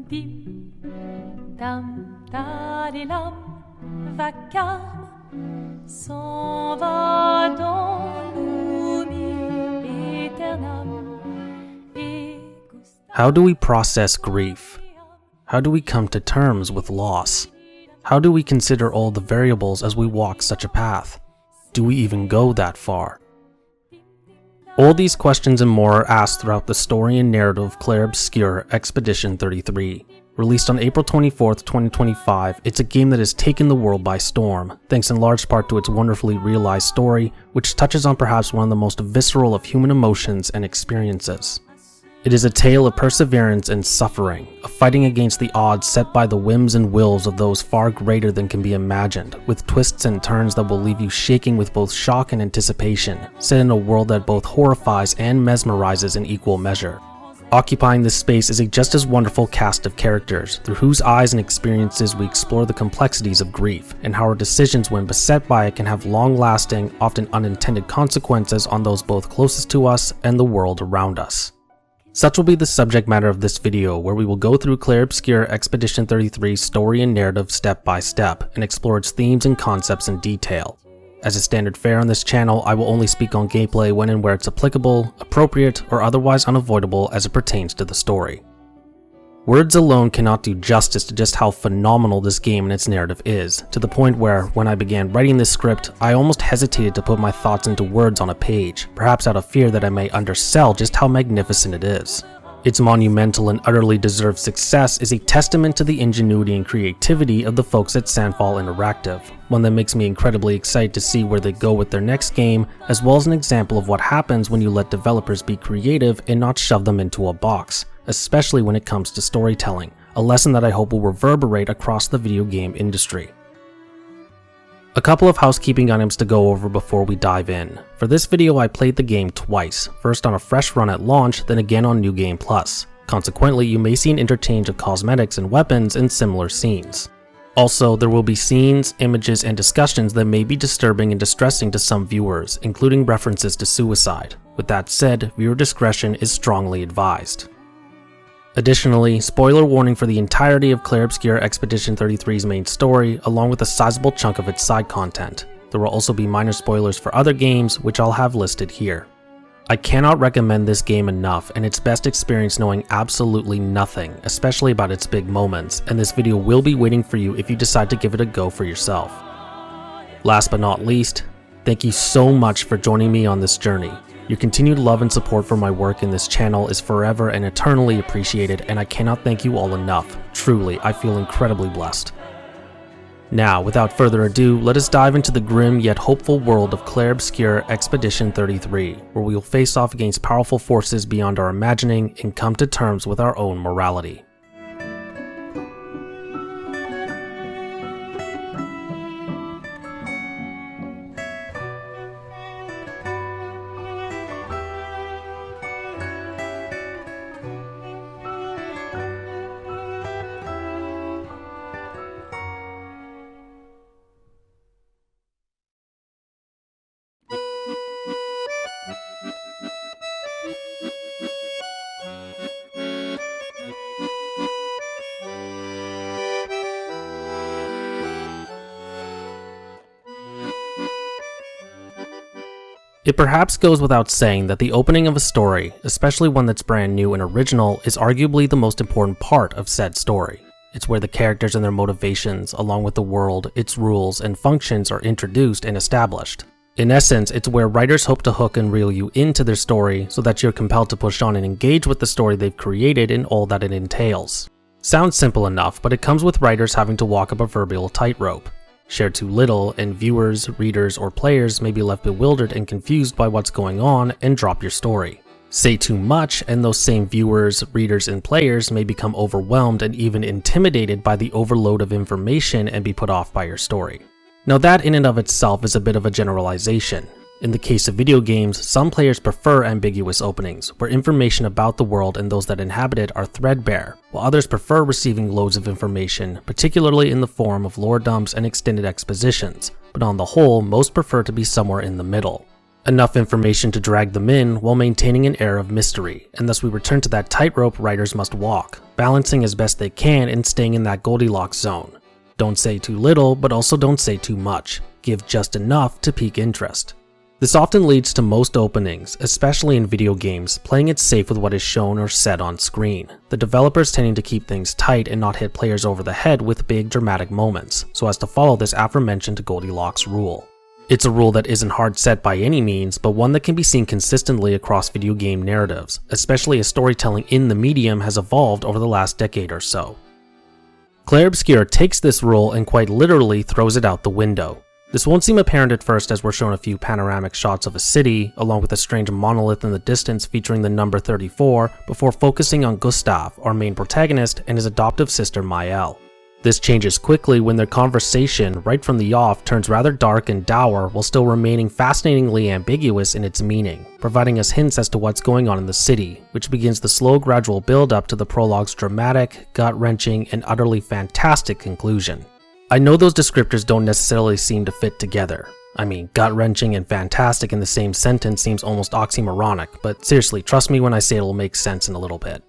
Dim, dam, dadilam, vacarme, s'en va dans l'oubli éternel. How do we process grief? How do we come to terms with loss? How do we consider all the variables as we walk such a path? Do we even go that far? All these questions and more are asked throughout the story and narrative of Clair Obscur Expedition 33. Released on April 24th, 2025, it's a game that has taken the world by storm, thanks in large part to its wonderfully realized story, which touches on perhaps one of the most visceral of human emotions and experiences. It is a tale of perseverance and suffering, of fighting against the odds set by the whims and wills of those far greater than can be imagined, with twists and turns that will leave you shaking with both shock and anticipation, set in a world that both horrifies and mesmerizes in equal measure. Occupying this space is a just as wonderful cast of characters, through whose eyes and experiences we explore the complexities of grief, and how our decisions when beset by it can have long-lasting, often unintended consequences on those both closest to us and the world around us. Such will be the subject matter of this video, where we will go through Clair Obscur Expedition 33's story and narrative step by step, and explore its themes and concepts in detail. As is standard fare on this channel, I will only speak on gameplay when and where it's applicable, appropriate, or otherwise unavoidable as it pertains to the story. Words alone cannot do justice to just how phenomenal this game and its narrative is, to the point where, when I began writing this script, I almost hesitated to put my thoughts into words on a page, perhaps out of fear that I may undersell just how magnificent it is. Its monumental and utterly deserved success is a testament to the ingenuity and creativity of the folks at Sandfall Interactive, one that makes me incredibly excited to see where they go with their next game, as well as an example of what happens when you let developers be creative and not shove them into a box, especially when it comes to storytelling, a lesson that I hope will reverberate across the video game industry. A couple of housekeeping items to go over before we dive in. For this video I played the game twice, first on a fresh run at launch, then again on New Game Plus. Consequently, you may see an interchange of cosmetics and weapons in similar scenes. Also, there will be scenes, images, and discussions that may be disturbing and distressing to some viewers, including references to suicide. With that said, viewer discretion is strongly advised. Additionally, spoiler warning for the entirety of Clair Obscur Expedition 33's main story, along with a sizable chunk of its side content. There will also be minor spoilers for other games, which I'll have listed here. I cannot recommend this game enough, and it's best experienced knowing absolutely nothing, especially about its big moments, and this video will be waiting for you if you decide to give it a go for yourself. Last but not least, thank you so much for joining me on this journey. Your continued love and support for my work in this channel is forever and eternally appreciated, and I cannot thank you all enough. Truly, I feel incredibly blessed. Now, without further ado, let us dive into the grim yet hopeful world of Clair Obscur Expedition 33, where we will face off against powerful forces beyond our imagining and come to terms with our own morality. It perhaps goes without saying that the opening of a story, especially one that's brand new and original, is arguably the most important part of said story. It's where the characters and their motivations, along with the world, its rules, and functions are introduced and established. In essence, it's where writers hope to hook and reel you into their story so that you're compelled to push on and engage with the story they've created and all that it entails. Sounds simple enough, but it comes with writers having to walk a proverbial tightrope. Share too little, and viewers, readers, or players may be left bewildered and confused by what's going on and drop your story. Say too much, and those same viewers, readers, and players may become overwhelmed and even intimidated by the overload of information and be put off by your story. Now that in and of itself is a bit of a generalization. In the case of video games, some players prefer ambiguous openings, where information about the world and those that inhabit it are threadbare, while others prefer receiving loads of information, particularly in the form of lore dumps and extended expositions, but on the whole, most prefer to be somewhere in the middle. Enough information to drag them in while maintaining an air of mystery, and thus we return to that tightrope writers must walk, balancing as best they can and staying in that Goldilocks zone. Don't say too little, but also don't say too much. Give just enough to pique interest. This often leads to most openings, especially in video games, playing it safe with what is shown or said on screen. The developers tending to keep things tight and not hit players over the head with big dramatic moments, so as to follow this aforementioned Goldilocks rule. It's a rule that isn't hard set by any means, but one that can be seen consistently across video game narratives, especially as storytelling in the medium has evolved over the last decade or so. Clair Obscur takes this rule and quite literally throws it out the window. This won't seem apparent at first as we're shown a few panoramic shots of a city, along with a strange monolith in the distance featuring the number 34, before focusing on Gustav, our main protagonist, and his adoptive sister Maëlle. This changes quickly when their conversation, right from the off, turns rather dark and dour while still remaining fascinatingly ambiguous in its meaning, providing us hints as to what's going on in the city, which begins the slow gradual build up to the prologue's dramatic, gut-wrenching, and utterly fantastic conclusion. I know those descriptors don't necessarily seem to fit together. I mean, gut-wrenching and fantastic in the same sentence seems almost oxymoronic, but seriously, trust me when I say it'll make sense in a little bit.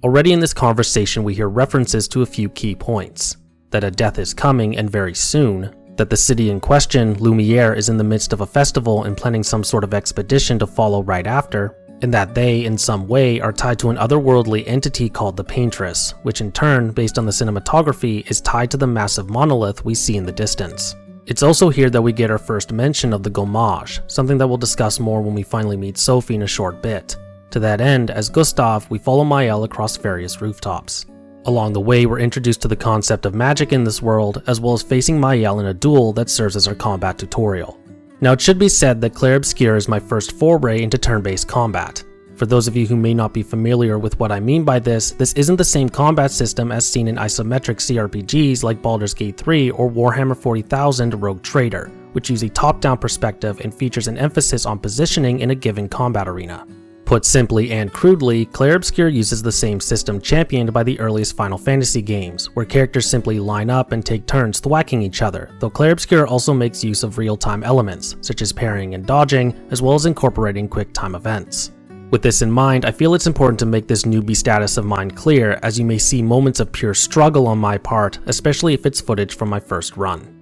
Already in this conversation we hear references to a few key points. That a death is coming and very soon, that the city in question, Lumiere, is in the midst of a festival and planning some sort of expedition to follow right after, and that they, in some way, are tied to an otherworldly entity called the Paintress, which in turn, based on the cinematography, is tied to the massive monolith we see in the distance. It's also here that we get our first mention of the gommage, something that we'll discuss more when we finally meet Sophie in a short bit. To that end, as Gustav, we follow Maëlle across various rooftops. Along the way, we're introduced to the concept of magic in this world, as well as facing Maëlle in a duel that serves as our combat tutorial. Now it should be said that Clair Obscur is my first foray into turn-based combat. For those of you who may not be familiar with what I mean by this isn't the same combat system as seen in isometric CRPGs like Baldur's Gate 3 or Warhammer 40,000 Rogue Trader, which use a top-down perspective and features an emphasis on positioning in a given combat arena. Put simply and crudely, Clair Obscur uses the same system championed by the earliest Final Fantasy games, where characters simply line up and take turns thwacking each other, though Clair Obscur also makes use of real-time elements, such as parrying and dodging, as well as incorporating quick-time events. With this in mind, I feel it's important to make this newbie status of mine clear, as you may see moments of pure struggle on my part, especially if it's footage from my first run.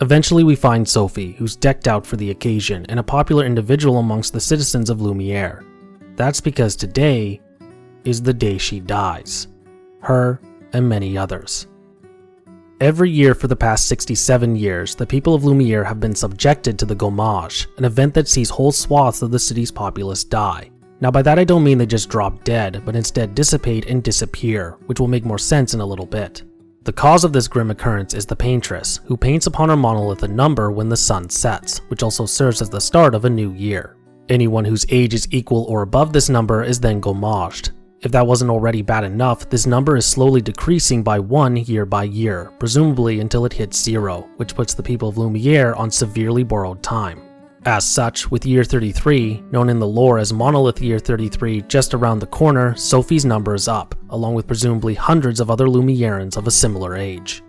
Eventually we find Sophie, who's decked out for the occasion and a popular individual amongst the citizens of Lumiere. That's because today is the day she dies. Her and many others. Every year for the past 67 years, the people of Lumiere have been subjected to the gommage, an event that sees whole swaths of the city's populace die. Now by that I don't mean they just drop dead, but instead dissipate and disappear, which will make more sense in a little bit. The cause of this grim occurrence is the Paintress, who paints upon her monolith a number when the sun sets, which also serves as the start of a new year. Anyone whose age is equal or above this number is then gommaged. If that wasn't already bad enough, this number is slowly decreasing by 1 year by year, presumably until it hits 0, which puts the people of Lumiere on severely borrowed time. As such, with year 33, known in the lore as Monolith Year 33, just around the corner, Sophie's number is up, along with presumably hundreds of other Lumierans of a similar age.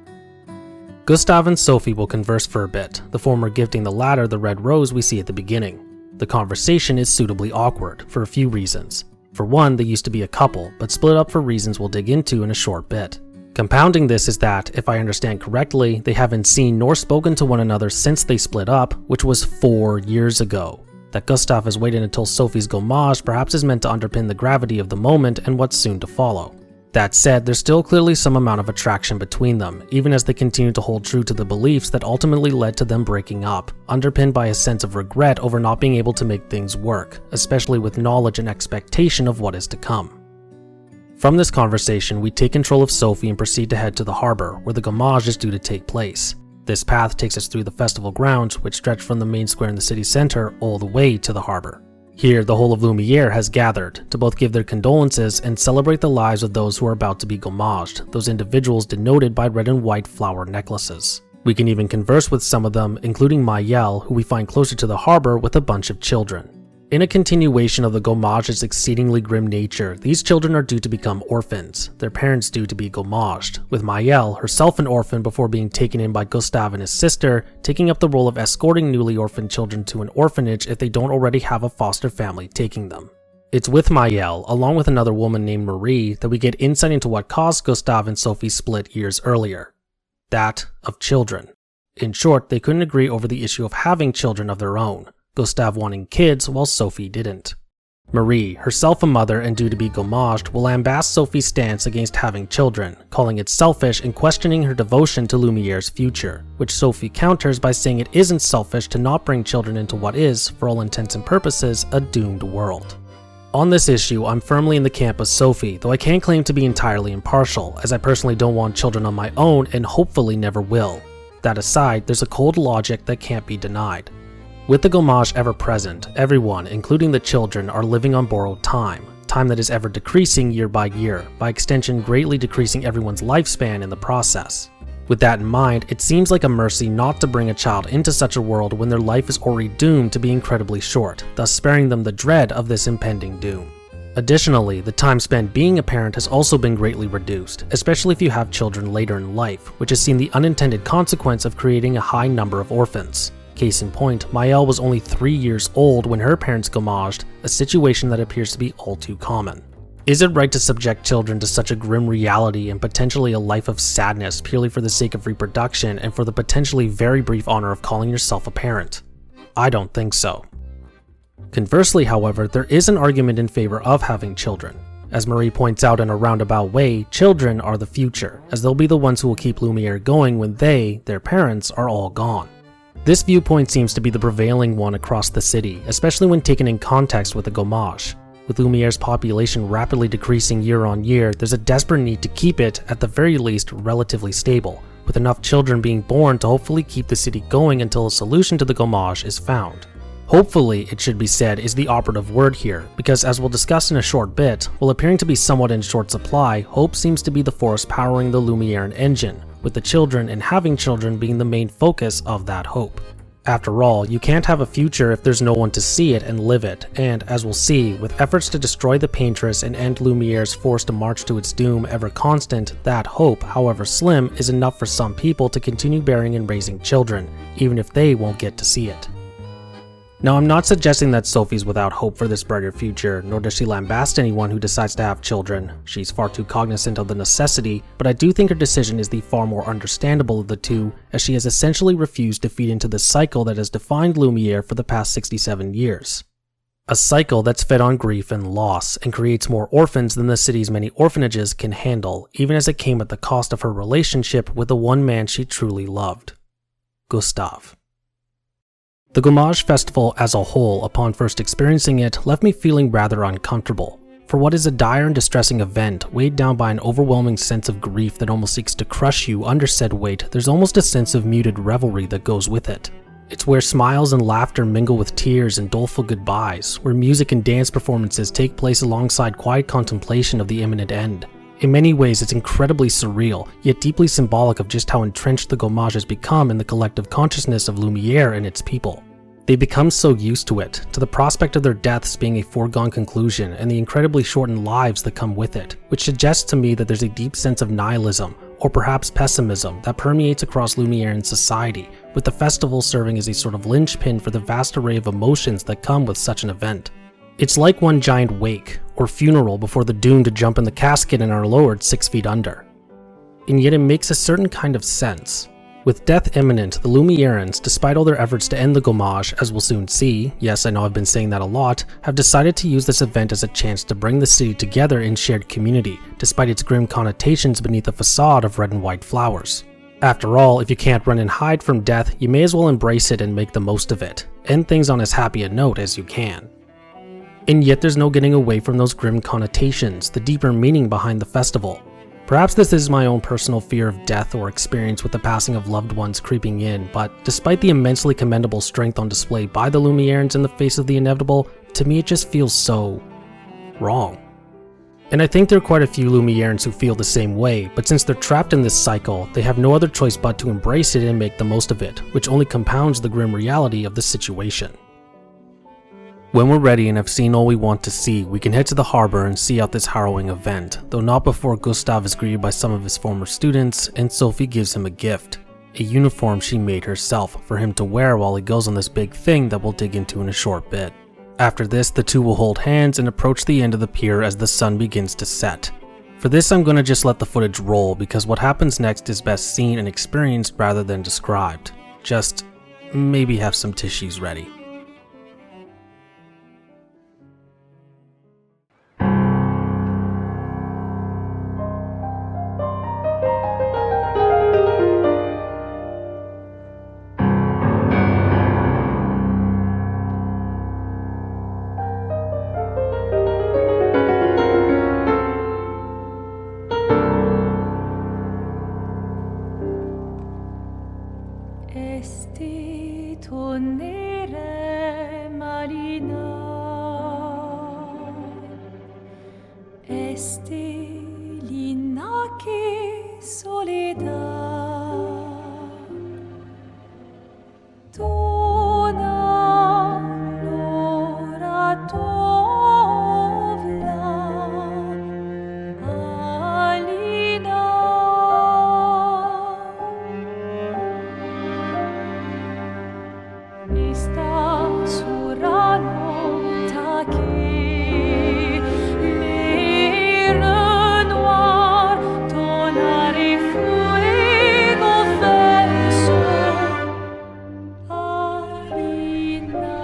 Gustav and Sophie will converse for a bit, the former gifting the latter the red rose we see at the beginning. The conversation is suitably awkward, for a few reasons. For one, they used to be a couple, but split up for reasons we'll dig into in a short bit. Compounding this is that, if I understand correctly, they haven't seen nor spoken to one another since they split up, which was 4 years ago. That Gustav has waited until Sophie's gommage perhaps is meant to underpin the gravity of the moment and what's soon to follow. That said, there's still clearly some amount of attraction between them, even as they continue to hold true to the beliefs that ultimately led to them breaking up, underpinned by a sense of regret over not being able to make things work, especially with knowledge and expectation of what is to come. From this conversation, we take control of Sophie and proceed to head to the harbor, where the gommage is due to take place. This path takes us through the festival grounds, which stretch from the main square in the city center all the way to the harbor. Here, the whole of Lumiere has gathered, to both give their condolences and celebrate the lives of those who are about to be gommaged, those individuals denoted by red and white flower necklaces. We can even converse with some of them, including Maëlle, who we find closer to the harbor with a bunch of children. In a continuation of the Gommage's exceedingly grim nature, these children are due to become orphans, their parents due to be gommaged, with Maëlle, herself an orphan before being taken in by Gustave and his sister, taking up the role of escorting newly orphaned children to an orphanage if they don't already have a foster family taking them. It's with Maëlle, along with another woman named Marie, that we get insight into what caused Gustave and Sophie's split years earlier. That of children. In short, they couldn't agree over the issue of having children of their own. Gustave wanting kids while Sophie didn't. Marie, herself a mother and due to be gommaged, will lambast Sophie's stance against having children, calling it selfish and questioning her devotion to Lumiere's future, which Sophie counters by saying it isn't selfish to not bring children into what is, for all intents and purposes, a doomed world. On this issue, I'm firmly in the camp of Sophie, though I can't claim to be entirely impartial, as I personally don't want children on my own and hopefully never will. That aside, there's a cold logic that can't be denied. With the gommage ever present, everyone, including the children, are living on borrowed time that is ever decreasing year by year, by extension greatly decreasing everyone's lifespan in the process. With that in mind, it seems like a mercy not to bring a child into such a world when their life is already doomed to be incredibly short, thus sparing them the dread of this impending doom. Additionally, the time spent being a parent has also been greatly reduced, especially if you have children later in life, which has seen the unintended consequence of creating a high number of orphans. Case in point, Maëlle was only 3 years old when her parents gommaged, a situation that appears to be all too common. Is it right to subject children to such a grim reality and potentially a life of sadness purely for the sake of reproduction and for the potentially very brief honor of calling yourself a parent? I don't think so. Conversely, however, there is an argument in favor of having children. As Marie points out in a roundabout way, children are the future, as they'll be the ones who will keep Lumiere going when they, their parents, are all gone. This viewpoint seems to be the prevailing one across the city, especially when taken in context with the gommage. With Lumiere's population rapidly decreasing year on year, there's a desperate need to keep it, at the very least, relatively stable, with enough children being born to hopefully keep the city going until a solution to the gommage is found. Hopefully, it should be said, is the operative word here, because as we'll discuss in a short bit, while appearing to be somewhat in short supply, hope seems to be the force powering the Lumieran engine, with the children and having children being the main focus of that hope. After all, you can't have a future if there's no one to see it and live it, and as we'll see, with efforts to destroy the Paintress and end Lumiere's force to march to its doom ever constant, that hope, however slim, is enough for some people to continue bearing and raising children, even if they won't get to see it. Now, I'm not suggesting that Sophie's without hope for this brighter future, nor does she lambast anyone who decides to have children. She's far too cognizant of the necessity, but I do think her decision is the far more understandable of the two, as she has essentially refused to feed into the cycle that has defined Lumiere for the past 67 years. A cycle that's fed on grief and loss, and creates more orphans than the city's many orphanages can handle, even as it came at the cost of her relationship with the one man she truly loved. Gustave. The Gommage Festival as a whole, upon first experiencing it, left me feeling rather uncomfortable. For what is a dire and distressing event, weighed down by an overwhelming sense of grief that almost seeks to crush you under said weight, there's almost a sense of muted revelry that goes with it. It's where smiles and laughter mingle with tears and doleful goodbyes, where music and dance performances take place alongside quiet contemplation of the imminent end. In many ways, it's incredibly surreal, yet deeply symbolic of just how entrenched the Gommage has become in the collective consciousness of Lumiere and its people. They become so used to it, to the prospect of their deaths being a foregone conclusion and the incredibly shortened lives that come with it, which suggests to me that there's a deep sense of nihilism, or perhaps pessimism, that permeates across Lumieran society, with the festival serving as a sort of linchpin for the vast array of emotions that come with such an event. It's like one giant wake, or funeral before the doom to jump in the casket and are lowered 6 feet under. And yet it makes a certain kind of sense. With death imminent, the Lumierans, despite all their efforts to end the Gommage, as we'll soon see, yes I know I've been saying that a lot, have decided to use this event as a chance to bring the city together in shared community, despite its grim connotations beneath a facade of red and white flowers. After all, if you can't run and hide from death, you may as well embrace it and make the most of it. End things on as happy a note as you can. And yet there's no getting away from those grim connotations, the deeper meaning behind the festival. Perhaps this is my own personal fear of death or experience with the passing of loved ones creeping in, but despite the immensely commendable strength on display by the Lumierans in the face of the inevitable, to me it just feels so wrong. And I think there are quite a few Lumierans who feel the same way, but since they're trapped in this cycle, they have no other choice but to embrace it and make the most of it, which only compounds the grim reality of the situation. When we're ready and have seen all we want to see, we can head to the harbor and see out this harrowing event, though not before Gustav is greeted by some of his former students and Sophie gives him a gift, a uniform she made herself for him to wear while he goes on this big thing that we'll dig into in a short bit. After this, the two will hold hands and approach the end of the pier as the sun begins to set. For this, I'm gonna just let the footage roll because what happens next is best seen and experienced rather than described. Just maybe have some tissues ready. Esti tonnere marina, esti linaki soledad, dona l'ora tovla, alina. Sta surano taki l'air noir tonare fuego verso Alina ai.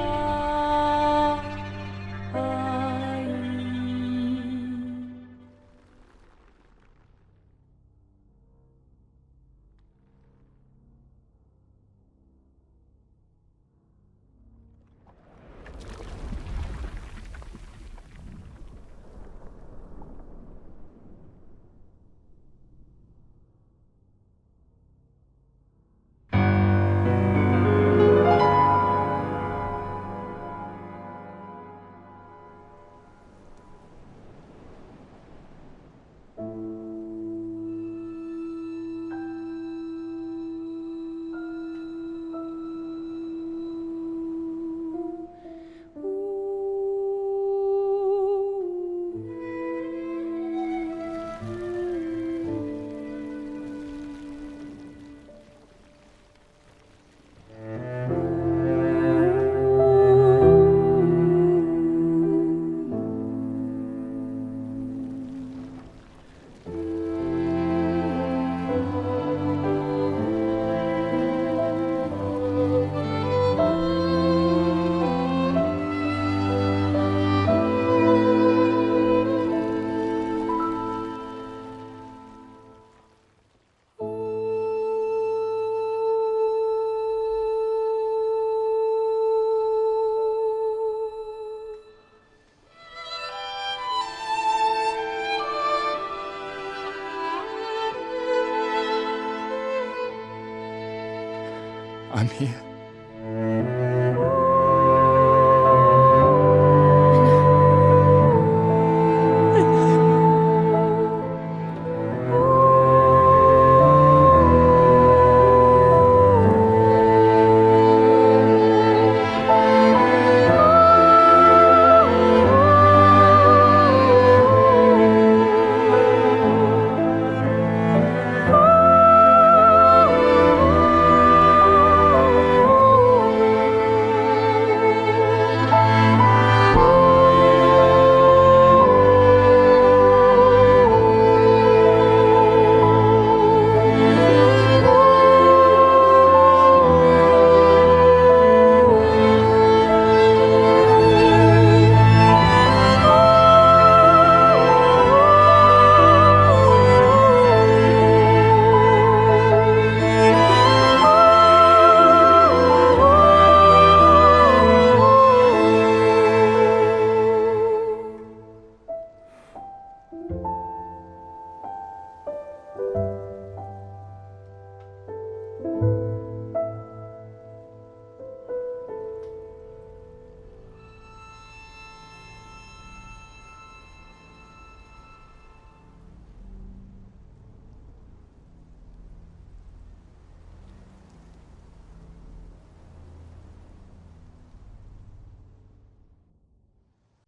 I'm here.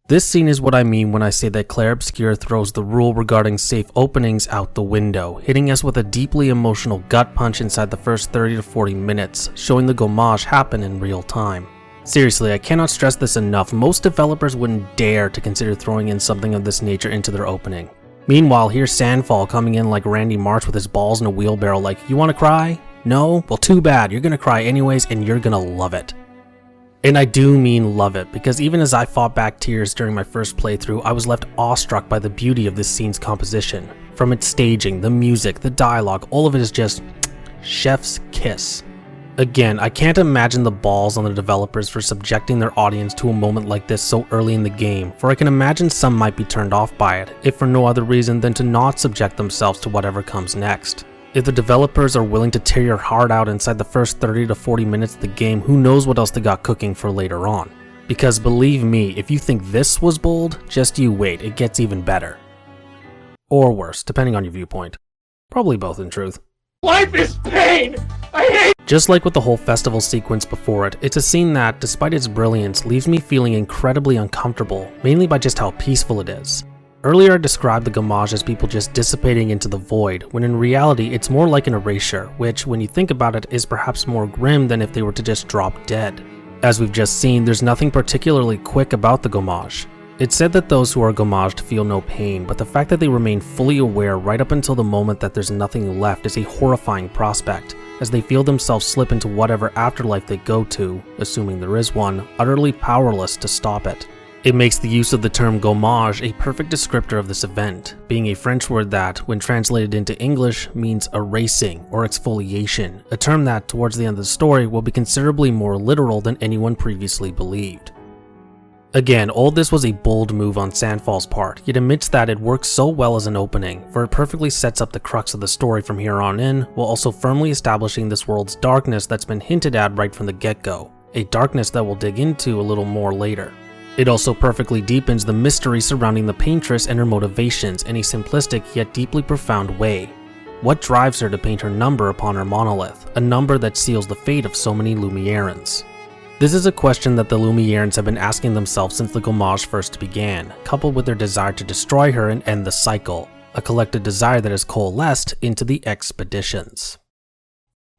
This scene is what I mean when I say that Clair Obscur throws the rule regarding safe openings out the window, hitting us with a deeply emotional gut punch inside the first 30 to 40 minutes, showing the gommage happen in real time. Seriously, I cannot stress this enough, most developers wouldn't dare to consider throwing in something of this nature into their opening. Meanwhile, here's Sandfall coming in like Randy Marsh with his balls in a wheelbarrow like, you wanna cry? No? Well, too bad, you're gonna cry anyways and you're gonna love it. And I do mean love it, because even as I fought back tears during my first playthrough, I was left awestruck by the beauty of this scene's composition. From its staging, the music, the dialogue, all of it is just chef's kiss. Again, I can't imagine the balls on the developers for subjecting their audience to a moment like this so early in the game, for I can imagine some might be turned off by it, if for no other reason than to not subject themselves to whatever comes next. If the developers are willing to tear your heart out inside the first 30 to 40 minutes of the game, who knows what else they got cooking for later on. Because believe me, if you think this was bold, just you wait, it gets even better. Or worse, depending on your viewpoint. Probably both in truth. Life is pain! I hate— Just like with the whole festival sequence before it, it's a scene that, despite its brilliance, leaves me feeling incredibly uncomfortable, mainly by just how peaceful it is. Earlier I described the gommage as people just dissipating into the void, when in reality it's more like an erasure, which, when you think about it, is perhaps more grim than if they were to just drop dead. As we've just seen, there's nothing particularly quick about the gommage. It's said that those who are gommaged feel no pain, but the fact that they remain fully aware right up until the moment that there's nothing left is a horrifying prospect, as they feel themselves slip into whatever afterlife they go to, assuming there is one, utterly powerless to stop it. It makes the use of the term gommage a perfect descriptor of this event, being a French word that, when translated into English, means erasing or exfoliation, a term that, towards the end of the story, will be considerably more literal than anyone previously believed. Again, all this was a bold move on Sandfall's part, yet amidst that it works so well as an opening, for it perfectly sets up the crux of the story from here on in, while also firmly establishing this world's darkness that's been hinted at right from the get-go, a darkness that we'll dig into a little more later. It also perfectly deepens the mystery surrounding the paintress and her motivations in a simplistic yet deeply profound way. What drives her to paint her number upon her monolith, a number that seals the fate of so many Lumierans? This is a question that the Lumierans have been asking themselves since the gommage first began, coupled with their desire to destroy her and end the cycle, a collective desire that has coalesced into the expeditions.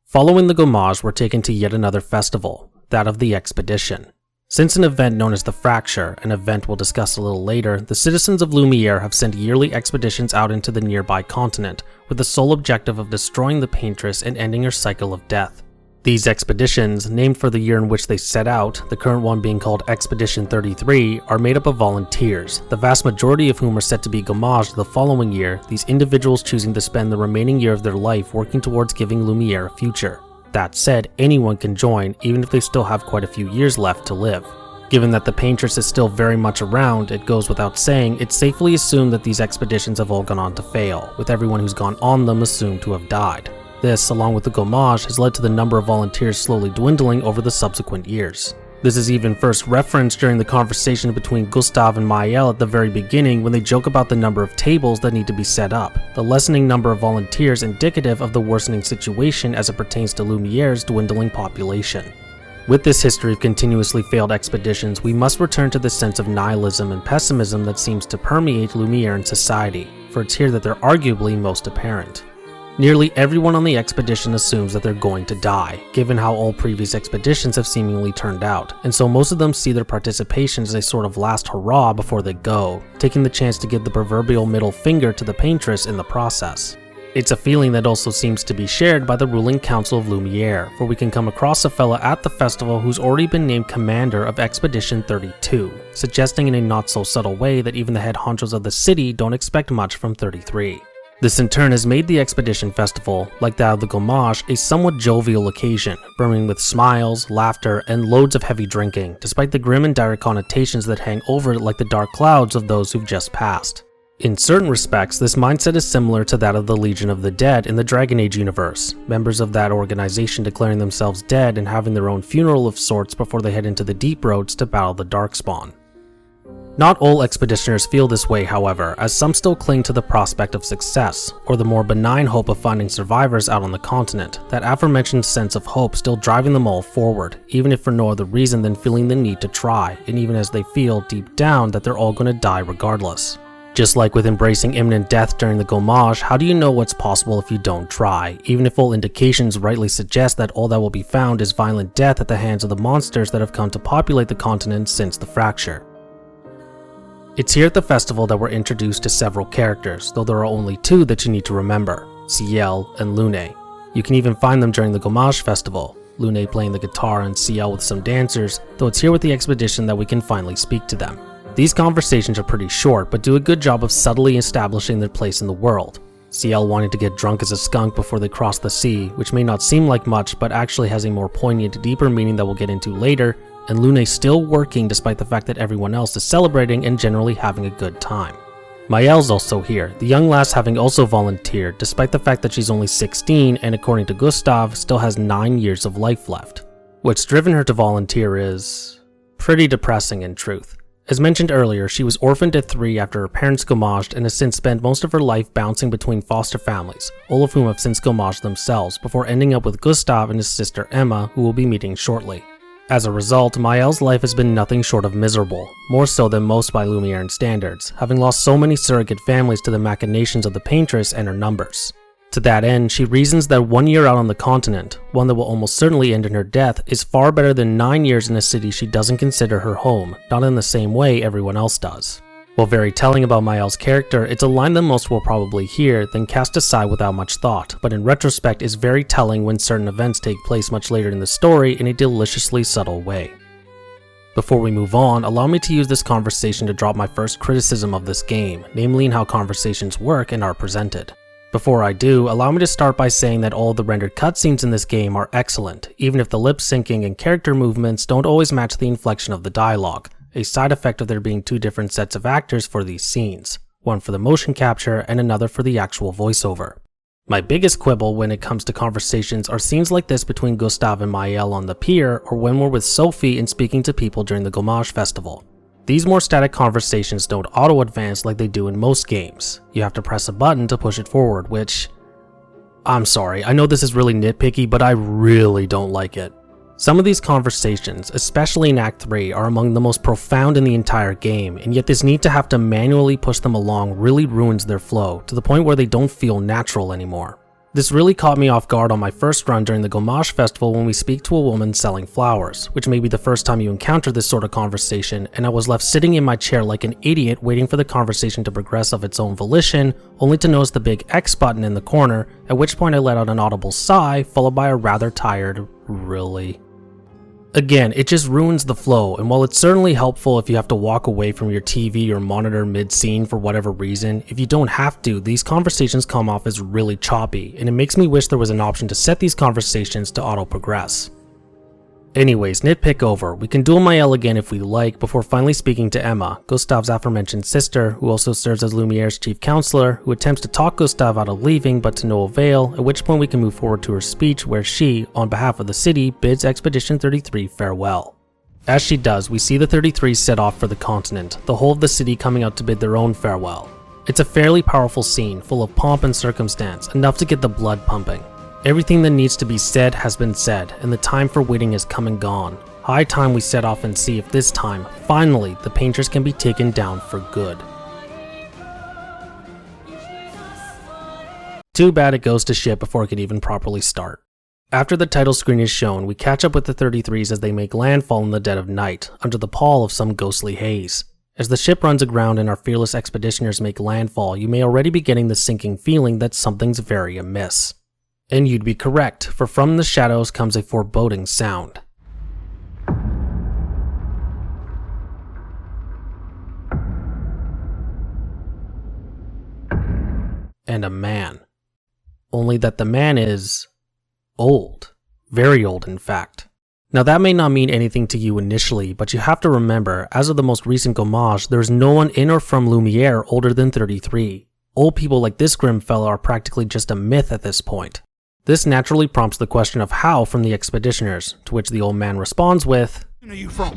Following the gommage, we're taken to yet another festival, that of the expedition. Since an event known as the Fracture, an event we'll discuss a little later, the citizens of Lumiere have sent yearly expeditions out into the nearby continent, with the sole objective of destroying the paintress and ending her cycle of death. These expeditions, named for the year in which they set out, the current one being called Expedition 33, are made up of volunteers, the vast majority of whom are set to be gommaged the following year, these individuals choosing to spend the remaining year of their life working towards giving Lumiere a future. That said, anyone can join, even if they still have quite a few years left to live. Given that the paintress is still very much around, it goes without saying, it's safely assumed that these expeditions have all gone on to fail, with everyone who's gone on them assumed to have died. This, along with the gommage, has led to the number of volunteers slowly dwindling over the subsequent years. This is even first referenced during the conversation between Gustav and Maëlle at the very beginning when they joke about the number of tables that need to be set up, the lessening number of volunteers indicative of the worsening situation as it pertains to Lumiere's dwindling population. With this history of continuously failed expeditions, we must return to the sense of nihilism and pessimism that seems to permeate Lumieran society, for it's here that they're arguably most apparent. Nearly everyone on the expedition assumes that they're going to die, given how all previous expeditions have seemingly turned out, and so most of them see their participation as a sort of last hurrah before they go, taking the chance to give the proverbial middle finger to the paintress in the process. It's a feeling that also seems to be shared by the ruling council of Lumiere, for we can come across a fella at the festival who's already been named commander of Expedition 32, suggesting in a not so subtle way that even the head honchos of the city don't expect much from 33. This in turn has made the Expedition Festival, like that of the gommage, a somewhat jovial occasion, brimming with smiles, laughter, and loads of heavy drinking, despite the grim and dire connotations that hang over it like the dark clouds of those who've just passed. In certain respects, this mindset is similar to that of the Legion of the Dead in the Dragon Age universe, members of that organization declaring themselves dead and having their own funeral of sorts before they head into the Deep Roads to battle the Darkspawn. Not all expeditioners feel this way, however, as some still cling to the prospect of success, or the more benign hope of finding survivors out on the continent, that aforementioned sense of hope still driving them all forward, even if for no other reason than feeling the need to try, and even as they feel deep down that they're all going to die regardless. Just like with embracing imminent death during the Gommage, how do you know what's possible if you don't try, even if all indications rightly suggest that all that will be found is violent death at the hands of the monsters that have come to populate the continent since the fracture? It's here at the festival that we're introduced to several characters, though there are only two that you need to remember, Ciel and Lune. You can even find them during the Gommage festival, Lune playing the guitar and Ciel with some dancers, though it's here with the expedition that we can finally speak to them. These conversations are pretty short, but do a good job of subtly establishing their place in the world. Ciel wanting to get drunk as a skunk before they cross the sea, which may not seem like much, but actually has a more poignant, deeper meaning that we'll get into later, and Lune still working despite the fact that everyone else is celebrating and generally having a good time. Maëlle's also here, the young lass having also volunteered, despite the fact that she's only 16 and according to Gustav, still has 9 years of life left. What's driven her to volunteer is pretty depressing in truth. As mentioned earlier, she was orphaned at 3 after her parents gommaged and has since spent most of her life bouncing between foster families, all of whom have since gommaged themselves, before ending up with Gustav and his sister Emma, who we'll be meeting shortly. As a result, Maëlle's life has been nothing short of miserable, more so than most by Lumiere standards, having lost so many surrogate families to the machinations of the paintress and her numbers. To that end, she reasons that 1 year out on the continent, one that will almost certainly end in her death, is far better than 9 years in a city she doesn't consider her home, not in the same way everyone else does. While very telling about Maëlle's character, it's a line that most will probably hear, then cast aside without much thought, but in retrospect is very telling when certain events take place much later in the story in a deliciously subtle way. Before we move on, allow me to use this conversation to drop my first criticism of this game, namely in how conversations work and are presented. Before I do, allow me to start by saying that all of the rendered cutscenes in this game are excellent, even if the lip syncing and character movements don't always match the inflection of the dialogue, a side effect of there being 2 different sets of actors for these scenes, one for the motion capture and another for the actual voiceover. My biggest quibble when it comes to conversations are scenes like this between Gustav and Maëlle on the pier, or when we're with Sophie and speaking to people during the Gommage festival. These more static conversations don't auto-advance like they do in most games. You have to press a button to push it forward, which... I'm sorry, I know this is really nitpicky, but I really don't like it. Some of these conversations, especially in Act 3, are among the most profound in the entire game, and yet this need to have to manually push them along really ruins their flow, to the point where they don't feel natural anymore. This really caught me off guard on my first run during the Gommage festival when we speak to a woman selling flowers, which may be the first time you encounter this sort of conversation, and I was left sitting in my chair like an idiot waiting for the conversation to progress of its own volition, only to notice the big X button in the corner, at which point I let out an audible sigh, followed by a rather tired, really. Again, it just ruins the flow, and while it's certainly helpful if you have to walk away from your TV or monitor mid-scene for whatever reason, if you don't have to, these conversations come off as really choppy, and it makes me wish there was an option to set these conversations to auto-progress. Anyways, nitpick over, we can duel Maëlle again if we like, before finally speaking to Emma, Gustav's aforementioned sister, who also serves as Lumiere's chief counselor, who attempts to talk Gustav out of leaving but to no avail, at which point we can move forward to her speech where she, on behalf of the city, bids Expedition 33 farewell. As she does, we see the 33 set off for the continent, the whole of the city coming out to bid their own farewell. It's a fairly powerful scene, full of pomp and circumstance, enough to get the blood pumping. Everything that needs to be said has been said, and the time for waiting has come and gone. High time we set off and see if this time, finally, the painters can be taken down for good. Too bad it goes to shit before it can even properly start. After the title screen is shown, we catch up with the 33s as they make landfall in the dead of night, under the pall of some ghostly haze. As the ship runs aground and our fearless expeditioners make landfall, you may already be getting the sinking feeling that something's very amiss. And you'd be correct, for from the shadows comes a foreboding sound. And a man. Only that the man is... old. Very old, in fact. Now that may not mean anything to you initially, but you have to remember, as of the most recent Gommage, there's no one in or from Lumiere older than 33. Old people like this grim fellow are practically just a myth at this point. This naturally prompts the question of how from the expeditioners, to which the old man responds with, Where are you from?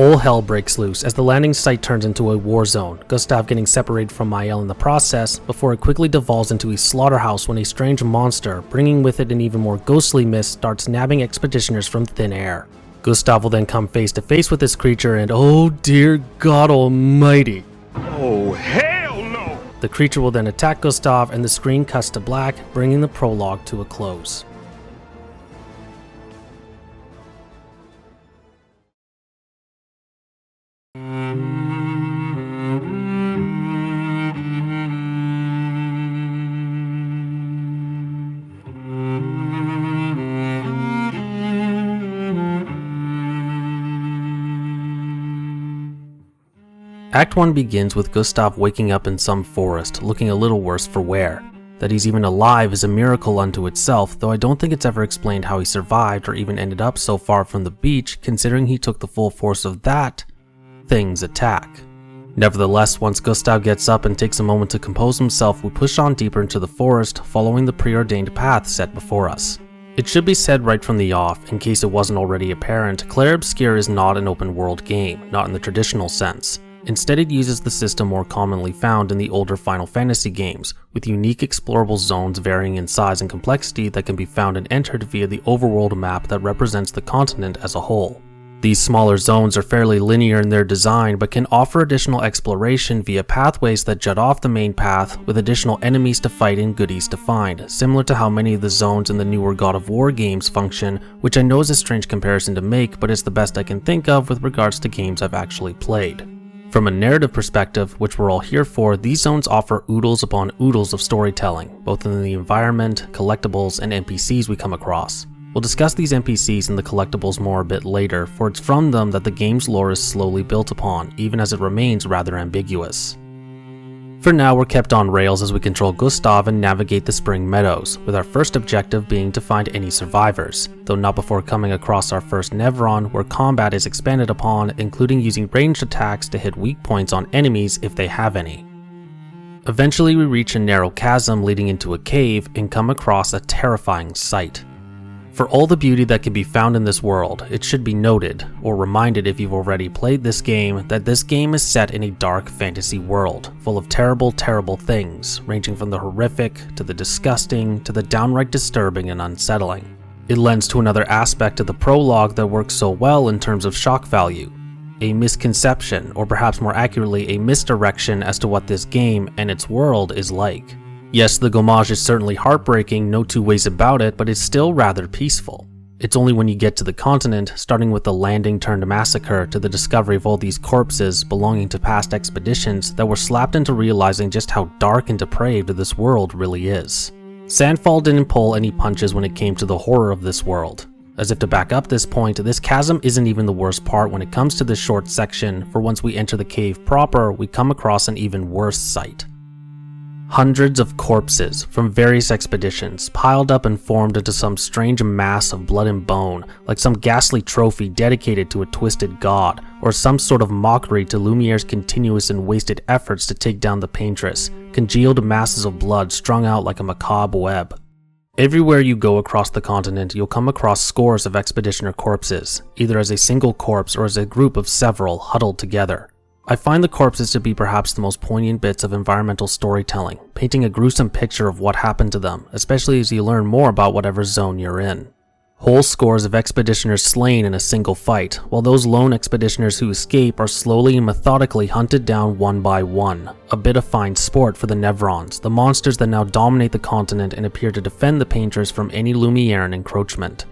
All hell breaks loose as the landing site turns into a war zone, Gustav getting separated from Mael in the process, before it quickly devolves into a slaughterhouse when a strange monster, bringing with it an even more ghostly mist, starts nabbing expeditioners from thin air. Gustav will then come face to face with this creature and oh dear God almighty. Oh, hell no! The creature will then attack Gustav and the screen cuts to black, bringing the prologue to a close. Act 1 begins with Gustav waking up in some forest, looking a little worse for wear. That he's even alive is a miracle unto itself, though I don't think it's ever explained how he survived or even ended up so far from the beach, considering he took the full force of that thing's attack. Nevertheless, once Gustav gets up and takes a moment to compose himself, we push on deeper into the forest, following the preordained path set before us. It should be said right from the off, in case it wasn't already apparent, Clair Obscur is not an open world game, not in the traditional sense. Instead, it uses the system more commonly found in the older Final Fantasy games, with unique explorable zones varying in size and complexity that can be found and entered via the overworld map that represents the continent as a whole. These smaller zones are fairly linear in their design, but can offer additional exploration via pathways that jut off the main path, with additional enemies to fight and goodies to find, similar to how many of the zones in the newer God of War games function, which I know is a strange comparison to make, but it's the best I can think of with regards to games I've actually played. From a narrative perspective, which we're all here for, these zones offer oodles upon oodles of storytelling, both in the environment, collectibles, and NPCs we come across. We'll discuss these NPCs and the collectibles more a bit later, for it's from them that the game's lore is slowly built upon, even as it remains rather ambiguous. For now, we're kept on rails as we control Gustav and navigate the Spring Meadows, with our first objective being to find any survivors, though not before coming across our first Nevron, where combat is expanded upon, including using ranged attacks to hit weak points on enemies if they have any. Eventually, we reach a narrow chasm leading into a cave and come across a terrifying sight. For all the beauty that can be found in this world, it should be noted, or reminded if you've already played this game, that this game is set in a dark fantasy world, full of terrible, terrible things, ranging from the horrific, to the disgusting, to the downright disturbing and unsettling. It lends to another aspect of the prologue that works so well in terms of shock value. A misconception, or perhaps more accurately a misdirection as to what this game and its world is like. Yes, the gommage is certainly heartbreaking, no two ways about it, but it's still rather peaceful. It's only when you get to the continent, starting with the landing turned massacre to the discovery of all these corpses belonging to past expeditions, that we're slapped into realizing just how dark and depraved this world really is. Sandfall didn't pull any punches when it came to the horror of this world. As if to back up this point, this chasm isn't even the worst part when it comes to this short section, for once we enter the cave proper, we come across an even worse sight. Hundreds of corpses from various expeditions piled up and formed into some strange mass of blood and bone, like some ghastly trophy dedicated to a twisted god, or some sort of mockery to Lumiere's continuous and wasted efforts to take down the paintress, congealed masses of blood strung out like a macabre web. Everywhere you go across the continent, you'll come across scores of expeditioner corpses, either as a single corpse or as a group of several huddled together. I find the corpses to be perhaps the most poignant bits of environmental storytelling, painting a gruesome picture of what happened to them, especially as you learn more about whatever zone you're in. Whole scores of expeditioners slain in a single fight, while those lone expeditioners who escape are slowly and methodically hunted down one by one. A bit of fine sport for the Nevrons, the monsters that now dominate the continent and appear to defend the painters from any Lumieran encroachment.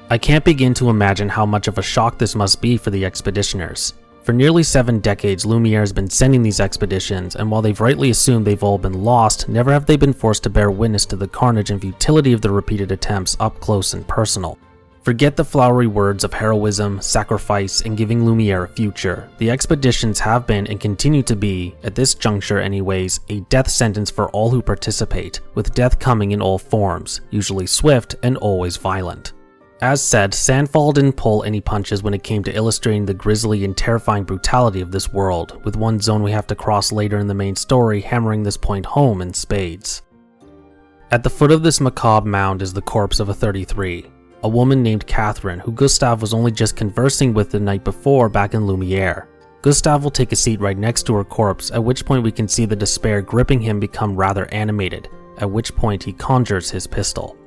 I can't begin to imagine how much of a shock this must be for the expeditioners. For nearly 7 decades, Lumiere has been sending these expeditions, and while they've rightly assumed they've all been lost, never have they been forced to bear witness to the carnage and futility of the repeated attempts up close and personal. Forget the flowery words of heroism, sacrifice, and giving Lumiere a future. The expeditions have been, and continue to be, at this juncture anyways, a death sentence for all who participate, with death coming in all forms, usually swift and always violent. As said, Sandfall didn't pull any punches when it came to illustrating the grisly and terrifying brutality of this world, with one zone we have to cross later in the main story hammering this point home in spades. At the foot of this macabre mound is the corpse of a 33. a woman named Catherine who Gustave was only just conversing with the night before back in Lumiere. Gustave will take a seat right next to her corpse, at which point we can see the despair gripping him become rather animated, at which point he conjures his pistol.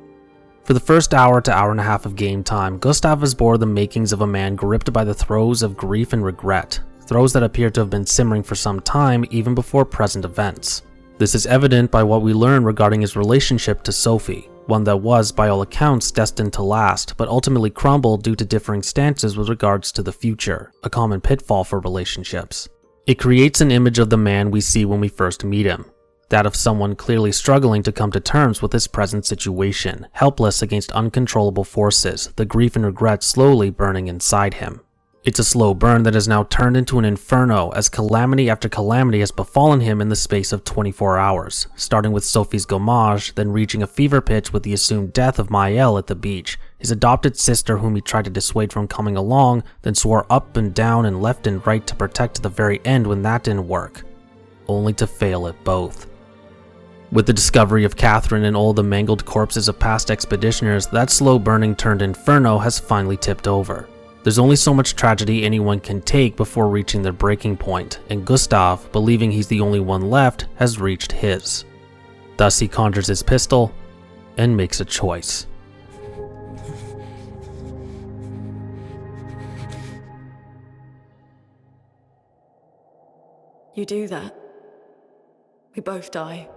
For the first hour to hour and a half of game time, Gustave has bore the makings of a man gripped by the throes of grief and regret, throes that appear to have been simmering for some time even before present events. This is evident by what we learn regarding his relationship to Sophie, one that was, by all accounts, destined to last, but ultimately crumbled due to differing stances with regards to the future, a common pitfall for relationships. It creates an image of the man we see when we first meet him, that of someone clearly struggling to come to terms with his present situation, helpless against uncontrollable forces, the grief and regret slowly burning inside him. It's a slow burn that has now turned into an inferno as calamity after calamity has befallen him in the space of 24 hours, starting with Sophie's gommage, then reaching a fever pitch with the assumed death of Maëlle at the beach, his adopted sister whom he tried to dissuade from coming along, then swore up and down and left and right to protect to the very end when that didn't work, only to fail at both. With the discovery of Catherine and all the mangled corpses of past expeditioners, that slow burning turned inferno has finally tipped over. There's only so much tragedy anyone can take before reaching their breaking point, and Gustave, believing he's the only one left, has reached his. Thus he conjures his pistol and makes a choice. You do that, we both die.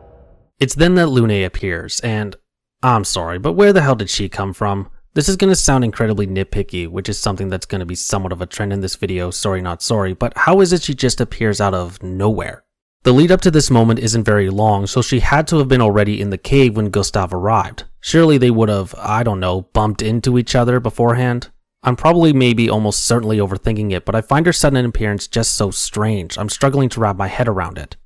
It's then that Lune appears, and I'm sorry, but where the hell did she come from? This is going to sound incredibly nitpicky, which is something that's going to be somewhat of a trend in this video, sorry not sorry, but how is it she just appears out of nowhere? The lead up to this moment isn't very long, so she had to have been already in the cave when Gustave arrived. Surely they would have, I don't know, bumped into each other beforehand? I'm probably maybe almost certainly overthinking it, but I find her sudden appearance just so strange, I'm struggling to wrap my head around it.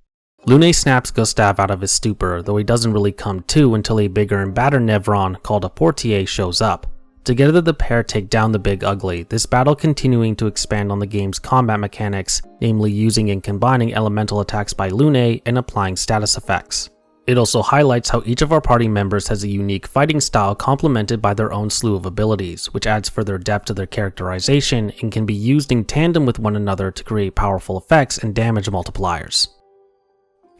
Lune snaps Gustave out of his stupor, though he doesn't really come to until a bigger and badder Nevron called a Portier shows up. Together the pair take down the Big Ugly, this battle continuing to expand on the game's combat mechanics, namely using and combining elemental attacks by Lune and applying status effects. It also highlights how each of our party members has a unique fighting style complemented by their own slew of abilities, which adds further depth to their characterization and can be used in tandem with one another to create powerful effects and damage multipliers.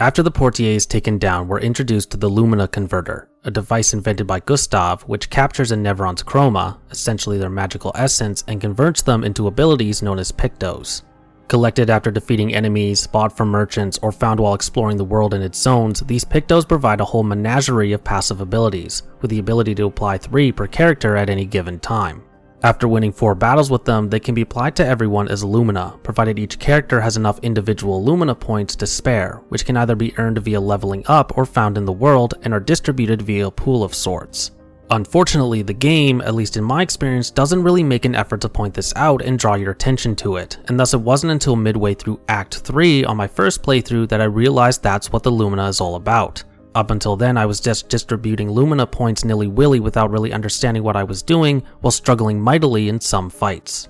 After the Portier is taken down, we're introduced to the Lumina Converter, a device invented by Gustave which captures a Nevron's chroma, essentially their magical essence, and converts them into abilities known as Pictos. Collected after defeating enemies, bought from merchants, or found while exploring the world in its zones, these Pictos provide a whole menagerie of passive abilities, with the ability to apply 3 per character at any given time. After winning 4 battles with them, they can be applied to everyone as Lumina, provided each character has enough individual Lumina points to spare, which can either be earned via leveling up or found in the world and are distributed via a pool of sorts. Unfortunately, the game, at least in my experience, doesn't really make an effort to point this out and draw your attention to it, and thus it wasn't until midway through Act 3 on my first playthrough that I realized that's what the Lumina is all about. Up until then, I was just distributing Lumina points nilly-willy without really understanding what I was doing, while struggling mightily in some fights.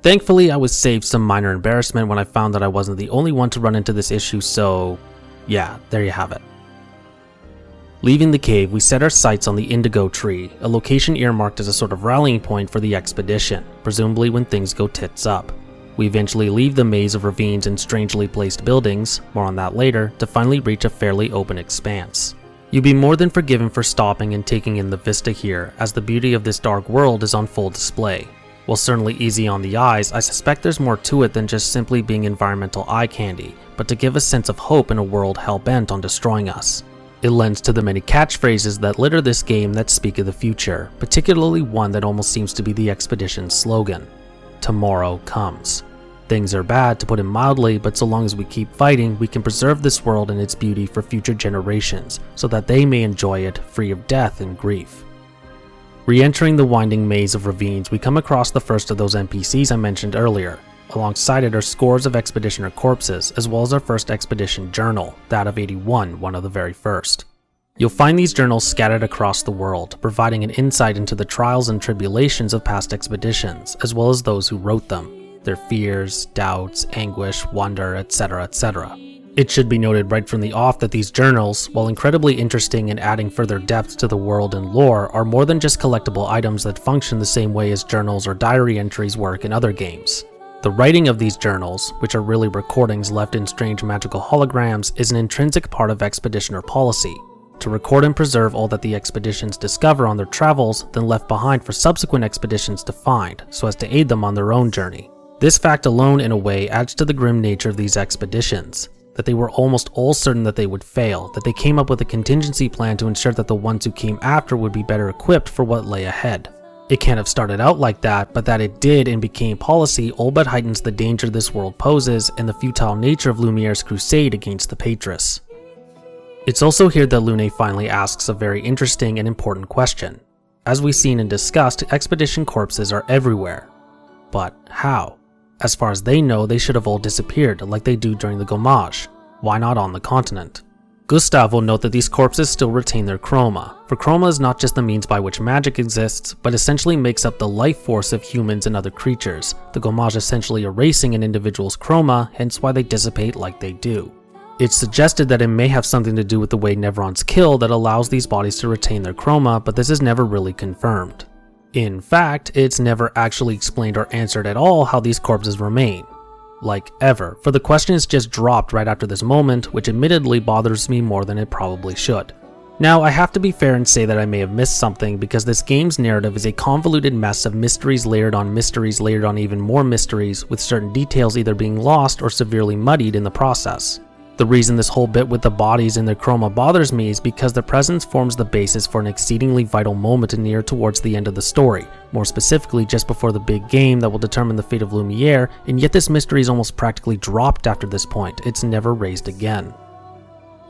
Thankfully, I was saved some minor embarrassment when I found that I wasn't the only one to run into this issue, so yeah, there you have it. Leaving the cave, we set our sights on the Indigo Tree, a location earmarked as a sort of rallying point for the expedition, presumably when things go tits up. We eventually leave the maze of ravines and strangely placed buildings, more on that later, to finally reach a fairly open expanse. You'd be more than forgiven for stopping and taking in the vista here, as the beauty of this dark world is on full display. While certainly easy on the eyes, I suspect there's more to it than just simply being environmental eye candy, but to give a sense of hope in a world hell-bent on destroying us. It lends to the many catchphrases that litter this game that speak of the future, particularly one that almost seems to be the expedition's slogan. Tomorrow comes. Things are bad, to put it mildly, but so long as we keep fighting, we can preserve this world and its beauty for future generations, so that they may enjoy it free of death and grief. Re-entering the winding maze of ravines, we come across the first of those NPCs I mentioned earlier. Alongside it are scores of expeditioner corpses, as well as our first expedition journal, that of 81, one of the very first. You'll find these journals scattered across the world, providing an insight into the trials and tribulations of past expeditions, as well as those who wrote them, their fears, doubts, anguish, wonder, etc., etc. It should be noted right from the off that these journals, while incredibly interesting and adding further depth to the world and lore, are more than just collectible items that function the same way as journals or diary entries work in other games. The writing of these journals, which are really recordings left in strange magical holograms, is an intrinsic part of expeditioner policy, to record and preserve all that the expeditions discover on their travels, then left behind for subsequent expeditions to find, so as to aid them on their own journey. This fact alone, in a way, adds to the grim nature of these expeditions, that they were almost all certain that they would fail, that they came up with a contingency plan to ensure that the ones who came after would be better equipped for what lay ahead. It can't have started out like that, but that it did and became policy all but heightens the danger this world poses and the futile nature of Lumiere's crusade against the Patris. It's also here that Lune finally asks a very interesting and important question. As we've seen and discussed, expedition corpses are everywhere. But how? As far as they know, they should have all disappeared like they do during the Gommage. Why not on the continent? Gustav will note that these corpses still retain their chroma, for chroma is not just the means by which magic exists, but essentially makes up the life force of humans and other creatures, the Gommage essentially erasing an individual's chroma, hence why they dissipate like they do. It's suggested that it may have something to do with the way Nevrons kill that allows these bodies to retain their chroma, but this is never really confirmed. In fact, it's never actually explained or answered at all how these corpses remain. Like, ever, for the question is just dropped right after this moment, which admittedly bothers me more than it probably should. Now, I have to be fair and say that I may have missed something because this game's narrative is a convoluted mess of mysteries layered on even more mysteries, with certain details either being lost or severely muddied in the process. The reason this whole bit with the bodies and their chroma bothers me is because their presence forms the basis for an exceedingly vital moment near towards the end of the story, more specifically just before the big game that will determine the fate of Lumiere, and yet this mystery is almost practically dropped after this point. It's never raised again.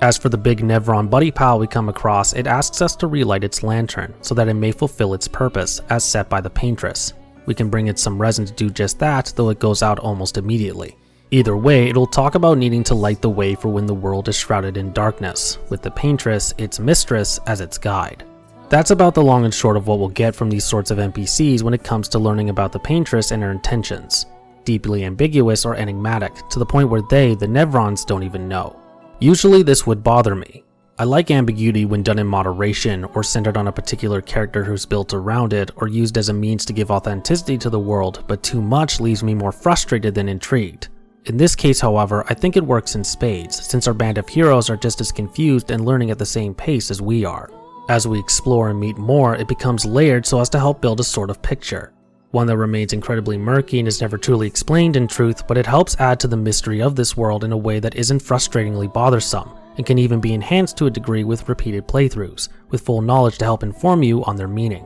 As for the big Nevron buddy pal we come across, it asks us to relight its lantern, so that it may fulfill its purpose, as set by the paintress. We can bring it some resin to do just that, though it goes out almost immediately. Either way, it'll talk about needing to light the way for when the world is shrouded in darkness, with the paintress, its mistress, as its guide. That's about the long and short of what we'll get from these sorts of NPCs when it comes to learning about the paintress and her intentions. Deeply ambiguous or enigmatic, to the point where they, the Nevrons, don't even know. Usually this would bother me. I like ambiguity when done in moderation, or centered on a particular character who's built around it, or used as a means to give authenticity to the world, but too much leaves me more frustrated than intrigued. In this case, however, I think it works in spades, since our band of heroes are just as confused and learning at the same pace as we are. As we explore and meet more, it becomes layered so as to help build a sort of picture. One that remains incredibly murky and is never truly explained in truth, but it helps add to the mystery of this world in a way that isn't frustratingly bothersome, and can even be enhanced to a degree with repeated playthroughs, with full knowledge to help inform you on their meaning.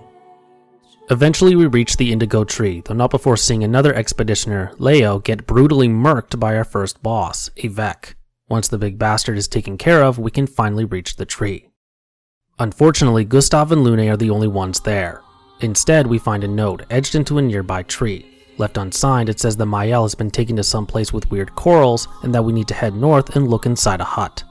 Eventually we reach the Indigo Tree, though not before seeing another expeditioner, Leo, get brutally murked by our first boss, Avec. Once the big bastard is taken care of, we can finally reach the tree. Unfortunately, Gustav and Lune are the only ones there. Instead, we find a note etched into a nearby tree. Left unsigned, it says that Mael has been taken to some place with weird corals, and that we need to head north and look inside a hut.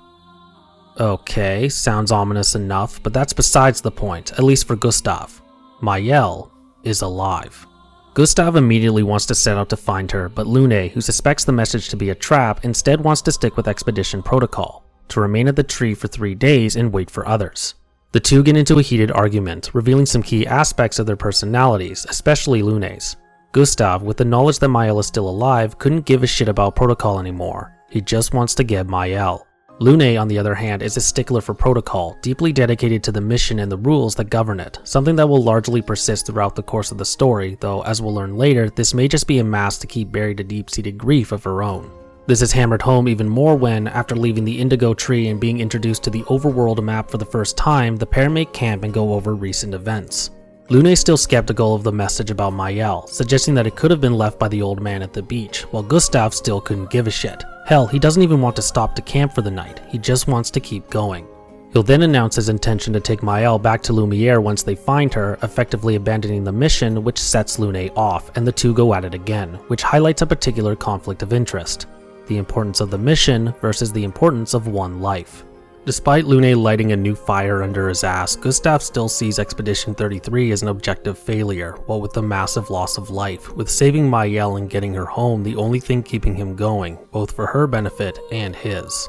Okay, sounds ominous enough, but that's besides the point, at least for Gustav. Mael is alive. Gustav immediately wants to set out to find her, but Lune, who suspects the message to be a trap, instead wants to stick with expedition protocol, to remain at the tree for 3 days and wait for others. The two get into a heated argument, revealing some key aspects of their personalities, especially Lune's. Gustav, with the knowledge that Mael is still alive, couldn't give a shit about protocol anymore. He just wants to get Mael. Lune, on the other hand, is a stickler for protocol, deeply dedicated to the mission and the rules that govern it, something that will largely persist throughout the course of the story, though as we'll learn later, this may just be a mask to keep buried a deep-seated grief of her own. This is hammered home even more when, after leaving the Indigo Tree and being introduced to the overworld map for the first time, the pair make camp and go over recent events. Lune is still skeptical of the message about Mael, suggesting that it could have been left by the old man at the beach, while Gustav still couldn't give a shit. Hell, he doesn't even want to stop to camp for the night, he just wants to keep going. He'll then announce his intention to take Mael back to Lumiere once they find her, effectively abandoning the mission, which sets Lune off, and the two go at it again, which highlights a particular conflict of interest. The importance of the mission versus the importance of one life. Despite Lune lighting a new fire under his ass, Gustav still sees Expedition 33 as an objective failure, what with the massive loss of life, with saving Mael and getting her home the only thing keeping him going, both for her benefit and his.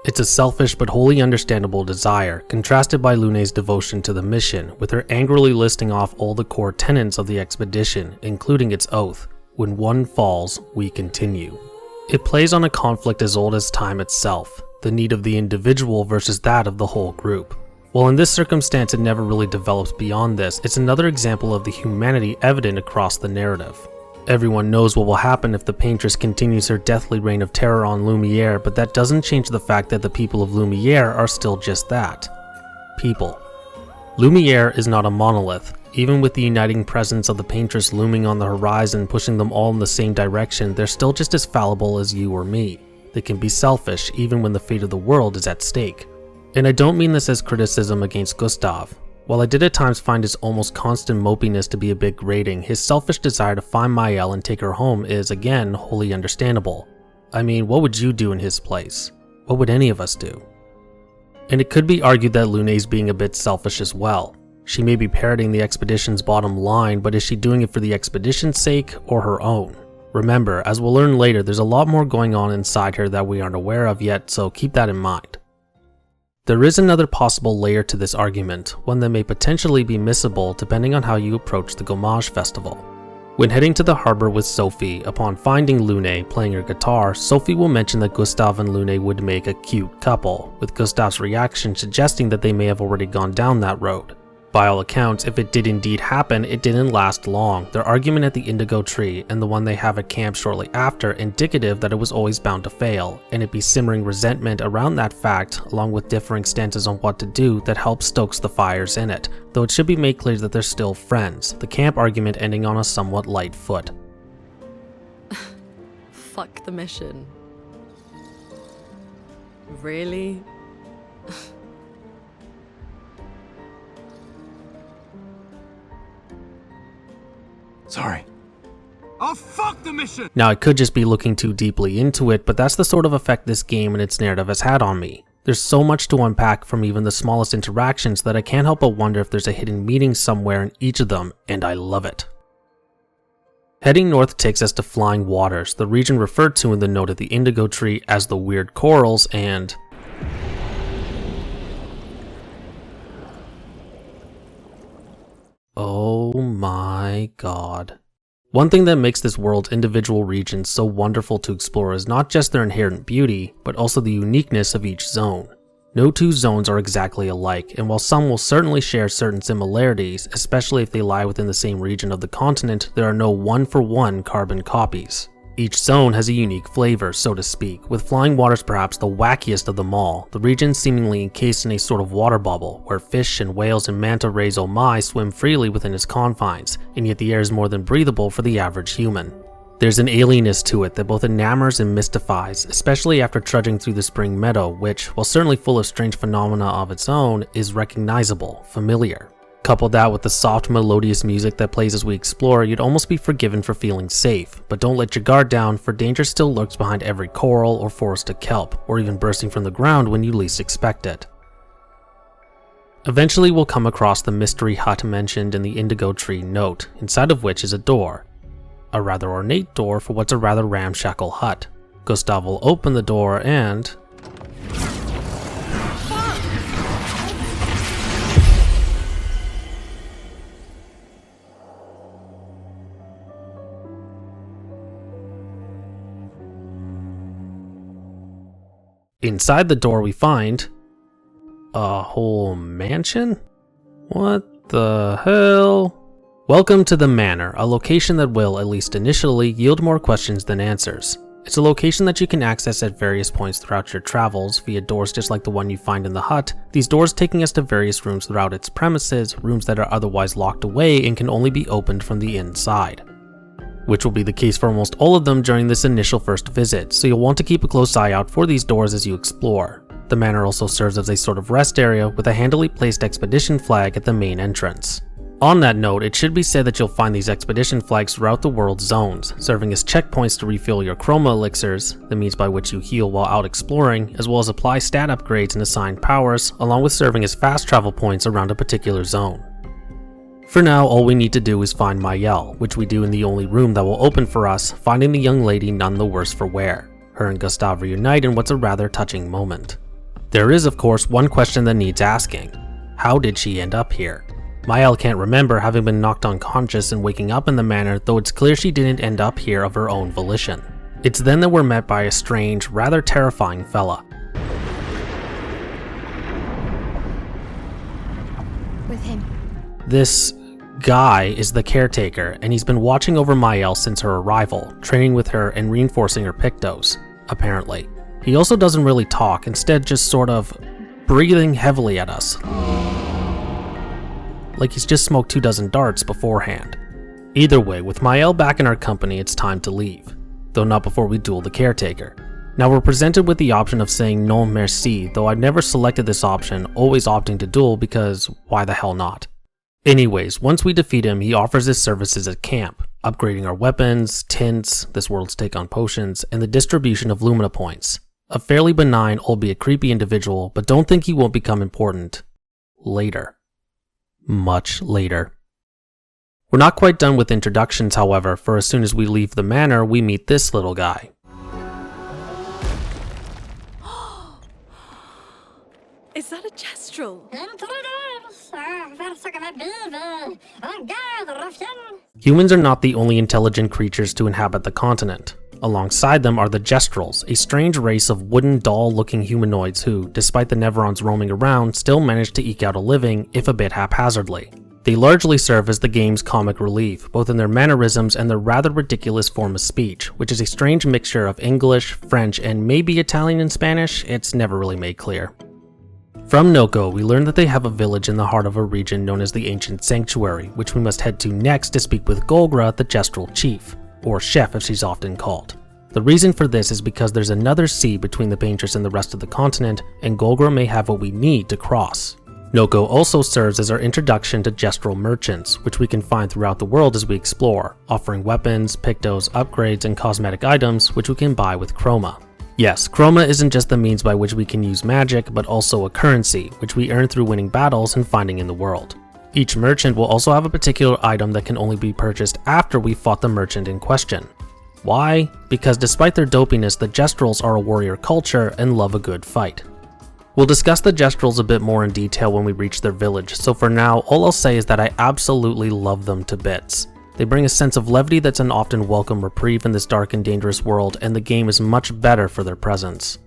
It's a selfish but wholly understandable desire, contrasted by Lune's devotion to the mission, with her angrily listing off all the core tenets of the expedition, including its oath: when one falls, we continue. It plays on a conflict as old as time itself, the need of the individual versus that of the whole group. While in this circumstance it never really develops beyond this, it's another example of the humanity evident across the narrative. Everyone knows what will happen if the paintress continues her deathly reign of terror on Lumiere, but that doesn't change the fact that the people of Lumiere are still just that. People. Lumiere is not a monolith. Even with the uniting presence of the paintress looming on the horizon, pushing them all in the same direction, they're still just as fallible as you or me. They can be selfish, even when the fate of the world is at stake. And I don't mean this as criticism against Gustav. While I did at times find his almost constant mopiness to be a bit grating, his selfish desire to find Maëlle and take her home is, again, wholly understandable. I mean, what would you do in his place? What would any of us do? And it could be argued that Lune's being a bit selfish as well. She may be parroting the expedition's bottom line, but is she doing it for the expedition's sake or her own? Remember, as we'll learn later, there's a lot more going on inside her that we aren't aware of yet, so keep that in mind. There is another possible layer to this argument, one that may potentially be missable depending on how you approach the Gommage Festival. When heading to the harbor with Sophie, upon finding Lune playing her guitar, Sophie will mention that Gustav and Lune would make a cute couple, with Gustav's reaction suggesting that they may have already gone down that road. By all accounts, if it did indeed happen, it didn't last long, their argument at the indigo tree and the one they have at camp shortly after indicative that it was always bound to fail, and it be simmering resentment around that fact, along with differing stances on what to do, that helps stokes the fires in it, though it should be made clear that they're still friends, the camp argument ending on a somewhat light foot. Fuck the mission. Really? Sorry. Oh, fuck the mission! Now, I could just be looking too deeply into it, but that's the sort of effect this game and its narrative has had on me. There's so much to unpack from even the smallest interactions that I can't help but wonder if there's a hidden meaning somewhere in each of them, and I love it. Heading north takes us to Flying Waters, the region referred to in the note of the indigo tree as the Weird Corals, and oh my god. One thing that makes this world's individual regions so wonderful to explore is not just their inherent beauty, but also the uniqueness of each zone. No two zones are exactly alike, and while some will certainly share certain similarities, especially if they lie within the same region of the continent, there are no one-for-one carbon copies. Each zone has a unique flavor, so to speak, with Flying Waters perhaps the wackiest of them all, the region seemingly encased in a sort of water bubble, where fish and whales and manta rays oh my swim freely within its confines, and yet the air is more than breathable for the average human. There's an alienness to it that both enamors and mystifies, especially after trudging through the spring meadow, which, while certainly full of strange phenomena of its own, is recognizable, familiar. Couple that with the soft, melodious music that plays as we explore, you'd almost be forgiven for feeling safe, but don't let your guard down, for danger still lurks behind every coral or forest of kelp, or even bursting from the ground when you least expect it. Eventually we'll come across the mystery hut mentioned in the indigo tree note, inside of which is a door. A rather ornate door for what's a rather ramshackle hut. Gustav will open the door and inside the door we find a whole mansion? What the hell? Welcome to the Manor, a location that will, at least initially, yield more questions than answers. It's a location that you can access at various points throughout your travels via doors just like the one you find in the hut, these doors taking us to various rooms throughout its premises, rooms that are otherwise locked away and can only be opened from the inside. Which will be the case for almost all of them during this initial first visit, so you'll want to keep a close eye out for these doors as you explore. The manor also serves as a sort of rest area with a handily placed expedition flag at the main entrance. On that note, it should be said that you'll find these expedition flags throughout the world's zones, serving as checkpoints to refill your chroma elixirs, the means by which you heal while out exploring, as well as apply stat upgrades and assign powers, along with serving as fast travel points around a particular zone. For now, all we need to do is find Maëlle, which we do in the only room that will open for us, finding the young lady none the worse for wear. Her and Gustav reunite in what's a rather touching moment. There is, of course, one question that needs asking. How did she end up here? Mael can't remember having been knocked unconscious and waking up in the manor, though it's clear she didn't end up here of her own volition. It's then that we're met by a strange, rather terrifying fella. With him. This guy is the caretaker, and he's been watching over Mael since her arrival, training with her and reinforcing her pictos, apparently. He also doesn't really talk, instead just sort of breathing heavily at us. Like he's just smoked 24 darts beforehand. Either way, with Mael back in our company, it's time to leave. Though not before we duel the caretaker. Now we're presented with the option of saying non merci, though I've never selected this option, always opting to duel because why the hell not? Anyways, once we defeat him, he offers his services at camp, upgrading our weapons, tints, this world's take on potions, and the distribution of Lumina points. A fairly benign, albeit creepy individual, but don't think he won't become important later. Much later. We're not quite done with introductions, however, for as soon as we leave the manor, we meet this little guy. Is that a Gestrel? Humans are not the only intelligent creatures to inhabit the continent. Alongside them are the Gestrels, a strange race of wooden doll-looking humanoids who, despite the Neverons roaming around, still manage to eke out a living, if a bit haphazardly. They largely serve as the game's comic relief, both in their mannerisms and their rather ridiculous form of speech, which is a strange mixture of English, French, and maybe Italian and Spanish. It's never really made clear. From Noko, we learn that they have a village in the heart of a region known as the Ancient Sanctuary, which we must head to next to speak with Golgra, the Gestral chief, or chef as she's often called. The reason for this is because there's another sea between the Painters and the rest of the continent, and Golgra may have what we need to cross. Noko also serves as our introduction to Gestral merchants, which we can find throughout the world as we explore, offering weapons, pictos, upgrades, and cosmetic items which we can buy with Chroma. Yes, Chroma isn't just the means by which we can use magic, but also a currency, which we earn through winning battles and finding in the world. Each merchant will also have a particular item that can only be purchased after we fought the merchant in question. Why? Because despite their dopiness, the Gestrals are a warrior culture and love a good fight. We'll discuss the Gestrals a bit more in detail when we reach their village, so for now, all I'll say is that I absolutely love them to bits. They bring a sense of levity that's an often welcome reprieve in this dark and dangerous world, and the game is much better for their presence.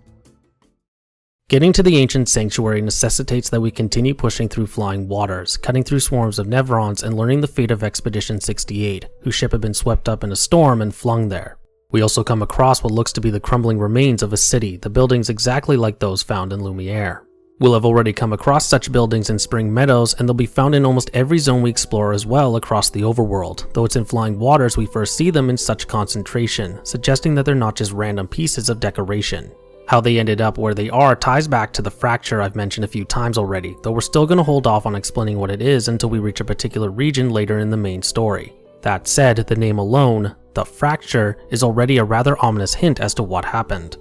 Getting to the Ancient Sanctuary necessitates that we continue pushing through flying waters, cutting through swarms of Neverons and learning the fate of Expedition 68, whose ship had been swept up in a storm and flung there. We also come across what looks to be the crumbling remains of a city, the buildings exactly like those found in Lumiere. We'll have already come across such buildings in Spring Meadows, and they'll be found in almost every zone we explore as well across the overworld, though it's in Flying Waters we first see them in such concentration, suggesting that they're not just random pieces of decoration. How they ended up where they are ties back to the fracture I've mentioned a few times already, though we're still going to hold off on explaining what it is until we reach a particular region later in the main story. That said, the name alone, the fracture, is already a rather ominous hint as to what happened.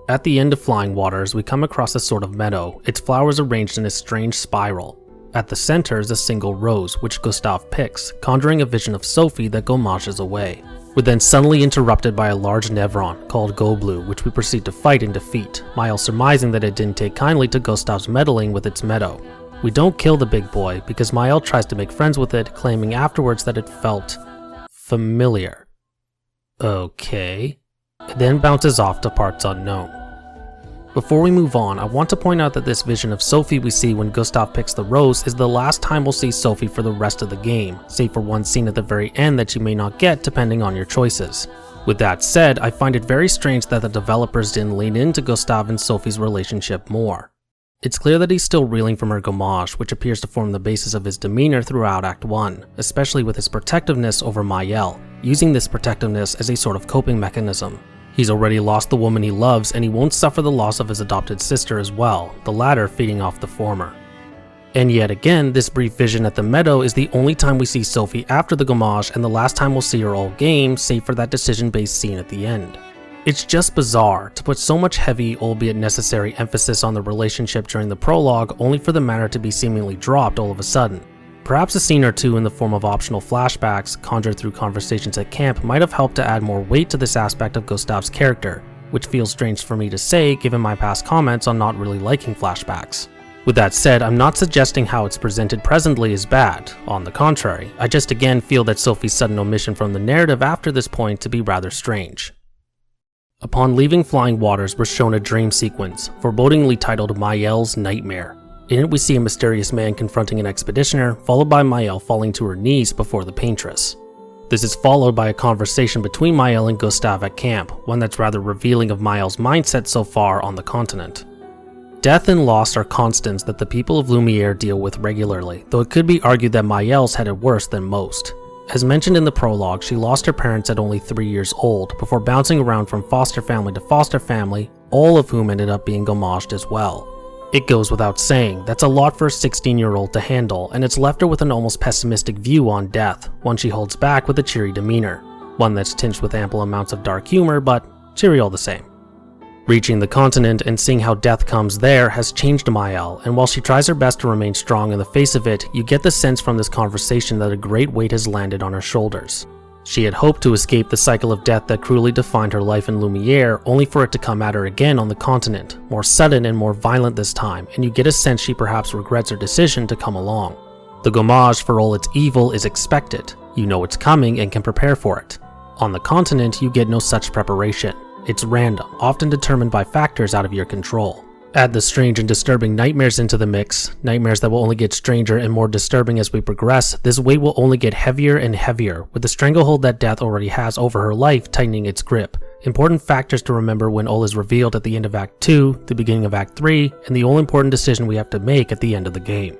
At the end of Flying Waters, we come across a sort of meadow, its flowers arranged in a strange spiral. At the center is a single rose, which Gustav picks, conjuring a vision of Sophie that gomages away. We're then suddenly interrupted by a large Nevron, called Goblu, which we proceed to fight and defeat, Miles surmising that it didn't take kindly to Gustav's meddling with its meadow. We don't kill the big boy, because Mael tries to make friends with it, claiming afterwards that it felt familiar. Okay. It then bounces off to parts unknown. Before we move on, I want to point out that this vision of Sophie we see when Gustav picks the rose is the last time we'll see Sophie for the rest of the game, save for one scene at the very end that you may not get depending on your choices. With that said, I find it very strange that the developers didn't lean into Gustav and Sophie's relationship more. It's clear that he's still reeling from her gommage, which appears to form the basis of his demeanor throughout Act 1, especially with his protectiveness over Mael, using this protectiveness as a sort of coping mechanism. He's already lost the woman he loves, and he won't suffer the loss of his adopted sister as well, the latter feeding off the former. And yet again, this brief vision at the meadow is the only time we see Sophie after the gommage and the last time we'll see her all game, save for that decision-based scene at the end. It's just bizarre to put so much heavy, albeit necessary, emphasis on the relationship during the prologue only for the matter to be seemingly dropped all of a sudden. Perhaps a scene or two in the form of optional flashbacks, conjured through conversations at camp, might have helped to add more weight to this aspect of Gustav's character, which feels strange for me to say given my past comments on not really liking flashbacks. With that said, I'm not suggesting how it's presented presently is bad. On the contrary, I just again feel that Sophie's sudden omission from the narrative after this point to be rather strange. Upon leaving Flying Waters, we're shown a dream sequence, forebodingly titled Mael's Nightmare. In it we see a mysterious man confronting an expeditioner, followed by Mael falling to her knees before the paintress. This is followed by a conversation between Mael and Gustav at camp, one that's rather revealing of Mael's mindset so far on the continent. Death and loss are constants that the people of Lumiere deal with regularly, though it could be argued that Mael's had it worse than most. As mentioned in the prologue, she lost her parents at only 3 years old, before bouncing around from foster family to foster family, all of whom ended up being gommaged as well. It goes without saying, that's a lot for a 16-year-old to handle, and it's left her with an almost pessimistic view on death, one she holds back with a cheery demeanor. One that's tinged with ample amounts of dark humor, but cheery all the same. Reaching the continent and seeing how death comes there has changed Mael, and while she tries her best to remain strong in the face of it, you get the sense from this conversation that a great weight has landed on her shoulders. She had hoped to escape the cycle of death that cruelly defined her life in Lumiere, only for it to come at her again on the continent, more sudden and more violent this time, and you get a sense she perhaps regrets her decision to come along. The gommage, for all its evil, is expected. You know it's coming and can prepare for it. On the continent, you get no such preparation. It's random, often determined by factors out of your control. Add the strange and disturbing nightmares into the mix, nightmares that will only get stranger and more disturbing as we progress. This weight will only get heavier and heavier, with the stranglehold that death already has over her life tightening its grip. Important factors to remember when all is revealed at the end of Act 2, the beginning of Act 3, and the all-important decision we have to make at the end of the game.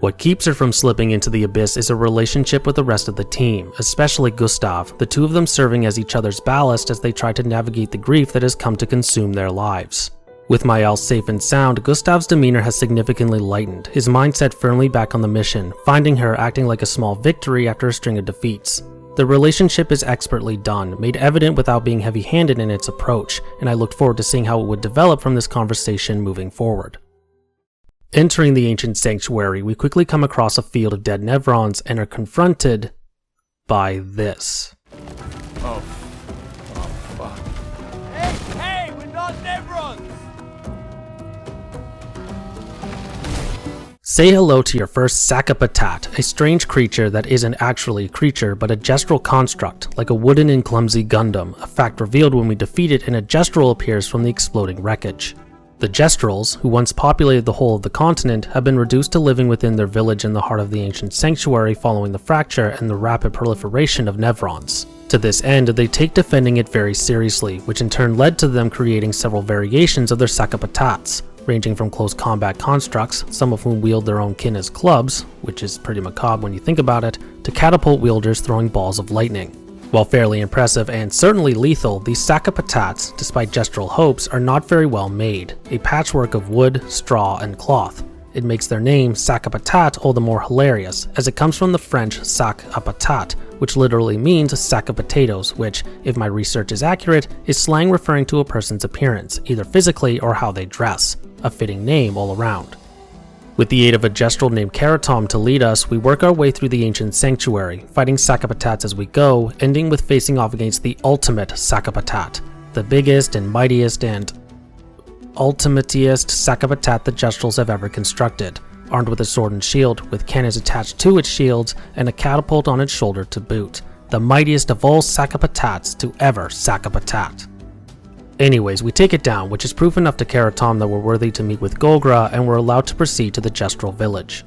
What keeps her from slipping into the abyss is a relationship with the rest of the team, especially Gustav, the two of them serving as each other's ballast as they try to navigate the grief that has come to consume their lives. With Mael safe and sound, Gustav's demeanor has significantly lightened, his mindset firmly back on the mission, finding her acting like a small victory after a string of defeats. The relationship is expertly done, made evident without being heavy-handed in its approach, and I looked forward to seeing how it would develop from this conversation moving forward. Entering the ancient sanctuary, we quickly come across a field of dead Nevrons and are confronted by this. Oh fuck. Hey, we're not Nevrons! Say hello to your first Sakapatat, a strange creature that isn't actually a creature but a gestural construct, like a wooden and clumsy Gundam, a fact revealed when we defeat it and a gestural appears from the exploding wreckage. The Gestrals, who once populated the whole of the continent, have been reduced to living within their village in the heart of the ancient sanctuary following the fracture and the rapid proliferation of Nevrons. To this end, they take defending it very seriously, which in turn led to them creating several variations of their Sakapatats, ranging from close combat constructs, some of whom wield their own kin as clubs, which is pretty macabre when you think about it, to catapult wielders throwing balls of lightning. While fairly impressive and certainly lethal, these Sakapatats, despite gestural hopes, are not very well made, a patchwork of wood, straw, and cloth. It makes their name, Sakapatat, all the more hilarious, as it comes from the French sac à patate, which literally means sack of potatoes, which, if my research is accurate, is slang referring to a person's appearance, either physically or how they dress, a fitting name all around. With the aid of a gestral named Karatom to lead us, we work our way through the ancient sanctuary, fighting Sakapatats as we go, ending with facing off against the ultimate Sakapatat, the biggest and mightiest and ultimatiest Sakapatat the Gestrals have ever constructed, armed with a sword and shield, with cannons attached to its shields, and a catapult on its shoulder to boot. The mightiest of all Sakapatats to ever Sakapatat. Anyways, we take it down, which is proof enough to Karatom that we're worthy to meet with Golgra, and we're allowed to proceed to the Gestral village.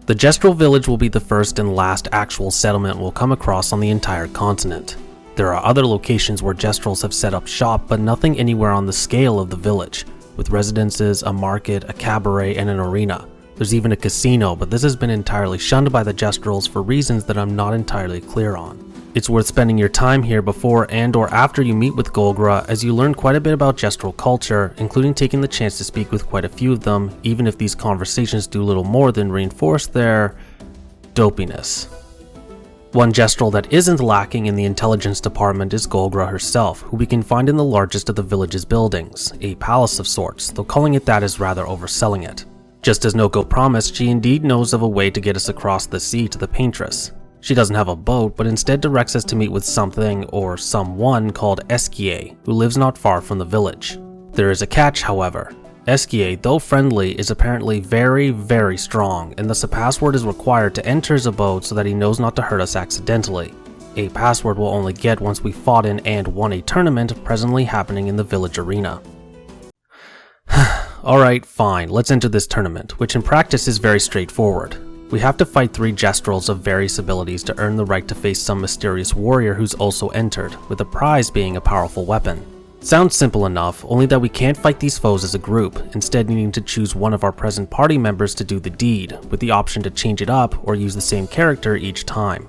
The Gestral village will be the first and last actual settlement we'll come across on the entire continent. There are other locations where Gestrals have set up shop, but nothing anywhere on the scale of the village, with residences, a market, a cabaret, and an arena. There's even a casino, but this has been entirely shunned by the Gestrals for reasons that I'm not entirely clear on. It's worth spending your time here before and or after you meet with Golgra, as you learn quite a bit about Gestral culture, including taking the chance to speak with quite a few of them, even if these conversations do little more than reinforce their dopiness. One Gestral that isn't lacking in the intelligence department is Golgra herself, who we can find in the largest of the village's buildings, a palace of sorts, though calling it that is rather overselling it. Just as Noko promised, she indeed knows of a way to get us across the sea to the Paintress. She doesn't have a boat, but instead directs us to meet with something or someone called Esquier, who lives not far from the village. There is a catch, however. Esquier, though friendly, is apparently very, very strong, and thus a password is required to enter his abode so that he knows not to hurt us accidentally. A password we'll only get once we fought in and won a tournament presently happening in the village arena. Alright, fine, let's enter this tournament, which in practice is very straightforward. We have to fight 3 Jestrels of various abilities to earn the right to face some mysterious warrior who's also entered, with the prize being a powerful weapon. Sounds simple enough, only that we can't fight these foes as a group, instead needing to choose one of our present party members to do the deed, with the option to change it up or use the same character each time.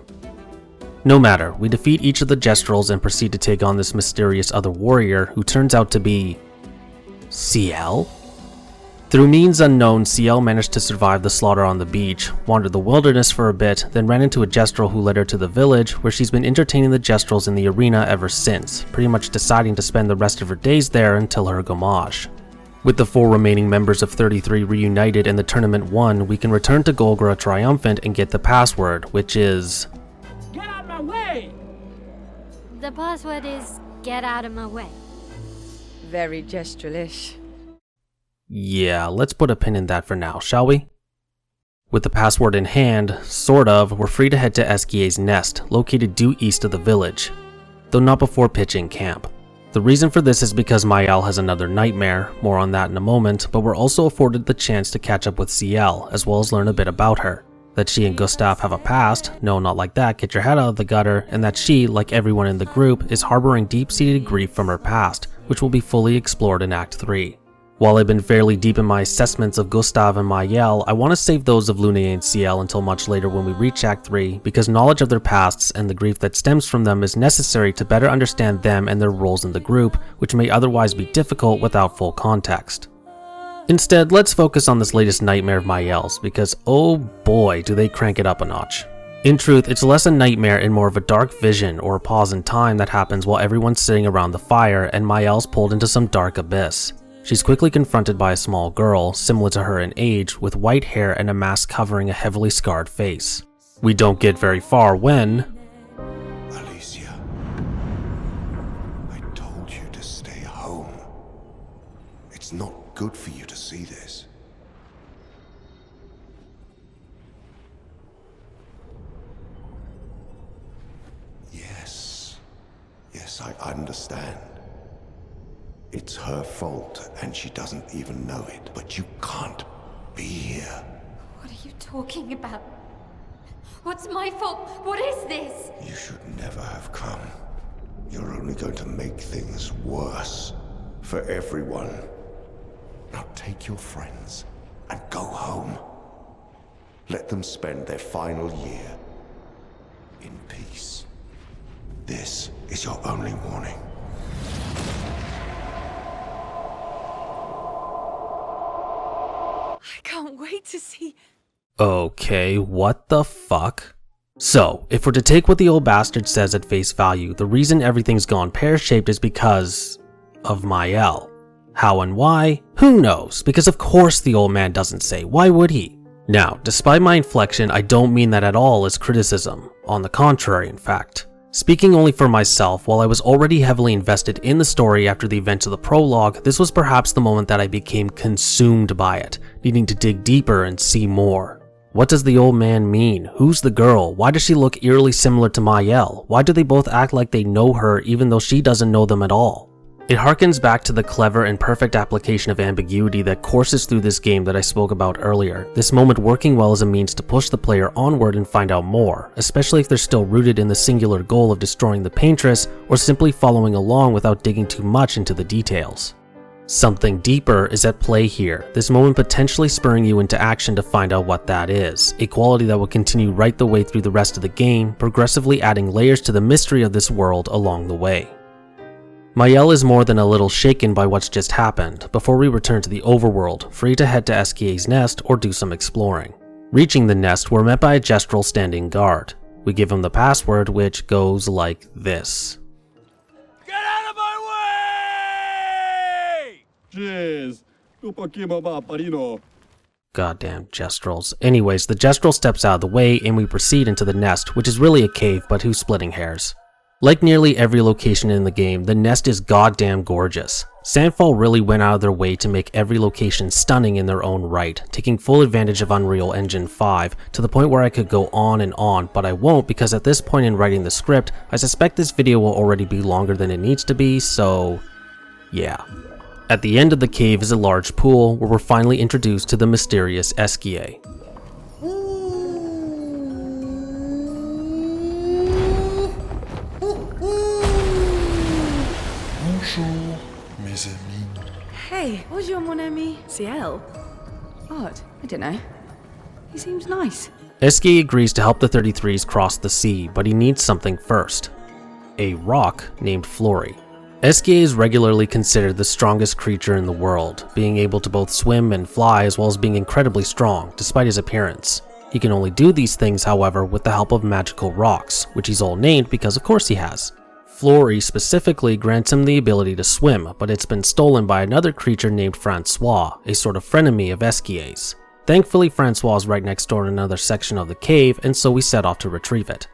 No matter, we defeat each of the Jestrels and proceed to take on this mysterious other warrior who turns out to be... CL? Through means unknown, CL managed to survive the slaughter on the beach, wandered the wilderness for a bit, then ran into a Jestrel who led her to the village, where she's been entertaining the Jestrels in the arena ever since, pretty much deciding to spend the rest of her days there until her gommage. With the 4 remaining members of 33 reunited and the tournament won, we can return to Golgora triumphant and get the password, which is... Get out of my way! The password is get out of my way. Very gestural-ish. Yeah, let's put a pin in that for now, shall we? With the password in hand, sort of, we're free to head to Esquier's nest, located due east of the village, though not before pitching camp. The reason for this is because Maëlle has another nightmare, more on that in a moment, but we're also afforded the chance to catch up with CL, as well as learn a bit about her. That she and Gustav have a past, no, not like that, get your head out of the gutter, and that she, like everyone in the group, is harboring deep-seated grief from her past, which will be fully explored in Act 3. While I've been fairly deep in my assessments of Gustav and Maëlle, I want to save those of Lune and CL until much later when we reach Act 3, because knowledge of their pasts and the grief that stems from them is necessary to better understand them and their roles in the group, which may otherwise be difficult without full context. Instead, let's focus on this latest nightmare of Maëlle's, because oh boy do they crank it up a notch. In truth, it's less a nightmare and more of a dark vision or a pause in time that happens while everyone's sitting around the fire and Maëlle's pulled into some dark abyss. She's quickly confronted by a small girl, similar to her in age, with white hair and a mask covering a heavily scarred face. We don't get very far when... Alicia, I told you to stay home. It's not good for you to see this. Yes, I understand. It's her fault, and she doesn't even know it. But you can't be here. What are you talking about? What's my fault? What is this? You should never have come. You're only going to make things worse for everyone. Now take your friends and go home. Let them spend their final year in peace. This is your only warning. I can't wait to see... Okay, what the fuck? So, if we're to take what the old bastard says at face value, the reason everything's gone pear-shaped is because... of Maëlle. How and why? Who knows, because of course the old man doesn't say, why would he? Now, despite my inflection, I don't mean that at all as criticism. On the contrary, in fact. Speaking only for myself, while I was already heavily invested in the story after the events of the prologue, this was perhaps the moment that I became consumed by it, needing to dig deeper and see more. What does the old man mean? Who's the girl? Why does she look eerily similar to Maëlle? Why do they both act like they know her even though she doesn't know them at all? It harkens back to the clever and perfect application of ambiguity that courses through this game that I spoke about earlier, this moment working well as a means to push the player onward and find out more, especially if they're still rooted in the singular goal of destroying the paintress or simply following along without digging too much into the details. Something deeper is at play here, this moment potentially spurring you into action to find out what that is, a quality that will continue right the way through the rest of the game, progressively adding layers to the mystery of this world along the way. Maëlle is more than a little shaken by what's just happened, before we return to the overworld, free to head to Esquier's nest or do some exploring. Reaching the nest, we're met by a Jestrel standing guard. We give him the password, which goes like this. Get out of my way! Jeez, tu poquimo va, parino. Goddamn Jestrels. Anyways, the Jestral steps out of the way and we proceed into the nest, which is really a cave, but who's splitting hairs? Like nearly every location in the game, the nest is goddamn gorgeous. Sandfall really went out of their way to make every location stunning in their own right, taking full advantage of Unreal Engine 5 to the point where I could go on, but I won't because at this point in writing the script, I suspect this video will already be longer than it needs to be, so yeah. At the end of the cave is a large pool where we're finally introduced to the mysterious Esquier. Bonjour, mes amis. Hey, bonjour mon ami. Ciel? Odd. I don't know. He seems nice. Esquier agrees to help the 33s cross the sea, but he needs something first. A rock named Flory. Esquier is regularly considered the strongest creature in the world, being able to both swim and fly as well as being incredibly strong, despite his appearance. He can only do these things, however, with the help of magical rocks, which he's all named because of course he has. Flory specifically grants him the ability to swim, but it's been stolen by another creature named Francois, a sort of frenemy of Esquier's. Thankfully, Francois is right next door in another section of the cave, and so we set off to retrieve it.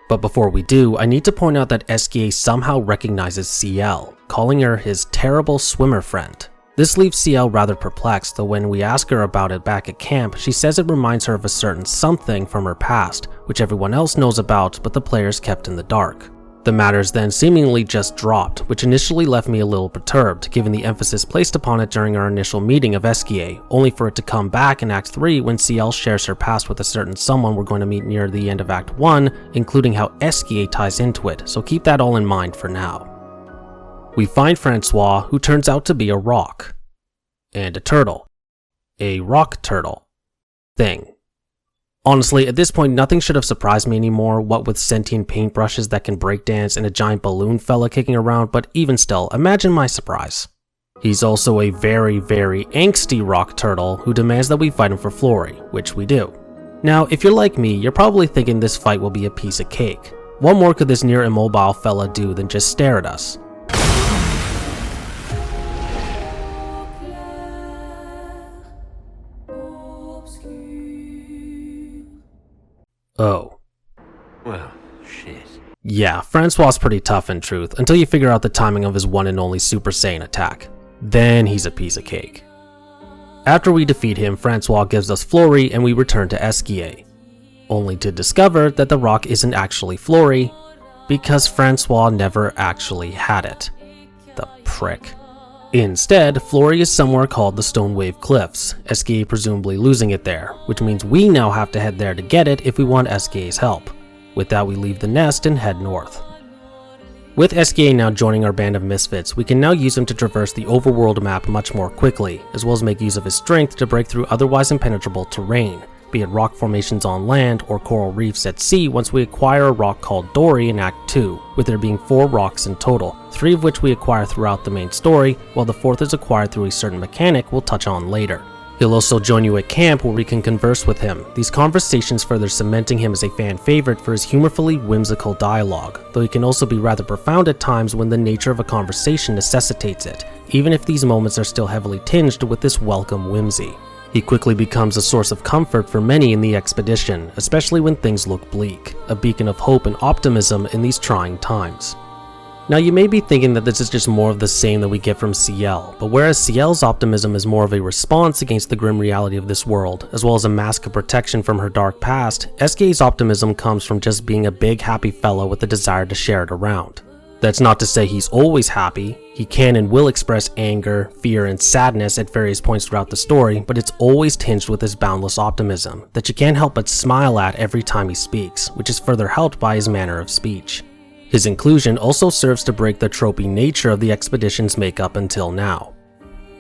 But before we do, I need to point out that Esquier somehow recognizes Ciel, calling her his terrible swimmer friend. This leaves Ciel rather perplexed, though when we ask her about it back at camp, she says it reminds her of a certain something from her past, which everyone else knows about but the players kept in the dark. The matters then seemingly just dropped, which initially left me a little perturbed, given the emphasis placed upon it during our initial meeting of Esquier, only for it to come back in Act 3 when Ciel shares her past with a certain someone we're going to meet near the end of Act 1, including how Esquier ties into it, so keep that all in mind for now. We find Francois, who turns out to be a rock. And a turtle. A rock turtle. Thing. Honestly, at this point nothing should have surprised me anymore, what with sentient paintbrushes that can breakdance and a giant balloon fella kicking around, but even still, imagine my surprise. He's also a very, very angsty rock turtle who demands that we fight him for Flory, which we do. Now, if you're like me, you're probably thinking this fight will be a piece of cake. What more could this near immobile fella do than just stare at us? Oh. Well, shit. Yeah, Francois is pretty tough in truth, until you figure out the timing of his one and only Super Saiyan attack. Then he's a piece of cake. After we defeat him, Francois gives us Flory and we return to Esquier. Only to discover that the rock isn't actually Flory, because Francois never actually had it. The prick. Instead, Flory is somewhere called the Stonewave Cliffs, Esquier presumably losing it there, which means we now have to head there to get it if we want Esquier's help. With that, we leave the nest and head north. With Esquier now joining our band of misfits, we can now use him to traverse the overworld map much more quickly, as well as make use of his strength to break through otherwise impenetrable terrain, be it rock formations on land or coral reefs at sea once we acquire a rock called Dory in Act 2, with there being 4 rocks in total, 3 of which we acquire throughout the main story, while the 4th is acquired through a certain mechanic we'll touch on later. He'll also join you at camp where we can converse with him, these conversations further cementing him as a fan favorite for his humorfully whimsical dialogue, though he can also be rather profound at times when the nature of a conversation necessitates it, even if these moments are still heavily tinged with this welcome whimsy. He quickly becomes a source of comfort for many in the expedition, especially when things look bleak, a beacon of hope and optimism in these trying times. Now you may be thinking that this is just more of the same that we get from Ciel, but whereas Ciel's optimism is more of a response against the grim reality of this world, as well as a mask of protection from her dark past, Esquier's optimism comes from just being a big happy fellow with a desire to share it around. That's not to say he's always happy. He can and will express anger, fear, and sadness at various points throughout the story, but it's always tinged with his boundless optimism that you can't help but smile at every time he speaks, which is further helped by his manner of speech. His inclusion also serves to break the tropey nature of the expedition's makeup until now.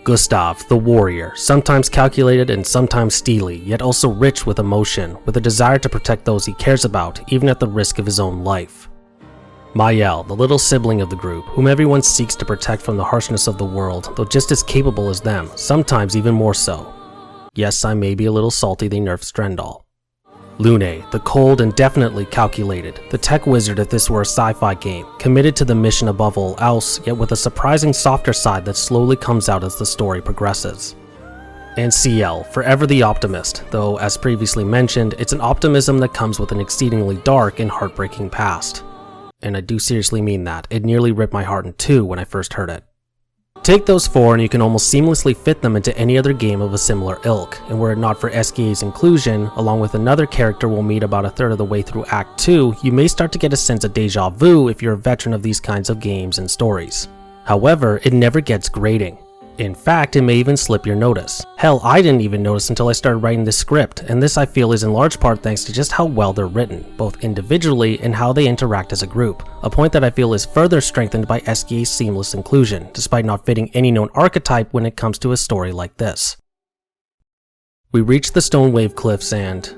Gustav, the warrior, sometimes calculated and sometimes steely, yet also rich with emotion, with a desire to protect those he cares about, even at the risk of his own life. Mael, the little sibling of the group, whom everyone seeks to protect from the harshness of the world, though just as capable as them, sometimes even more so. Yes, I may be a little salty they nerfed Strendal. Lune, the cold and definitely calculated, the tech wizard if this were a sci-fi game, committed to the mission above all else, yet with a surprising softer side that slowly comes out as the story progresses. And CL, forever the optimist, though as previously mentioned, it's an optimism that comes with an exceedingly dark and heartbreaking past. And I do seriously mean that. It nearly ripped my heart in two when I first heard it. Take those four and you can almost seamlessly fit them into any other game of a similar ilk, and were it not for SKA's inclusion, along with another character we'll meet about a third of the way through Act 2, you may start to get a sense of deja vu if you're a veteran of these kinds of games and stories. However, it never gets grating. In fact, it may even slip your notice. Hell, I didn't even notice until I started writing this script, and this I feel is in large part thanks to just how well they're written, both individually and how they interact as a group, a point that I feel is further strengthened by SKA's seamless inclusion, despite not fitting any known archetype when it comes to a story like this. We reach the Stone Wave Cliffs and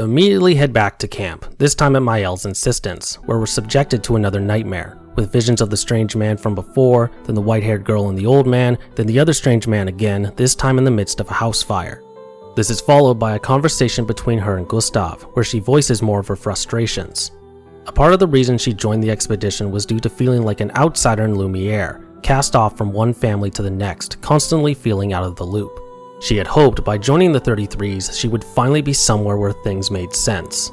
immediately head back to camp, this time at Mael's insistence, where we're subjected to another nightmare, with visions of the strange man from before, then the white-haired girl and the old man, then the other strange man again, this time in the midst of a house fire. This is followed by a conversation between her and Gustav, where she voices more of her frustrations. A part of the reason she joined the expedition was due to feeling like an outsider in Lumiere, cast off from one family to the next, constantly feeling out of the loop. She had hoped by joining the 33s she would finally be somewhere where things made sense,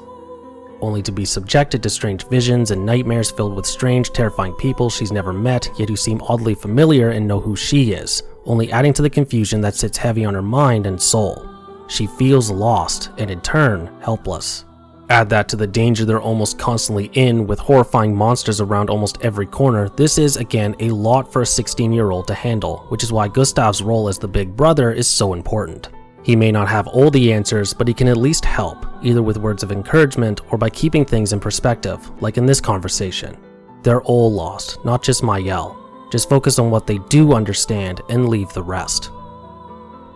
only to be subjected to strange visions and nightmares filled with strange, terrifying people she's never met, yet who seem oddly familiar and know who she is, only adding to the confusion that sits heavy on her mind and soul. She feels lost, and in turn, helpless. Add that to the danger they're almost constantly in, with horrifying monsters around almost every corner. This is, again, a lot for a 16-year-old to handle, which is why Gustav's role as the big brother is so important. He may not have all the answers, but he can at least help, either with words of encouragement or by keeping things in perspective, like in this conversation. They're all lost, not just Mael. Just focus on what they do understand and leave the rest.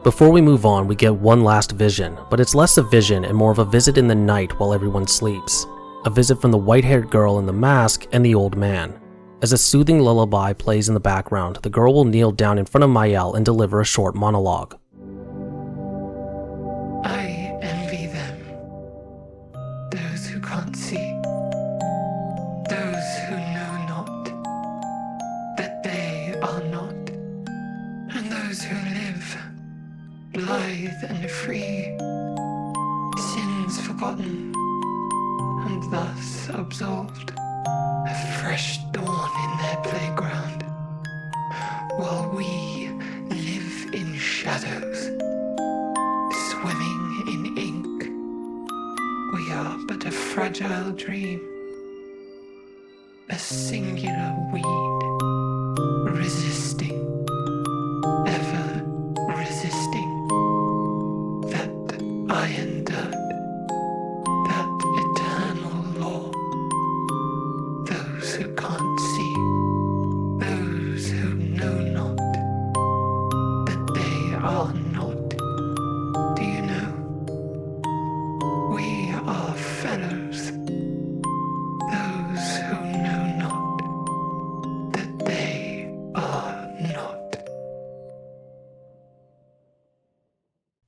Before we move on, we get one last vision, but it's less a vision and more of a visit in the night while everyone sleeps. A visit from the white-haired girl in the mask and the old man. As a soothing lullaby plays in the background, the girl will kneel down in front of Mael and deliver a short monologue. I envy them. Those who can't see. Those who know not that they are not. And those who live, blithe and free, sins forgotten, and thus absolved. A fresh dawn in their playground, while we live in shadows. Swimming in ink, we are but a fragile dream, a singular weed, resisting, ever resisting, that iron dirt, that eternal law. Those who can't see, those who know not that they are not. Do you know? We are fellows. Those who know not that they are not.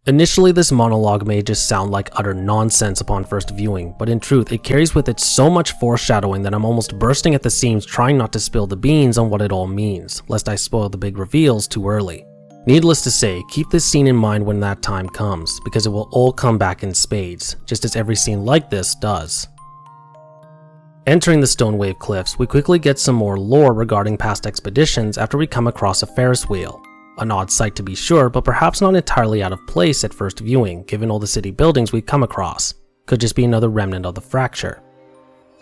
Initially, this monologue may just sound like utter nonsense upon first viewing, but in truth, it carries with it so much foreshadowing that I'm almost bursting at the seams trying not to spill the beans on what it all means, lest I spoil the big reveals too early. Needless to say, keep this scene in mind when that time comes, because it will all come back in spades, just as every scene like this does. Entering the Stone Wave Cliffs, we quickly get some more lore regarding past expeditions after we come across a Ferris wheel. An odd sight to be sure, but perhaps not entirely out of place at first viewing, given all the city buildings we come across. Could just be another remnant of the fracture.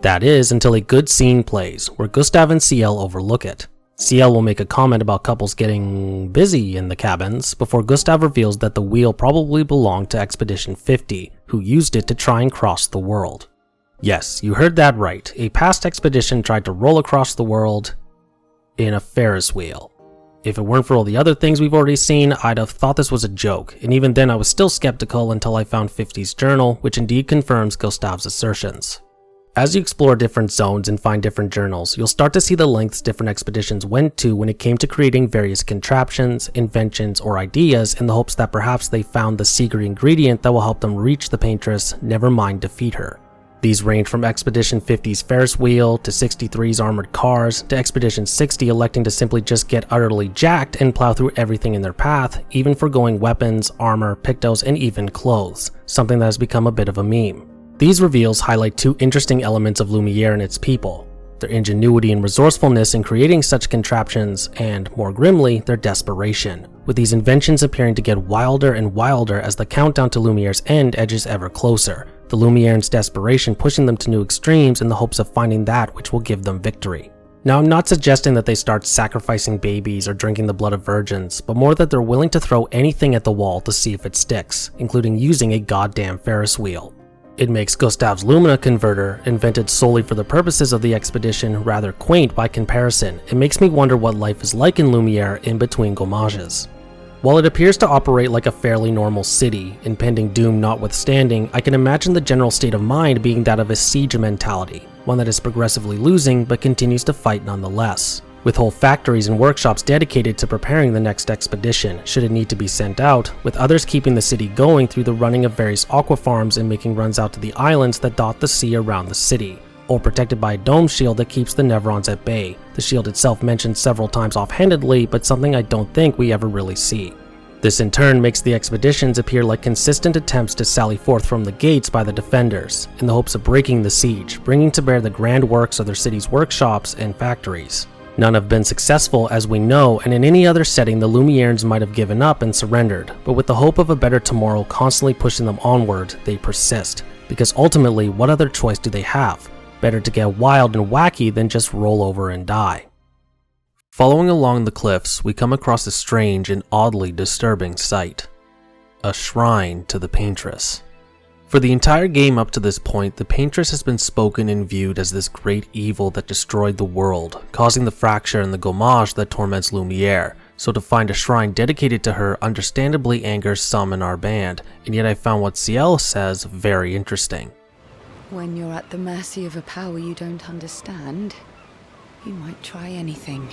That is, until a good scene plays, where Gustav and CL overlook it. CL will make a comment about couples getting busy in the cabins, before Gustav reveals that the wheel probably belonged to Expedition 50, who used it to try and cross the world. Yes, you heard that right, a past expedition tried to roll across the world in a Ferris wheel. If it weren't for all the other things we've already seen, I'd have thought this was a joke, and even then I was still skeptical until I found 50's journal, which indeed confirms Gustav's assertions. As you explore different zones and find different journals, you'll start to see the lengths different expeditions went to when it came to creating various contraptions, inventions, or ideas in the hopes that perhaps they found the secret ingredient that will help them reach the paintress, never mind defeat her. These range from Expedition 50's Ferris wheel, to 63's armored cars, to Expedition 60 electing to simply just get utterly jacked and plow through everything in their path, even forgoing weapons, armor, pictos, and even clothes, something that has become a bit of a meme. These reveals highlight two interesting elements of Lumiere and its people: their ingenuity and resourcefulness in creating such contraptions, and, more grimly, their desperation, with these inventions appearing to get wilder and wilder as the countdown to Lumiere's end edges ever closer, the Lumiere's desperation pushing them to new extremes in the hopes of finding that which will give them victory. Now, I'm not suggesting that they start sacrificing babies or drinking the blood of virgins, but more that they're willing to throw anything at the wall to see if it sticks, including using a goddamn Ferris wheel. It makes Gustav's Lumina converter, invented solely for the purposes of the expedition, rather quaint by comparison. It makes me wonder what life is like in Lumiere in between Gommages. While it appears to operate like a fairly normal city, impending doom notwithstanding, I can imagine the general state of mind being that of a siege mentality, one that is progressively losing but continues to fight nonetheless, with whole factories and workshops dedicated to preparing the next expedition, should it need to be sent out, with others keeping the city going through the running of various aqua farms and making runs out to the islands that dot the sea around the city, or protected by a dome shield that keeps the Nevrons at bay, the shield itself mentioned several times offhandedly, but something I don't think we ever really see. This in turn makes the expeditions appear like consistent attempts to sally forth from the gates by the defenders, in the hopes of breaking the siege, bringing to bear the grand works of their city's workshops and factories. None have been successful, as we know, and in any other setting the Lumieres might have given up and surrendered, but with the hope of a better tomorrow constantly pushing them onward, they persist, because ultimately what other choice do they have? Better to get wild and wacky than just roll over and die. Following along the cliffs, we come across a strange and oddly disturbing sight. A shrine to the Paintress. For the entire game up to this point, the Paintress has been spoken and viewed as this great evil that destroyed the world, causing the fracture and the gommage that torments Lumiere, so to find a shrine dedicated to her understandably angers some in our band, and yet I found what Ciel says very interesting. When you're at the mercy of a power you don't understand, you might try anything.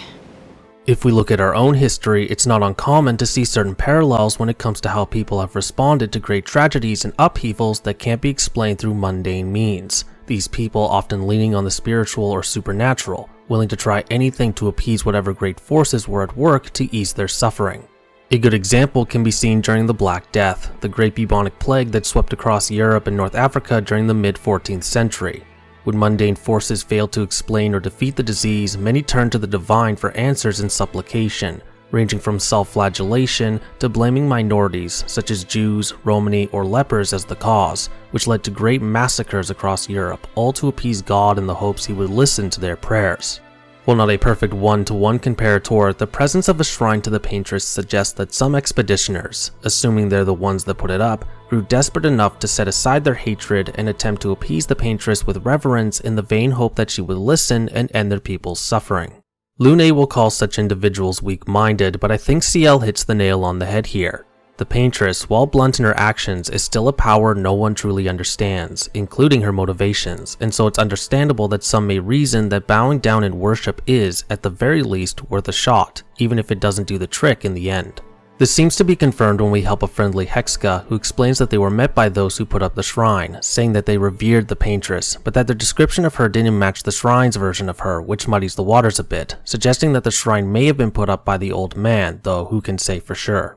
If we look at our own history, it's not uncommon to see certain parallels when it comes to how people have responded to great tragedies and upheavals that can't be explained through mundane means. These people often leaning on the spiritual or supernatural, willing to try anything to appease whatever great forces were at work to ease their suffering. A good example can be seen during the Black Death, the great bubonic plague that swept across Europe and North Africa during the mid-14th century. When mundane forces failed to explain or defeat the disease, many turned to the divine for answers and supplication, ranging from self-flagellation to blaming minorities such as Jews, Romani, or lepers as the cause, which led to great massacres across Europe, all to appease God in the hopes he would listen to their prayers. While not a perfect one-to-one comparator, the presence of a shrine to the Paintress suggests that some expeditioners, assuming they're the ones that put it up, grew desperate enough to set aside their hatred and attempt to appease the Paintress with reverence in the vain hope that she would listen and end their people's suffering. Lune will call such individuals weak-minded, but I think Ciel hits the nail on the head here. The Paintress, while blunt in her actions, is still a power no one truly understands, including her motivations, and so it's understandable that some may reason that bowing down in worship is, at the very least, worth a shot, even if it doesn't do the trick in the end. This seems to be confirmed when we help a friendly Hexka who explains that they were met by those who put up the shrine, saying that they revered the Paintress, but that their description of her didn't match the shrine's version of her, which muddies the waters a bit, suggesting that the shrine may have been put up by the old man, though who can say for sure.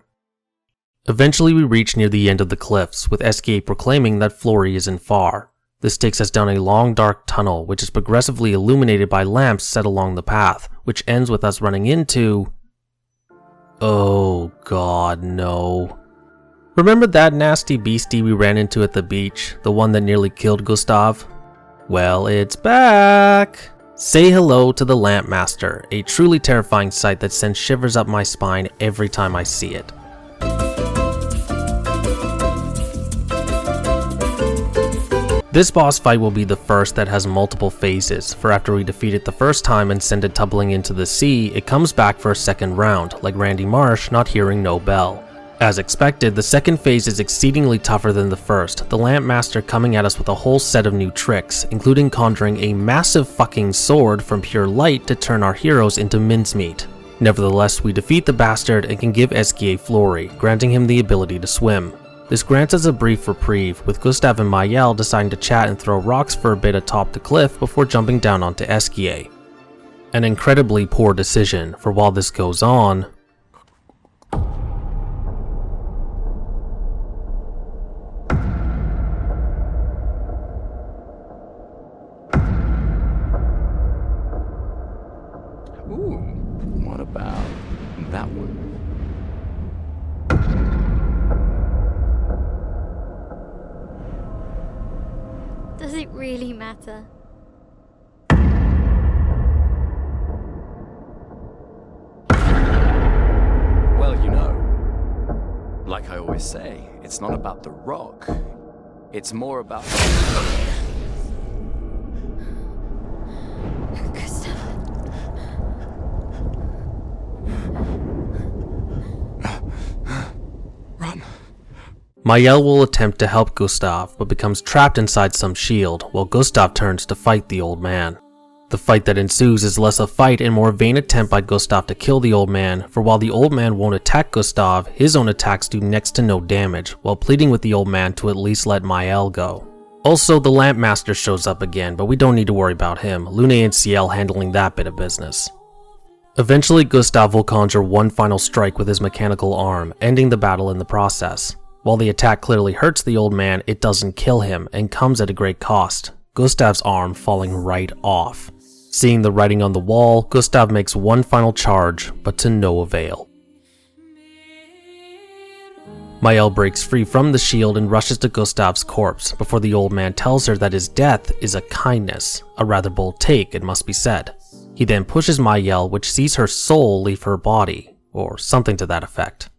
Eventually we reach near the end of the cliffs, with SKA proclaiming that Flory isn't far. This takes us down a long dark tunnel, which is progressively illuminated by lamps set along the path, which ends with us running into... oh god, no. Remember that nasty beastie we ran into at the beach, the one that nearly killed Gustav? Well, it's back! Say hello to the Lamp Master, a truly terrifying sight that sends shivers up my spine every time I see it. This boss fight will be the first that has multiple phases, for after we defeat it the first time and send it tumbling into the sea, it comes back for a second round, like Randy Marsh not hearing no bell. As expected, the second phase is exceedingly tougher than the first, the Lamp Master coming at us with a whole set of new tricks, including conjuring a massive fucking sword from pure light to turn our heroes into mincemeat. Nevertheless, we defeat the bastard and can give SKA Flory, granting him the ability to swim. This grants us a brief reprieve, with Gustav and Mayel deciding to chat and throw rocks for a bit atop the cliff before jumping down onto Esquier. An incredibly poor decision, for while this goes on, Ooh, what about that one? Does it really matter? Well, you know, like I always say, it's not about the rock. It's more about... Gustav. Run. Mayel will attempt to help Gustav, but becomes trapped inside some shield, while Gustav turns to fight the old man. The fight that ensues is less a fight and more a vain attempt by Gustav to kill the old man, for while the old man won't attack Gustav, his own attacks do next to no damage, while pleading with the old man to at least let Mayel go. Also, the Lamp Master shows up again, but we don't need to worry about him, Lune and Ciel handling that bit of business. Eventually, Gustav will conjure one final strike with his mechanical arm, ending the battle in the process. While the attack clearly hurts the old man, it doesn't kill him, and comes at a great cost, Gustav's arm falling right off. Seeing the writing on the wall, Gustav makes one final charge, but to no avail. Mayel breaks free from the shield and rushes to Gustav's corpse, before the old man tells her that his death is a kindness, a rather bold take, it must be said. He then pushes Mayel, which sees her soul leave her body, or something to that effect.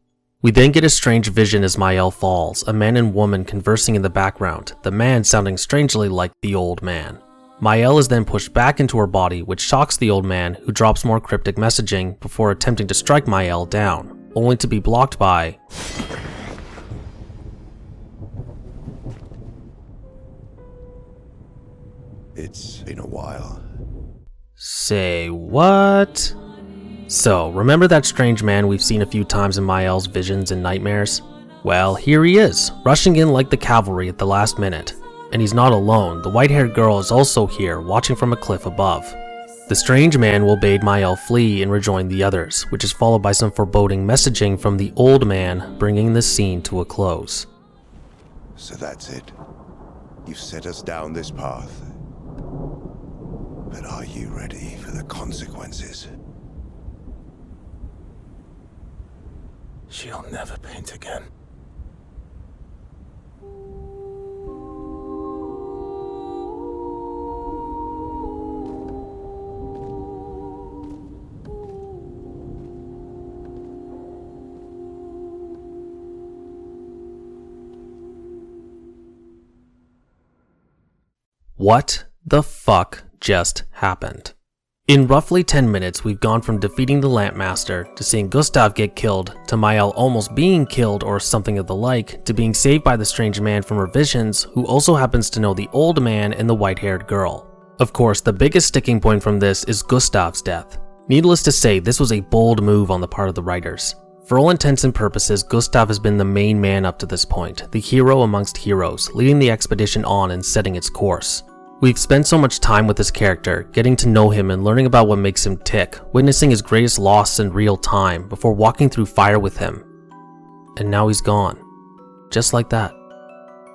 We then get a strange vision as Mayel falls, a man and woman conversing in the background, the man sounding strangely like the old man. Mayel is then pushed back into her body, which shocks the old man, who drops more cryptic messaging before attempting to strike Mayel down, only to be blocked by... It's been a while. Say what? So, remember that strange man we've seen a few times in Mayel's visions and nightmares? Well, here he is, rushing in like the cavalry at the last minute. And he's not alone, the white-haired girl is also here, watching from a cliff above. The strange man will bade Mayel flee and rejoin the others, which is followed by some foreboding messaging from the old man, bringing the scene to a close. So that's it. You set us down this path. But are you ready for the consequences? She'll never paint again. What the fuck just happened? In roughly 10 minutes, we've gone from defeating the Lamp Master, to seeing Gustav get killed, to Mayel almost being killed or something of the like, to being saved by the strange man from her visions, who also happens to know the old man and the white-haired girl. Of course, the biggest sticking point from this is Gustav's death. Needless to say, this was a bold move on the part of the writers. For all intents and purposes, Gustav has been the main man up to this point, the hero amongst heroes, leading the expedition on and setting its course. We've spent so much time with this character, getting to know him and learning about what makes him tick, witnessing his greatest loss in real time before walking through fire with him. And now he's gone. Just like that.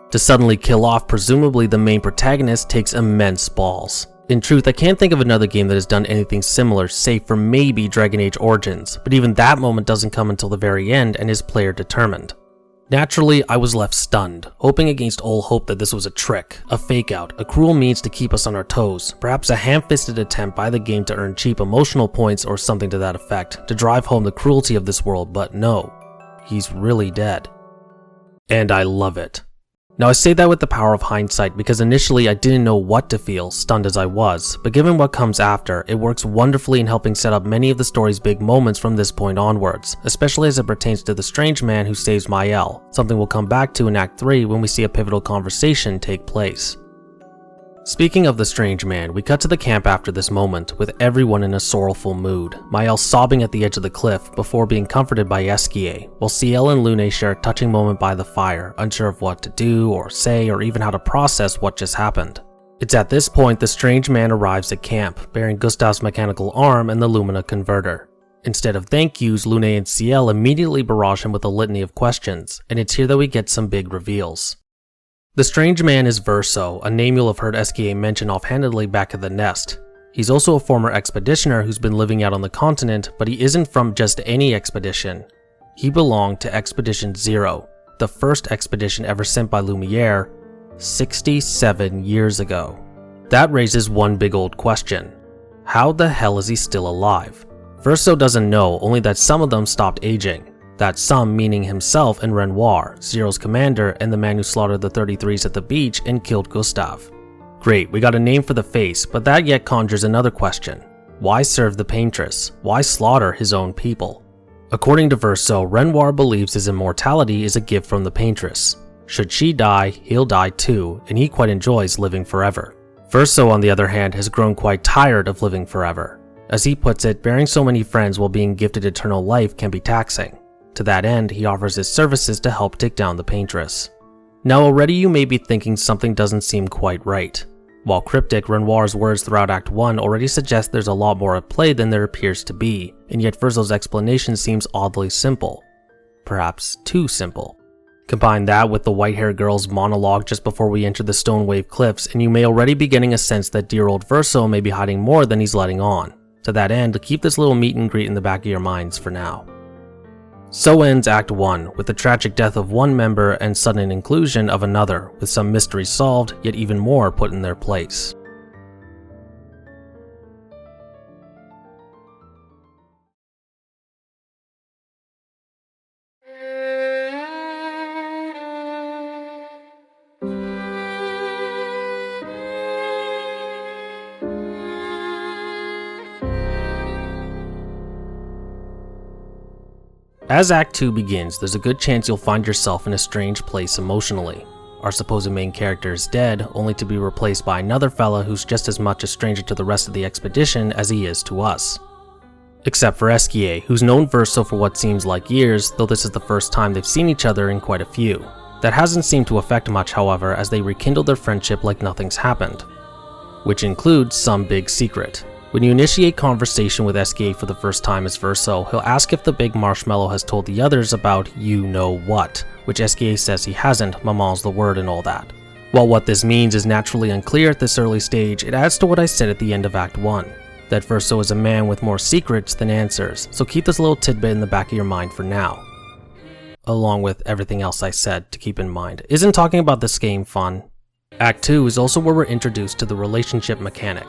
To suddenly kill off presumably the main protagonist takes immense balls. In truth, I can't think of another game that has done anything similar save for maybe Dragon Age Origins, but even that moment doesn't come until the very end and is player determined. Naturally, I was left stunned, hoping against all hope that this was a trick, a fake out, a cruel means to keep us on our toes, perhaps a ham-fisted attempt by the game to earn cheap emotional points or something to that effect, to drive home the cruelty of this world, but no, he's really dead. And I love it. Now I say that with the power of hindsight because initially I didn't know what to feel, stunned as I was, but given what comes after, it works wonderfully in helping set up many of the story's big moments from this point onwards, especially as it pertains to the strange man who saves Mayel, something we'll come back to in Act 3 when we see a pivotal conversation take place. Speaking of the strange man, we cut to the camp after this moment, with everyone in a sorrowful mood, Maël sobbing at the edge of the cliff before being comforted by Esquier, while Ciel and Lune share a touching moment by the fire, unsure of what to do or say or even how to process what just happened. It's at this point the strange man arrives at camp, bearing Gustav's mechanical arm and the Lumina converter. Instead of thank yous, Lune and Ciel immediately barrage him with a litany of questions, and it's here that we get some big reveals. The strange man is Verso, a name you'll have heard Esquier mention offhandedly back at the nest. He's also a former expeditioner who's been living out on the continent, but he isn't from just any expedition. He belonged to Expedition 0, the first expedition ever sent by Lumiere 67 years ago. That raises one big old question. How the hell is he still alive? Verso doesn't know, only that some of them stopped aging. That some meaning himself and Renoir, Zero's commander and the man who slaughtered the 33s at the beach and killed Gustav. Great, we got a name for the face, but that yet conjures another question. Why serve the Paintress? Why slaughter his own people? According to Verso, Renoir believes his immortality is a gift from the Paintress. Should she die, he'll die too, and he quite enjoys living forever. Verso, on the other hand, has grown quite tired of living forever. As he puts it, bearing so many friends while being gifted eternal life can be taxing. To that end, he offers his services to help take down the Paintress. Now already you may be thinking something doesn't seem quite right. While cryptic, Renoir's words throughout Act 1 already suggest there's a lot more at play than there appears to be, and yet Verso's explanation seems oddly simple. Perhaps too simple. Combine that with the white-haired girl's monologue just before we enter the Stone Wave Cliffs, and you may already be getting a sense that dear old Verso may be hiding more than he's letting on. To that end, keep this little meet and greet in the back of your minds for now. So ends Act 1, with the tragic death of one member and sudden inclusion of another, with some mysteries solved, yet even more put in their place. As Act 2 begins, there's a good chance you'll find yourself in a strange place emotionally. Our supposed main character is dead, only to be replaced by another fella who's just as much a stranger to the rest of the expedition as he is to us. Except for Esquier, who's known Verso for what seems like years, though this is the first time they've seen each other in quite a few. That hasn't seemed to affect much, however, as they rekindle their friendship like nothing's happened. Which includes some big secret. When you initiate conversation with Esquier for the first time as Verso, he'll ask if the big marshmallow has told the others about you-know-what, which Esquier says he hasn't, maman's the word and all that. While what this means is naturally unclear at this early stage, it adds to what I said at the end of Act 1, that Verso is a man with more secrets than answers, so keep this little tidbit in the back of your mind for now. Along with everything else I said to keep in mind. Isn't talking about this game fun? Act 2 is also where we're introduced to the relationship mechanic.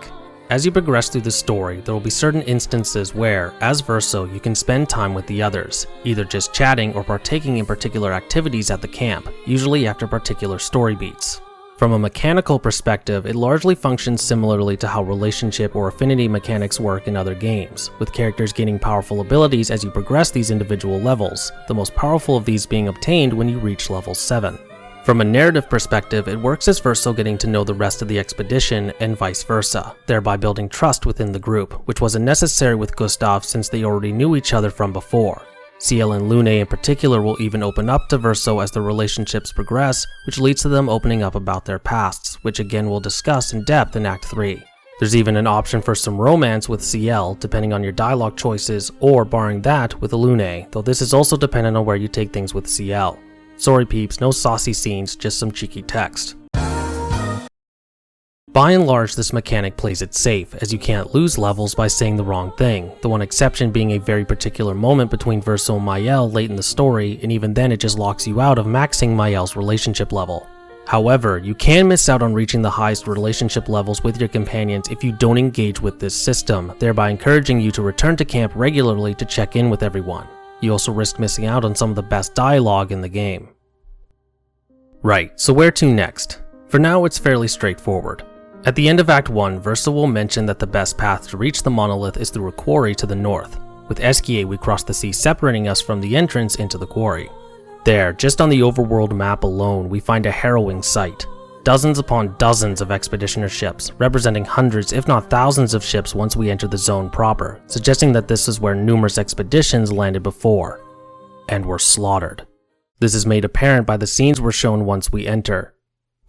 As you progress through the story, there will be certain instances where, as Verso, you can spend time with the others, either just chatting or partaking in particular activities at the camp, usually after particular story beats. From a mechanical perspective, it largely functions similarly to how relationship or affinity mechanics work in other games, with characters gaining powerful abilities as you progress these individual levels, the most powerful of these being obtained when you reach level 7. From a narrative perspective, it works as Verso getting to know the rest of the expedition and vice versa, thereby building trust within the group, which wasn't necessary with Gustav since they already knew each other from before. Ciel and Lune in particular will even open up to Verso as their relationships progress, which leads to them opening up about their pasts, which again we'll discuss in depth in Act 3. There's even an option for some romance with Ciel, depending on your dialogue choices, or barring that, with Lune, though this is also dependent on where you take things with Ciel. Sorry peeps, no saucy scenes, just some cheeky text. By and large, this mechanic plays it safe, as you can't lose levels by saying the wrong thing, the one exception being a very particular moment between Verso and Maël late in the story, and even then it just locks you out of maxing Maël's relationship level. However, you can miss out on reaching the highest relationship levels with your companions if you don't engage with this system, thereby encouraging you to return to camp regularly to check in with everyone. You also risk missing out on some of the best dialogue in the game. Right, so where to next? For now, it's fairly straightforward. At the end of Act 1, Verso will mention that the best path to reach the monolith is through a quarry to the north. With Esquier, we cross the sea separating us from the entrance into the quarry. There, just on the overworld map alone, we find a harrowing sight. Dozens upon dozens of expeditioner ships, representing hundreds if not thousands of ships once we enter the zone proper, suggesting that this is where numerous expeditions landed before, and were slaughtered. This is made apparent by the scenes we're shown once we enter,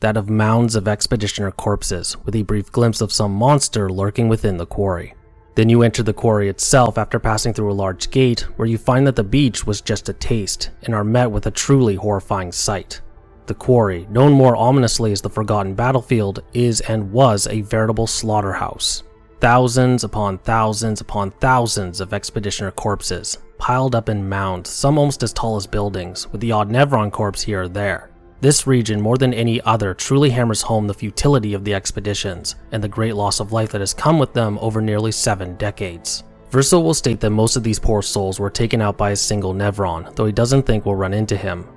that of mounds of expeditioner corpses, with a brief glimpse of some monster lurking within the quarry. Then you enter the quarry itself after passing through a large gate, where you find that the beach was just a taste, and are met with a truly horrifying sight. The quarry, known more ominously as the Forgotten Battlefield, is and was a veritable slaughterhouse. Thousands upon thousands upon thousands of expeditioner corpses, piled up in mounds, some almost as tall as buildings, with the odd Nevron corpse here or there. This region, more than any other, truly hammers home the futility of the expeditions, and the great loss of life that has come with them over nearly 7 decades. Verso will state that most of these poor souls were taken out by a single Nevron, though he doesn't think we'll run into him.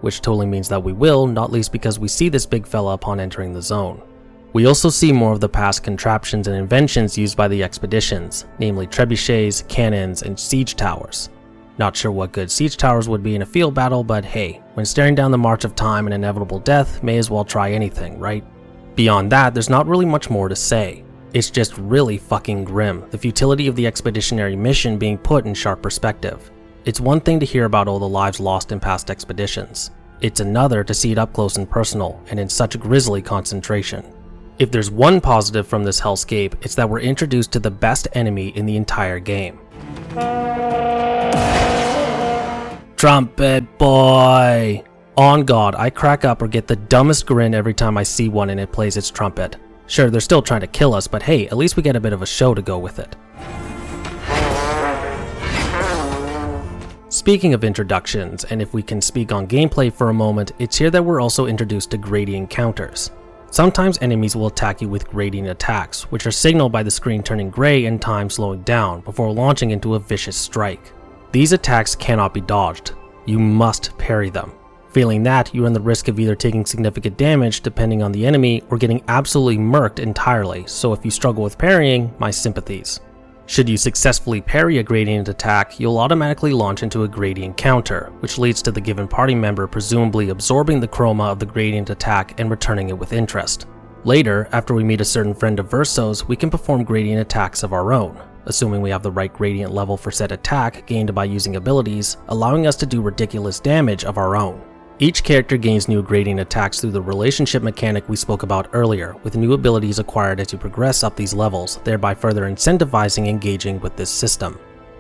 Which totally means that we will, not least because we see this big fella upon entering the zone. We also see more of the past contraptions and inventions used by the expeditions, namely trebuchets, cannons, and siege towers. Not sure what good siege towers would be in a field battle, but hey, when staring down the march of time and inevitable death, may as well try anything, right? Beyond that, there's not really much more to say. It's just really fucking grim, the futility of the expeditionary mission being put in sharp perspective. It's one thing to hear about all the lives lost in past expeditions. It's another to see it up close and personal, and in such grisly concentration. If there's one positive from this hellscape, it's that we're introduced to the best enemy in the entire game. Trumpet boy! On God, I crack up or get the dumbest grin every time I see one and it plays its trumpet. Sure, they're still trying to kill us, but hey, at least we get a bit of a show to go with it. Speaking of introductions, and if we can speak on gameplay for a moment, it's here that we're also introduced to gradient counters. Sometimes enemies will attack you with gradient attacks, which are signaled by the screen turning gray and time slowing down before launching into a vicious strike. These attacks cannot be dodged. You must parry them. Failing that, you run the risk of either taking significant damage depending on the enemy or getting absolutely murked entirely, so if you struggle with parrying, my sympathies. Should you successfully parry a gradient attack, you'll automatically launch into a gradient counter, which leads to the given party member presumably absorbing the chroma of the gradient attack and returning it with interest. Later, after we meet a certain friend of Verso's, we can perform gradient attacks of our own, assuming we have the right gradient level for said attack gained by using abilities, allowing us to do ridiculous damage of our own. Each character gains new gradient attacks through the relationship mechanic we spoke about earlier, with new abilities acquired as you progress up these levels, thereby further incentivizing engaging with this system.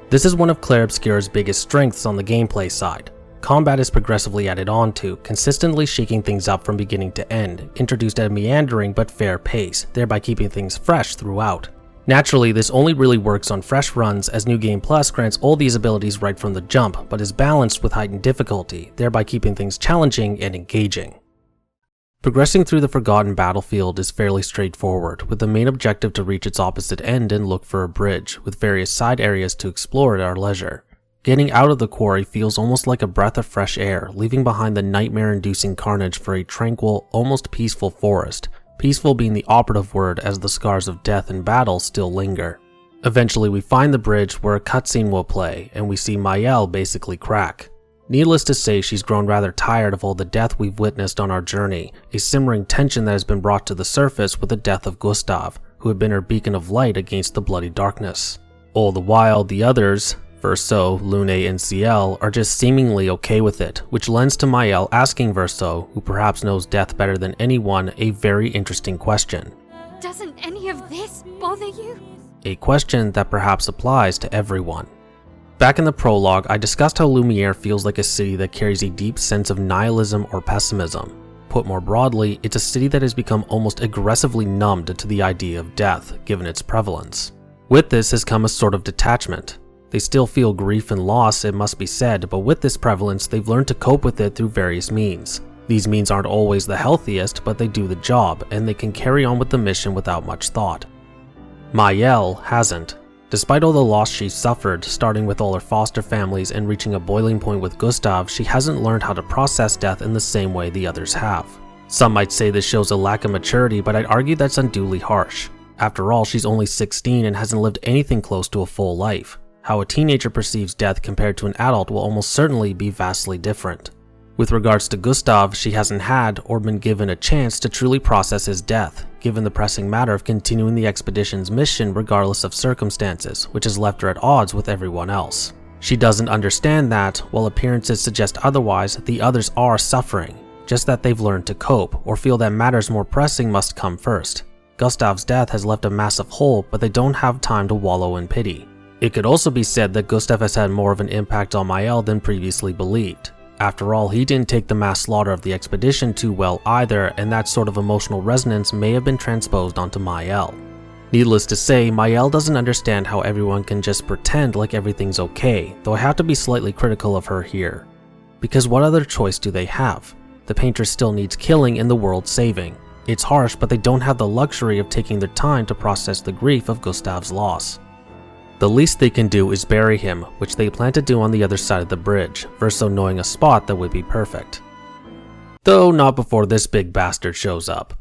This is one of Clair Obscur's biggest strengths on the gameplay side. Combat is progressively added on to, consistently shaking things up from beginning to end, introduced at a meandering but fair pace, thereby keeping things fresh throughout. Naturally, this only really works on fresh runs, as New Game Plus grants all these abilities right from the jump, but is balanced with heightened difficulty, thereby keeping things challenging and engaging. Progressing through the Forgotten Battlefield is fairly straightforward, with the main objective to reach its opposite end and look for a bridge, with various side areas to explore at our leisure. Getting out of the quarry feels almost like a breath of fresh air, leaving behind the nightmare-inducing carnage for a tranquil, almost peaceful forest. Peaceful being the operative word, as the scars of death and battle still linger. Eventually we find the bridge where a cutscene will play, and we see Mael basically crack. Needless to say, she's grown rather tired of all the death we've witnessed on our journey, a simmering tension that has been brought to the surface with the death of Gustav, who had been her beacon of light against the bloody darkness. All the while, the others, Verso, Lune, and Ciel, are just seemingly okay with it, which lends to Mael asking Verso, who perhaps knows death better than anyone, a very interesting question. Doesn't any of this bother you? A question that perhaps applies to everyone. Back in the prologue, I discussed how Lumiere feels like a city that carries a deep sense of nihilism or pessimism. Put more broadly, it's a city that has become almost aggressively numbed to the idea of death, given its prevalence. With this has come a sort of detachment. They still feel grief and loss, it must be said, but with this prevalence, they've learned to cope with it through various means. These means aren't always the healthiest, but they do the job, and they can carry on with the mission without much thought. Mael hasn't. Despite all the loss she's suffered, starting with all her foster families and reaching a boiling point with Gustav, she hasn't learned how to process death in the same way the others have. Some might say this shows a lack of maturity, but I'd argue that's unduly harsh. After all, she's only 16 and hasn't lived anything close to a full life. How a teenager perceives death compared to an adult will almost certainly be vastly different. With regards to Gustav, she hasn't had or been given a chance to truly process his death, given the pressing matter of continuing the expedition's mission regardless of circumstances, which has left her at odds with everyone else. She doesn't understand that, while appearances suggest otherwise, the others are suffering, just that they've learned to cope, or feel that matters more pressing must come first. Gustav's death has left a massive hole, but they don't have time to wallow in pity. It could also be said that Gustav has had more of an impact on Mael than previously believed. After all, he didn't take the mass slaughter of the expedition too well either, and that sort of emotional resonance may have been transposed onto Mael. Needless to say, Mael doesn't understand how everyone can just pretend like everything's okay, though I have to be slightly critical of her here. Because what other choice do they have? The painter still needs killing and the world saving. It's harsh, but they don't have the luxury of taking their time to process the grief of Gustav's loss. The least they can do is bury him, which they plan to do on the other side of the bridge, Verso knowing a spot that would be perfect. Though not before this big bastard shows up.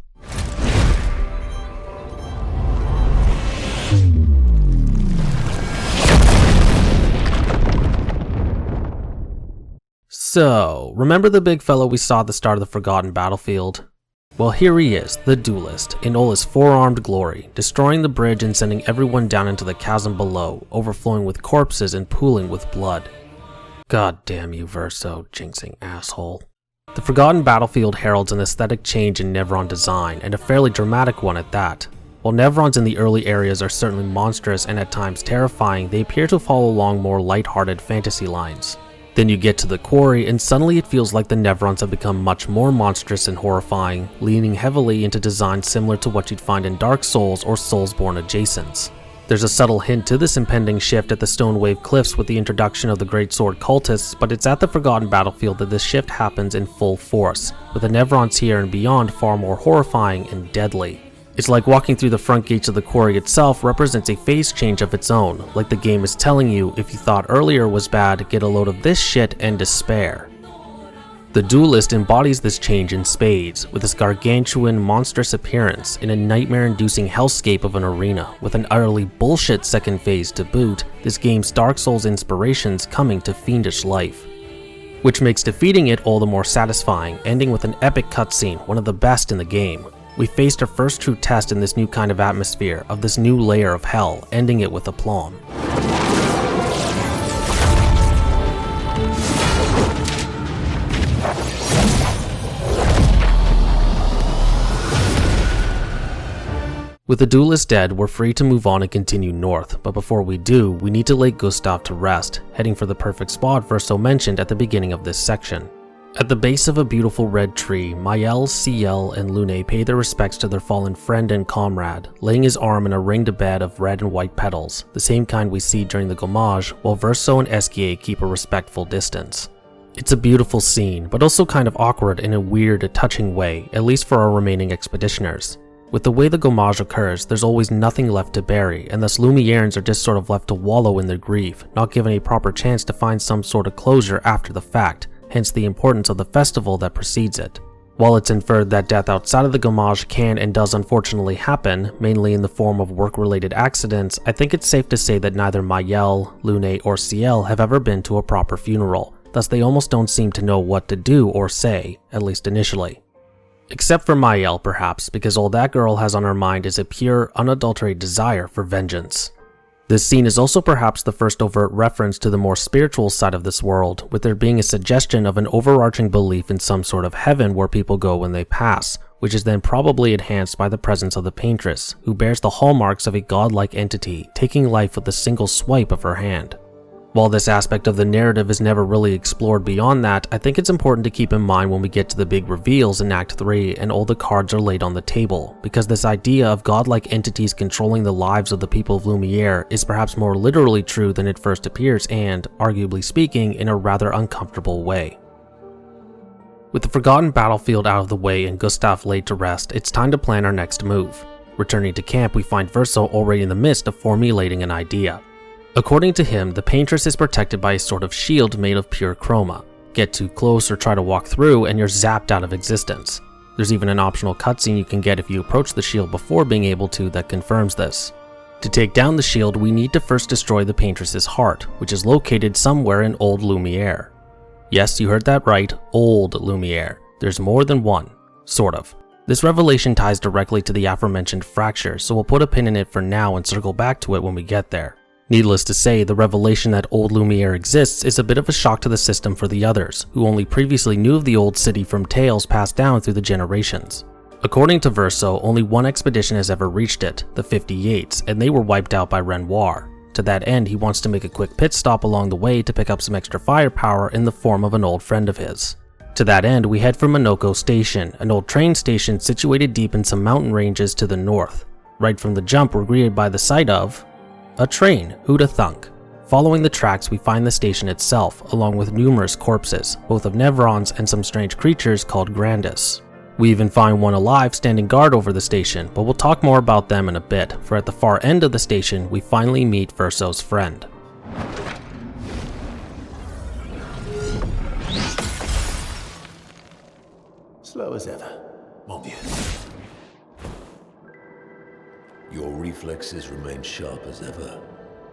So, remember the big fellow we saw at the start of the Forgotten Battlefield? Well, here he is, the Duelist, in all his four-armed glory, destroying the bridge and sending everyone down into the chasm below, overflowing with corpses and pooling with blood. God damn you, Verso, jinxing asshole. The Forgotten Battlefield heralds an aesthetic change in Nevron design, and a fairly dramatic one at that. While Nevrons in the early areas are certainly monstrous and at times terrifying, they appear to follow along more light-hearted fantasy lines. Then you get to the quarry and suddenly it feels like the Nevrons have become much more monstrous and horrifying, leaning heavily into designs similar to what you'd find in Dark Souls or Soulsborne adjacents. There's a subtle hint to this impending shift at the Stone Wave Cliffs with the introduction of the Great Sword cultists, but it's at the Forgotten Battlefield that this shift happens in full force, with the Nevrons here and beyond far more horrifying and deadly. It's like walking through the front gates of the quarry itself represents a phase change of its own, like the game is telling you if you thought earlier was bad, get a load of this shit and despair. The Duelist embodies this change in spades, with his gargantuan, monstrous appearance in a nightmare-inducing hellscape of an arena, with an utterly bullshit second phase to boot, this game's Dark Souls inspirations coming to fiendish life. Which makes defeating it all the more satisfying, ending with an epic cutscene, one of the best in the game. We faced our first true test in this new kind of atmosphere, of this new layer of hell, ending it with aplomb. With the Duelist dead, we're free to move on and continue north, but before we do, we need to lay Gustav to rest, heading for the perfect spot Verso mentioned at the beginning of this section. At the base of a beautiful red tree, Mael, Ciel, and Lune pay their respects to their fallen friend and comrade, laying his arm in a ringed bed of red and white petals, the same kind we see during the Gommage, while Verso and Esquier keep a respectful distance. It's a beautiful scene, but also kind of awkward in a weird, touching way, at least for our remaining expeditioners. With the way the Gommage occurs, there's always nothing left to bury, and thus Lumierans are just sort of left to wallow in their grief, not given a proper chance to find some sort of closure after the fact, hence the importance of the festival that precedes it. While it's inferred that death outside of the Gommage can and does unfortunately happen, mainly in the form of work-related accidents, I think it's safe to say that neither Mael, Lune, or Ciel have ever been to a proper funeral, thus they almost don't seem to know what to do or say, at least initially. Except for Mael, perhaps, because all that girl has on her mind is a pure, unadulterated desire for vengeance. This scene is also perhaps the first overt reference to the more spiritual side of this world, with there being a suggestion of an overarching belief in some sort of heaven where people go when they pass, which is then probably enhanced by the presence of the paintress, who bears the hallmarks of a godlike entity, taking life with a single swipe of her hand. While this aspect of the narrative is never really explored beyond that, I think it's important to keep in mind when we get to the big reveals in Act 3 and all the cards are laid on the table, because this idea of godlike entities controlling the lives of the people of Lumiere is perhaps more literally true than it first appears and, arguably speaking, in a rather uncomfortable way. With the Forgotten Battlefield out of the way and Gustav laid to rest, it's time to plan our next move. Returning to camp, we find Verso already in the midst of formulating an idea. According to him, the paintress is protected by a sort of shield made of pure chroma. Get too close or try to walk through and you're zapped out of existence. There's even an optional cutscene you can get if you approach the shield before being able to that confirms this. To take down the shield, we need to first destroy the paintress's heart, which is located somewhere in Old Lumiere. Yes, you heard that right, old Lumiere. There's more than one, sort of. This revelation ties directly to the aforementioned fracture, so we'll put a pin in it for now and circle back to it when we get there. Needless to say, the revelation that old Lumiere exists is a bit of a shock to the system for the others, who only previously knew of the old city from tales passed down through the generations. According to Verso, only one expedition has ever reached it, the 58s, and they were wiped out by Renoir. To that end, he wants to make a quick pit stop along the way to pick up some extra firepower in the form of an old friend of his. To that end, we head for Minoko Station, an old train station situated deep in some mountain ranges to the north. Right from the jump, we're greeted by the sight of a train, who'da thunk. Following the tracks, we find the station itself, along with numerous corpses, both of Nevrons and some strange creatures called Grandis. We even find one alive standing guard over the station, but we'll talk more about them in a bit, for at the far end of the station, we finally meet Verso's friend. Slow as ever, mon vieux. Your reflexes remain sharp as ever.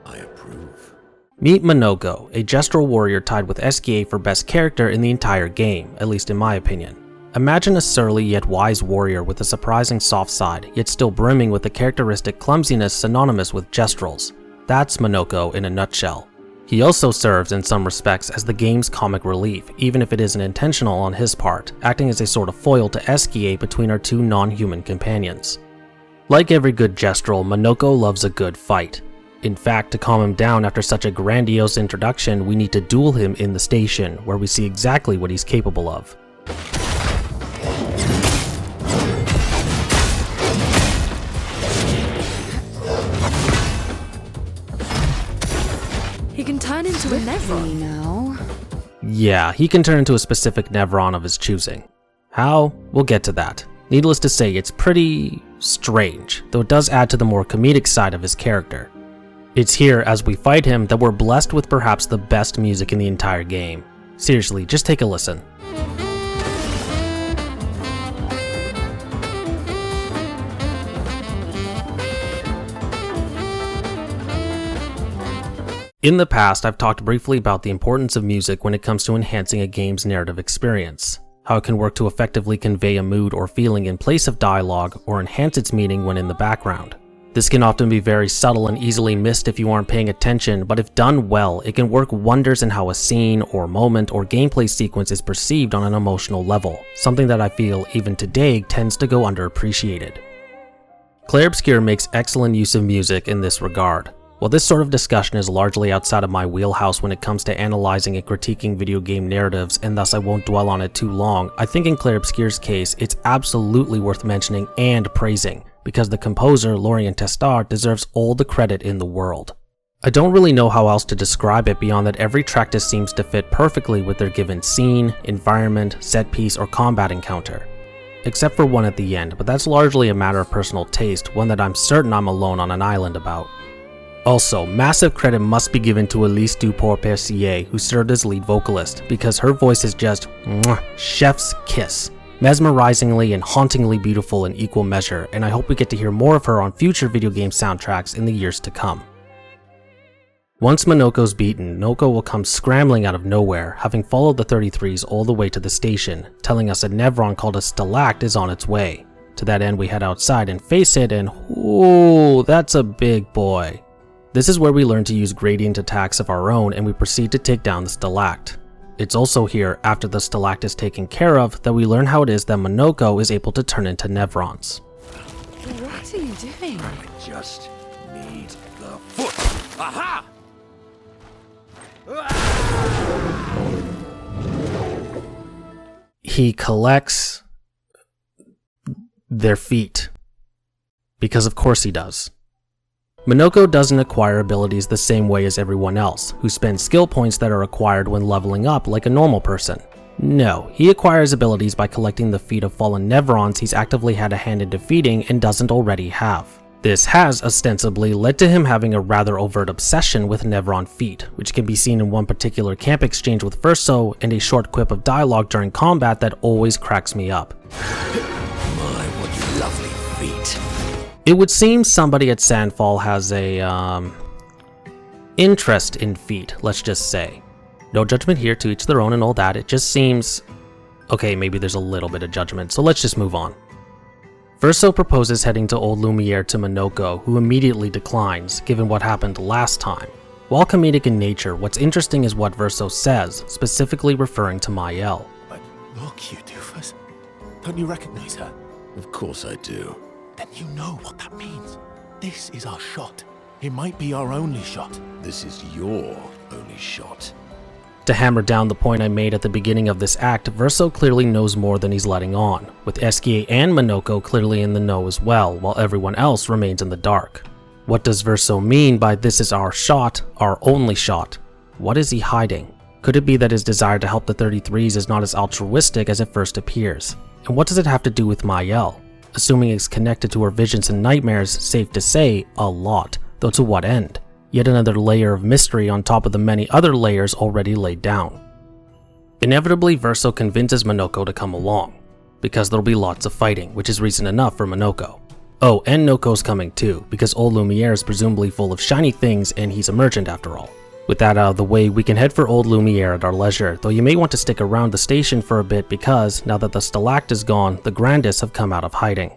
I approve. Meet Minoko, a gestural warrior tied with SKA for best character in the entire game, at least in my opinion. Imagine a surly yet wise warrior with a surprising soft side, yet still brimming with the characteristic clumsiness synonymous with gestrals. That's Minoko in a nutshell. He also serves in some respects as the game's comic relief, even if it isn't intentional on his part, acting as a sort of foil to SKA between our two non-human companions. Like every good gestral, Minoko loves a good fight. In fact, to calm him down after such a grandiose introduction, we need to duel him in the station, where we see exactly what he's capable of. He can turn into a Nevron now. Yeah, he can turn into a specific Nevron of his choosing. How? We'll get to that. Needless to say, it's pretty strange, though it does add to the more comedic side of his character. It's here, as we fight him, that we're blessed with perhaps the best music in the entire game. Seriously, just take a listen. In the past, I've talked briefly about the importance of music when it comes to enhancing a game's narrative experience, how it can work to effectively convey a mood or feeling in place of dialogue or enhance its meaning when in the background. This can often be very subtle and easily missed if you aren't paying attention, but if done well, it can work wonders in how a scene or moment or gameplay sequence is perceived on an emotional level, something that I feel even today tends to go underappreciated. Clair Obscur makes excellent use of music in this regard. While this sort of discussion is largely outside of my wheelhouse when it comes to analyzing and critiquing video game narratives, and thus I won't dwell on it too long, I think in Clair Obscur's case, it's absolutely worth mentioning and praising, because the composer, Lorien Testard, deserves all the credit in the world. I don't really know how else to describe it beyond that every track just seems to fit perfectly with their given scene, environment, set piece, or combat encounter. Except for one at the end, but that's largely a matter of personal taste, one that I'm certain I'm alone on an island about. Also, massive credit must be given to Elise Duport-Percier, who served as lead vocalist, because her voice is just chef's kiss. Mesmerizingly and hauntingly beautiful in equal measure, and I hope we get to hear more of her on future video game soundtracks in the years to come. Once Minoko's beaten, Noko will come scrambling out of nowhere, having followed the 33s all the way to the station, telling us a Nevron called a Stalact is on its way. To that end, we head outside and face it, and ooh, that's a big boy. This is where we learn to use gradient attacks of our own, and we proceed to take down the Stalact. It's also here, after the Stalact is taken care of, that we learn how it is that Minoko is able to turn into Nevrons. What are you doing? I just need the foot. Aha! He collects their feet. Because of course he does. Minoko doesn't acquire abilities the same way as everyone else, who spends skill points that are acquired when leveling up like a normal person. No, he acquires abilities by collecting the feet of fallen Nevrons he's actively had a hand in defeating and doesn't already have. This has, ostensibly, led to him having a rather overt obsession with Nevron feet, which can be seen in one particular camp exchange with Verso and a short quip of dialogue during combat that always cracks me up. My, what lovely feet. It would seem somebody at Sandfall has a interest in feet, let's just say. No judgment here, to each their own and all that, it just seems... Okay, maybe there's a little bit of judgment, so let's just move on. Verso proposes heading to Old Lumiere to Minoko, who immediately declines, given what happened last time. While comedic in nature, what's interesting is what Verso says, specifically referring to Mael. But look, you doofus. Don't you recognize her? Of course I do. Then you know what that means. This is our shot. It might be our only shot. This is your only shot. To hammer down the point I made at the beginning of this act, Verso clearly knows more than he's letting on, with Eskie and Minoko clearly in the know as well, while everyone else remains in the dark. What does Verso mean by this is our shot, our only shot? What is he hiding? Could it be that his desire to help the 33s is not as altruistic as it first appears? And what does it have to do with Mael? Assuming it's connected to her visions and nightmares, safe to say, a lot, though to what end? Yet another layer of mystery on top of the many other layers already laid down. Inevitably, Verso convinces Minoko to come along, because there'll be lots of fighting, which is reason enough for Minoko. Oh, and Noko's coming too, because Old Lumiere is presumably full of shiny things and he's a merchant after all. With that out of the way, we can head for Old Lumiere at our leisure, though you may want to stick around the station for a bit because, now that the Stalact is gone, the Grandis have come out of hiding.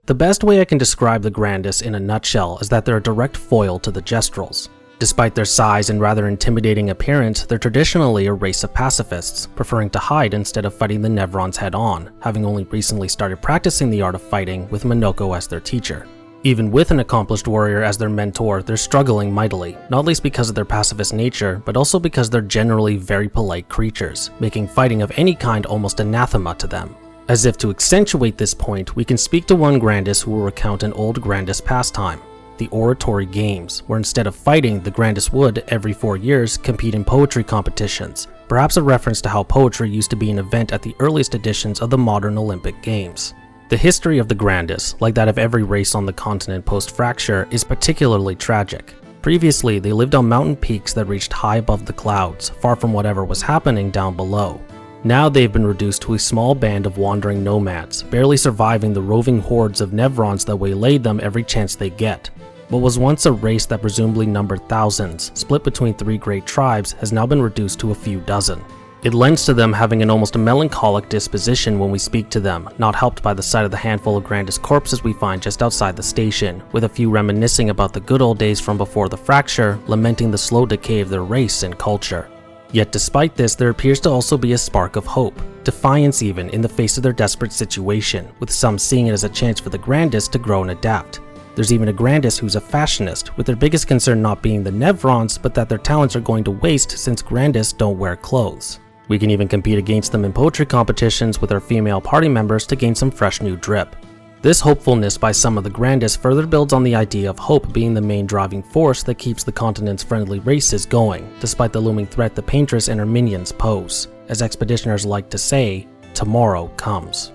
The best way I can describe the Grandis in a nutshell is that they're a direct foil to the Gestrals. Despite their size and rather intimidating appearance, they're traditionally a race of pacifists, preferring to hide instead of fighting the Nevrons head-on, having only recently started practicing the art of fighting with Minoko as their teacher. Even with an accomplished warrior as their mentor, they're struggling mightily, not least because of their pacifist nature, but also because they're generally very polite creatures, making fighting of any kind almost anathema to them. As if to accentuate this point, we can speak to one Grandis who will recount an old Grandis pastime, the Oratory Games, where instead of fighting, the Grandis would, every 4 years, compete in poetry competitions, perhaps a reference to how poetry used to be an event at the earliest editions of the modern Olympic Games. The history of the Grandis, like that of every race on the continent post-fracture, is particularly tragic. Previously, they lived on mountain peaks that reached high above the clouds, far from whatever was happening down below. Now they've been reduced to a small band of wandering nomads, barely surviving the roving hordes of Nevrons that waylaid them every chance they get. What was once a race that presumably numbered thousands, split between 3 great tribes, has now been reduced to a few dozen. It lends to them having an almost melancholic disposition when we speak to them, not helped by the sight of the handful of Grandis corpses we find just outside the station, with a few reminiscing about the good old days from before the fracture, lamenting the slow decay of their race and culture. Yet despite this, there appears to also be a spark of hope, defiance even, in the face of their desperate situation, with some seeing it as a chance for the Grandis to grow and adapt. There's even a Grandis who's a fashionist, with their biggest concern not being the Nevrons, but that their talents are going to waste since Grandis don't wear clothes. We can even compete against them in poetry competitions with our female party members to gain some fresh new drip. This hopefulness by some of the Grandis further builds on the idea of hope being the main driving force that keeps the continent's friendly races going, despite the looming threat the Paintress and her minions pose. As expeditioners like to say, tomorrow comes.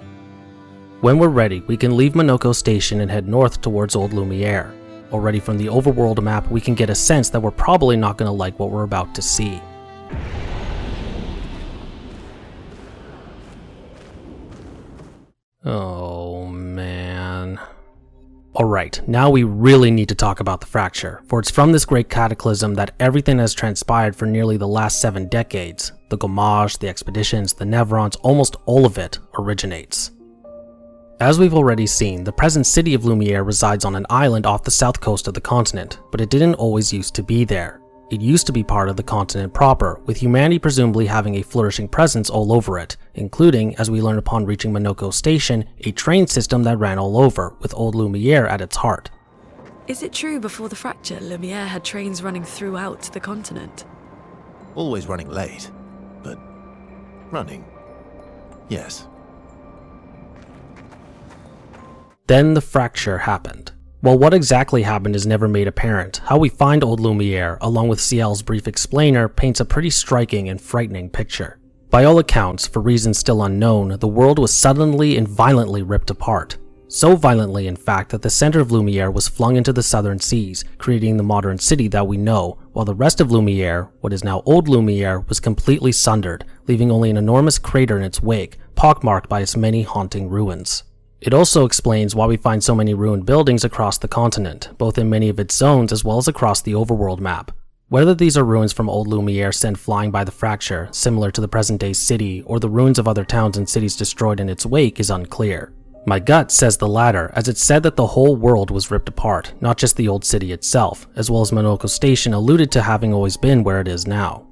When we're ready, we can leave Minoko Station and head north towards Old Lumiere. Already from the overworld map, we can get a sense that we're probably not going to like what we're about to see. Oh man. Alright, now we really need to talk about the fracture, for it's from this great cataclysm that everything has transpired for nearly the last 7 decades. The Gommage, the expeditions, the Nevrons, almost all of it originates. As we've already seen, the present city of Lumiere resides on an island off the south coast of the continent, but it didn't always used to be there. It used to be part of the continent proper, with humanity presumably having a flourishing presence all over it, including, as we learn upon reaching Minoko Station, a train system that ran all over, with Old Lumiere at its heart. Is it true before the fracture, Lumiere had trains running throughout the continent? Always running late, but running. Yes. Then the fracture happened. While what exactly happened is never made apparent, how we find Old Lumiere, along with Ciel's brief explainer, paints a pretty striking and frightening picture. By all accounts, for reasons still unknown, the world was suddenly and violently ripped apart. So violently, in fact, that the center of Lumiere was flung into the southern seas, creating the modern city that we know, while the rest of Lumiere, what is now Old Lumiere, was completely sundered, leaving only an enormous crater in its wake, pockmarked by its many haunting ruins. It also explains why we find so many ruined buildings across the continent, both in many of its zones as well as across the overworld map. Whether these are ruins from old Lumiere sent flying by the fracture, similar to the present-day city, or the ruins of other towns and cities destroyed in its wake is unclear. My gut says the latter, as it said that the whole world was ripped apart, not just the old city itself, as well as Monoko Station alluded to having always been where it is now.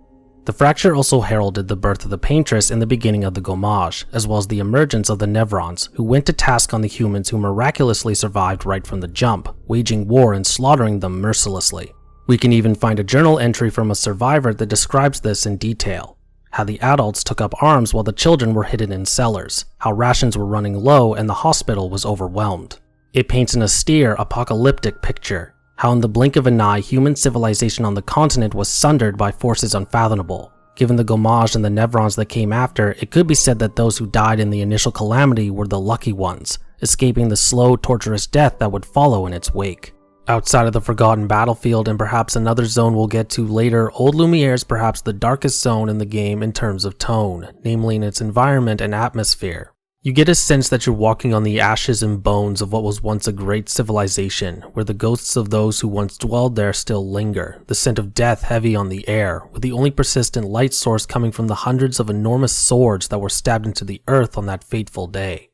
The fracture also heralded the birth of the Paintress in the beginning of the Gommage, as well as the emergence of the Nevrons, who went to task on the humans who miraculously survived right from the jump, waging war and slaughtering them mercilessly. We can even find a journal entry from a survivor that describes this in detail. How the adults took up arms while the children were hidden in cellars, how rations were running low and the hospital was overwhelmed. It paints an austere, apocalyptic picture. How in the blink of an eye, human civilization on the continent was sundered by forces unfathomable. Given the Gommage and the Nevrons that came after, it could be said that those who died in the initial calamity were the lucky ones, escaping the slow, torturous death that would follow in its wake. Outside of the Forgotten Battlefield and perhaps another zone we'll get to later, Old Lumiere is perhaps the darkest zone in the game in terms of tone, namely in its environment and atmosphere. You get a sense that you're walking on the ashes and bones of what was once a great civilization, where the ghosts of those who once dwelled there still linger, the scent of death heavy on the air, with the only persistent light source coming from the hundreds of enormous swords that were stabbed into the earth on that fateful day.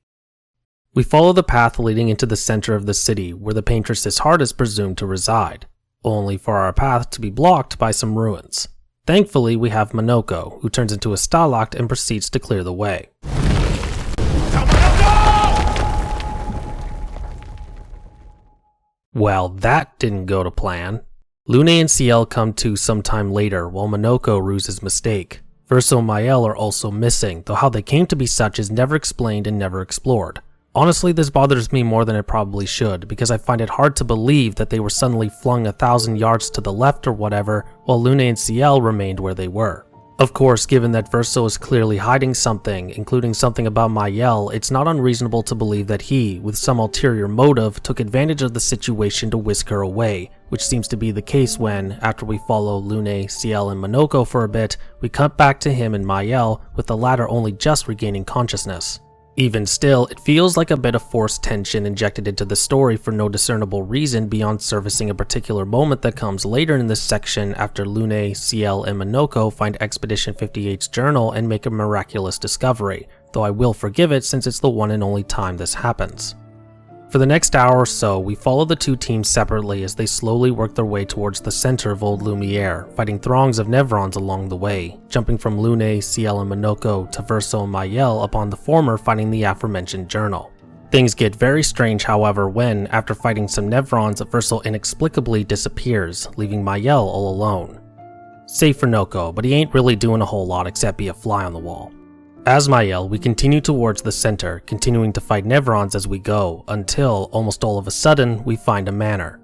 We follow the path leading into the center of the city, where the Paintress's heart is presumed to reside, only for our path to be blocked by some ruins. Thankfully, we have Monoko, who turns into a Stalact and proceeds to clear the way. Well, that didn't go to plan. Lune and Ciel come to sometime later, while Monoko rues his mistake. Verso and Mael are also missing, though how they came to be such is never explained and never explored. Honestly, this bothers me more than it probably should, because I find it hard to believe that they were suddenly flung 1,000 yards to the left or whatever, while Lune and Ciel remained where they were. Of course, given that Verso is clearly hiding something, including something about Mael, it's not unreasonable to believe that he, with some ulterior motive, took advantage of the situation to whisk her away, which seems to be the case when, after we follow Lune, Ciel, and Monoko for a bit, we cut back to him and Mael, with the latter only just regaining consciousness. Even still, it feels like a bit of forced tension injected into the story for no discernible reason beyond servicing a particular moment that comes later in this section after Lune, Ciel, and Monoko find Expedition 58's journal and make a miraculous discovery, though I will forgive it since it's the one and only time this happens. For the next hour or so, we follow the two teams separately as they slowly work their way towards the center of Old Lumiere, fighting throngs of Nevrons along the way, jumping from Lune, Ciel, and Monoko to Verso and Mael upon the former finding the aforementioned journal. Things get very strange, however, when, after fighting some Nevrons, Verso inexplicably disappears, leaving Mael all alone. Save for Noko, but he ain't really doing a whole lot except be a fly on the wall. As Mael, we continue towards the center, continuing to fight Nevrons as we go, until, almost all of a sudden, we find a manor.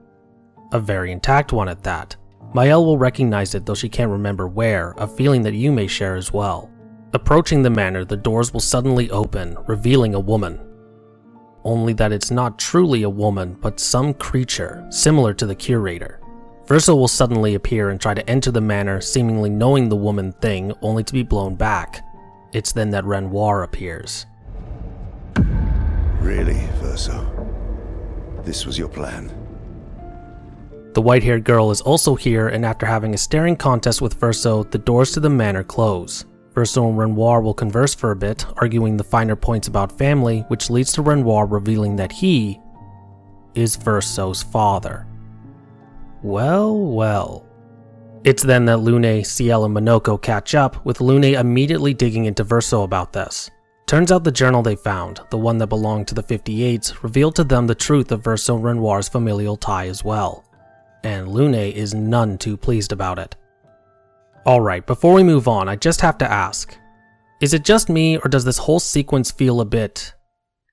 A very intact one at that. Mael will recognize it though she can't remember where, a feeling that you may share as well. Approaching the manor, the doors will suddenly open, revealing a woman. Only that it's not truly a woman, but some creature, similar to the curator. Verso will suddenly appear and try to enter the manor, seemingly knowing the woman thing, only to be blown back. It's then that Renoir appears. Really, Verso? This was your plan? The white-haired girl is also here, and after having a staring contest with Verso, the doors to the manor close. Verso and Renoir will converse for a bit, arguing the finer points about family, which leads to Renoir revealing that he is Verso's father. Well, well. It's then that Lune, Ciel, and Monoko catch up, with Lune immediately digging into Verso about this. Turns out the journal they found, the one that belonged to the 58s, revealed to them the truth of Verso and Renoir's familial tie as well. And Lune is none too pleased about it. Alright, before we move on, I just have to ask, is it just me or does this whole sequence feel a bit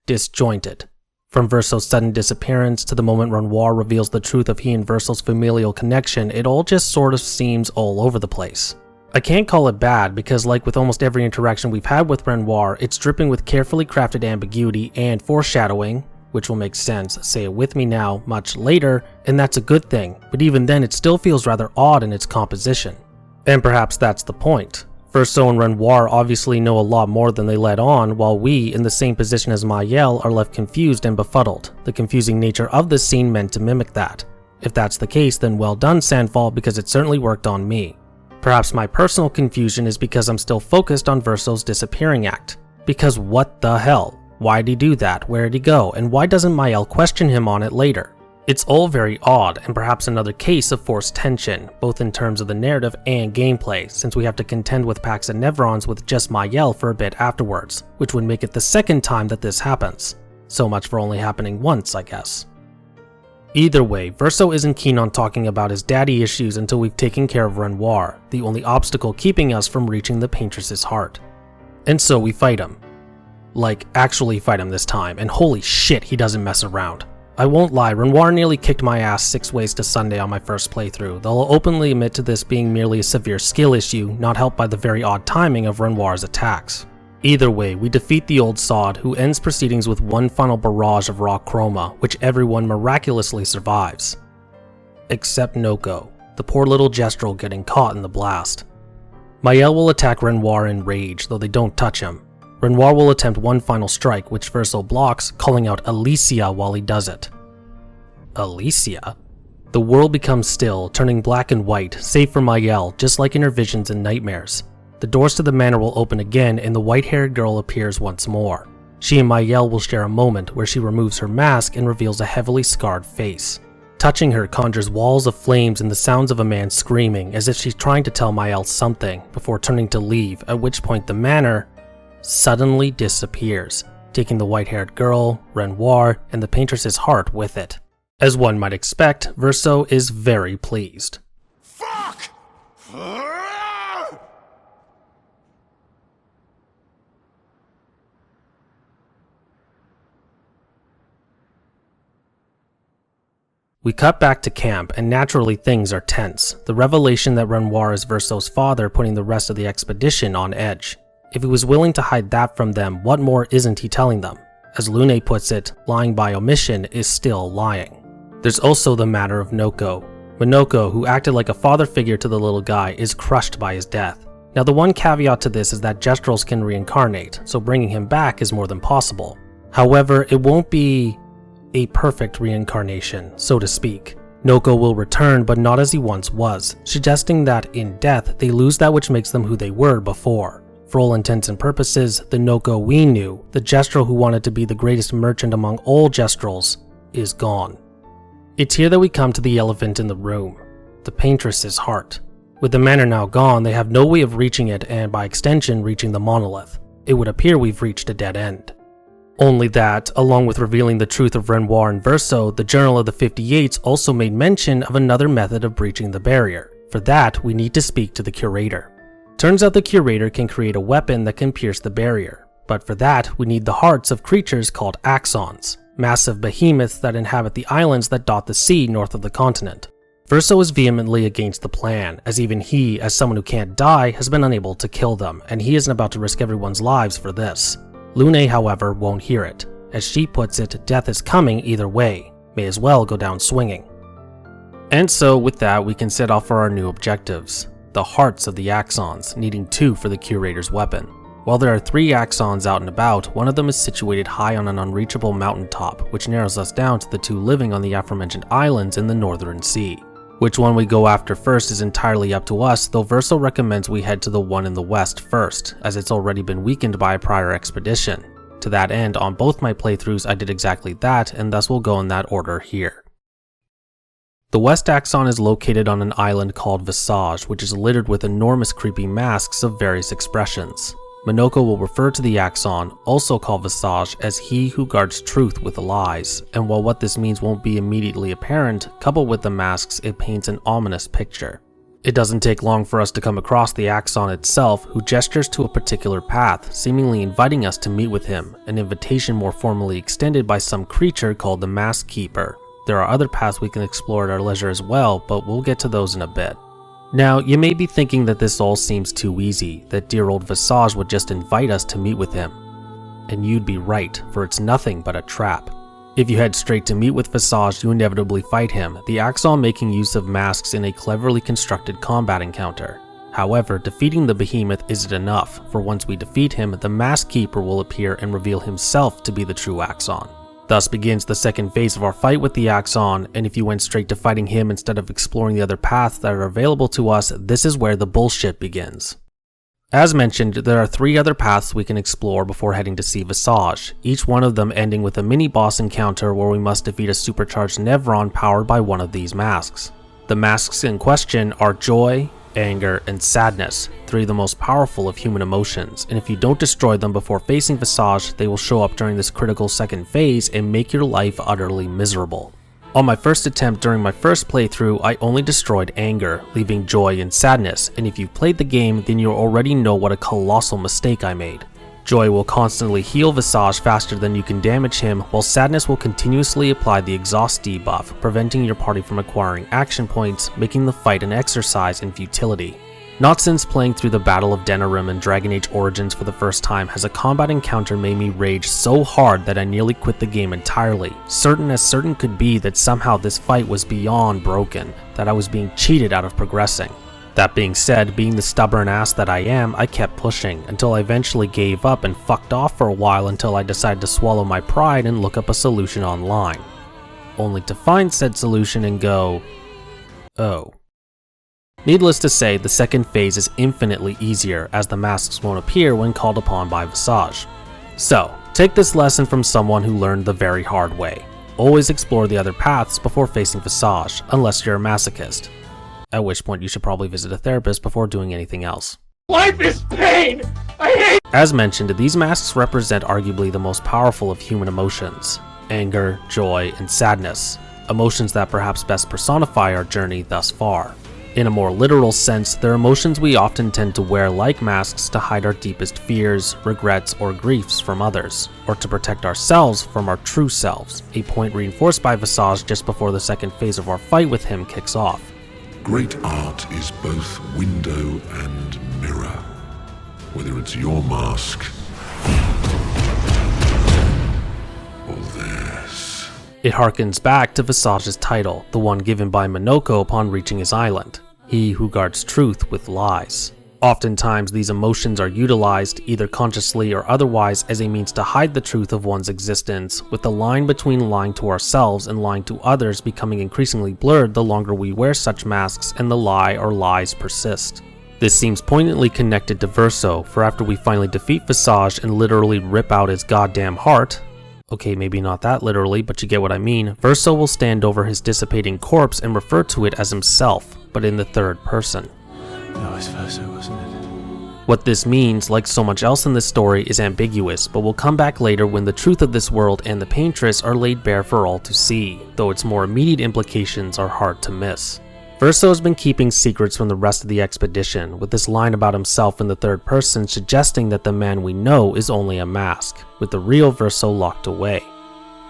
disjointed? From Verso's sudden disappearance to the moment Renoir reveals the truth of he and Verso's familial connection, it all just sort of seems all over the place. I can't call it bad because, like with almost every interaction we've had with Renoir, it's dripping with carefully crafted ambiguity and foreshadowing, which will make sense, say it with me now, much later, and that's a good thing, but even then it still feels rather odd in its composition. And perhaps that's the point. Verso and Renoir obviously know a lot more than they let on, while we, in the same position as Mael, are left confused and befuddled, the confusing nature of this scene meant to mimic that. If that's the case, then well done, Sandfall, because it certainly worked on me. Perhaps my personal confusion is because I'm still focused on Verso's disappearing act. Because what the hell? Why'd he do that? Where'd he go? And why doesn't Mael question him on it later? It's all very odd, and perhaps another case of forced tension, both in terms of the narrative and gameplay, since we have to contend with Pax and Nevrons with just Mael for a bit afterwards, which would make it the second time that this happens. So much for only happening once, I guess. Either way, Verso isn't keen on talking about his daddy issues until we've taken care of Renoir, the only obstacle keeping us from reaching the Paintress's heart. And so we fight him. Like, actually fight him this time, and holy shit, he doesn't mess around. I won't lie, Renoir nearly kicked my ass 6 ways to Sunday on my first playthrough, though I'll openly admit to this being merely a severe skill issue, not helped by the very odd timing of Renoir's attacks. Either way, we defeat the old sod, who ends proceedings with one final barrage of raw chroma, which everyone miraculously survives. Except Noko, the poor little Gestrel getting caught in the blast. Mael will attack Renoir in rage, though they don't touch him. Renoir will attempt one final strike, which Verso blocks, calling out Alicia while he does it. Alicia? The world becomes still, turning black and white, save for Mael, just like in her visions and nightmares. The doors to the manor will open again, and the white-haired girl appears once more. She and Mael will share a moment where she removes her mask and reveals a heavily scarred face. Touching her conjures walls of flames and the sounds of a man screaming, as if she's trying to tell Mael something, before turning to leave, at which point the manor suddenly disappears, taking the white-haired girl, Renoir, and the Paintress's heart with it. As one might expect, Verso is very pleased. Fuck! We cut back to camp, and naturally things are tense, the revelation that Renoir is Verso's father putting the rest of the expedition on edge. If he was willing to hide that from them, what more isn't he telling them? As Lune puts it, lying by omission is still lying. There's also the matter of Noko. Minoko, who acted like a father figure to the little guy, is crushed by his death. Now the one caveat to this is that Gestrels can reincarnate, so bringing him back is more than possible. However, it won't be a perfect reincarnation, so to speak. Noko will return, but not as he once was, suggesting that in death they lose that which makes them who they were before. For all intents and purposes, the Noko we knew, the Gestrel who wanted to be the greatest merchant among all Gestrels, is gone. It's here that we come to the elephant in the room, the Paintress's heart. With the manor now gone, they have no way of reaching it and by extension reaching the monolith. It would appear we've reached a dead end. Only that, along with revealing the truth of Renoir and Verso, the Journal of the 58s also made mention of another method of breaching the barrier. For that, we need to speak to the Curator. Turns out the Curator can create a weapon that can pierce the barrier, but for that we need the hearts of creatures called Axons, massive behemoths that inhabit the islands that dot the sea north of the continent. Verso is vehemently against the plan, as even he, as someone who can't die, has been unable to kill them, and he isn't about to risk everyone's lives for this. Lune, however, won't hear it. As she puts it, death is coming either way, may as well go down swinging. And so with that we can set off for our new objectives. The hearts of the Axons, needing 2 for the Curator's weapon. While there are 3 Axons out and about, one of them is situated high on an unreachable mountaintop, which narrows us down to the 2 living on the aforementioned islands in the Northern Sea. Which one we go after first is entirely up to us, though Verso recommends we head to the one in the west first, as it's already been weakened by a prior expedition. To that end, on both my playthroughs I did exactly that, and thus will go in that order here. The West Axon is located on an island called Visage, which is littered with enormous creepy masks of various expressions. Minoko will refer to the Axon, also called Visage, as he who guards truth with lies, and while what this means won't be immediately apparent, coupled with the masks it paints an ominous picture. It doesn't take long for us to come across the Axon itself, who gestures to a particular path, seemingly inviting us to meet with him, an invitation more formally extended by some creature called the Mask Keeper. There are other paths we can explore at our leisure as well, but we'll get to those in a bit. Now, you may be thinking that this all seems too easy, that dear old Visage would just invite us to meet with him. And you'd be right, for it's nothing but a trap. If you head straight to meet with Visage, you inevitably fight him, the Axon making use of masks in a cleverly constructed combat encounter. However, defeating the behemoth isn't enough, for once we defeat him, the Mask Keeper will appear and reveal himself to be the true Axon. Thus begins the second phase of our fight with the Axon, and if you went straight to fighting him instead of exploring the other paths that are available to us, this is where the bullshit begins. As mentioned, there are 3 other paths we can explore before heading to see Visage, each one of them ending with a mini-boss encounter where we must defeat a supercharged Nevron powered by one of these masks. The masks in question are joy, anger, and sadness, 3 of the most powerful of human emotions, and if you don't destroy them before facing Visage, they will show up during this critical second phase and make your life utterly miserable. On my first attempt during my first playthrough, I only destroyed anger, leaving joy and sadness, and if you've played the game, then you already know what a colossal mistake I made. Joy will constantly heal Visage faster than you can damage him, while sadness will continuously apply the exhaust debuff, preventing your party from acquiring action points, making the fight an exercise in futility. Not since playing through the Battle of Denerim and Dragon Age Origins for the first time has a combat encounter made me rage so hard that I nearly quit the game entirely, certain as certain could be that somehow this fight was beyond broken, that I was being cheated out of progressing. That being said, being the stubborn ass that I am, I kept pushing, until I eventually gave up and fucked off for a while until I decided to swallow my pride and look up a solution online. Only to find said solution and go, oh. Needless to say, the second phase is infinitely easier, as the masks won't appear when called upon by Visage. So, take this lesson from someone who learned the very hard way. Always explore the other paths before facing Visage, unless you're a masochist. At which point you should probably visit a therapist before doing anything else. Life is pain! I hate— As mentioned, these masks represent arguably the most powerful of human emotions. Anger, joy, and sadness. Emotions that perhaps best personify our journey thus far. In a more literal sense, they're emotions we often tend to wear like masks to hide our deepest fears, regrets, or griefs from others, or to protect ourselves from our true selves, a point reinforced by Visage just before the second phase of our fight with him kicks off. Great art is both window and mirror. Whether it's your mask or theirs. It harkens back to Visage's title, the one given by Minoko upon reaching his island. He who guards truth with lies. Oftentimes, these emotions are utilized, either consciously or otherwise, as a means to hide the truth of one's existence, with the line between lying to ourselves and lying to others becoming increasingly blurred the longer we wear such masks and the lie or lies persist. This seems poignantly connected to Verso, for after we finally defeat Visage and literally rip out his goddamn heart, okay, maybe not that literally, but you get what I mean, Verso will stand over his dissipating corpse and refer to it as himself, but in the third person. That was Verso, wasn't it? What this means, like so much else in this story, is ambiguous, but will come back later when the truth of this world and the Paintress are laid bare for all to see, though its more immediate implications are hard to miss. Verso has been keeping secrets from the rest of the expedition, with this line about himself in the third person suggesting that the man we know is only a mask, with the real Verso locked away.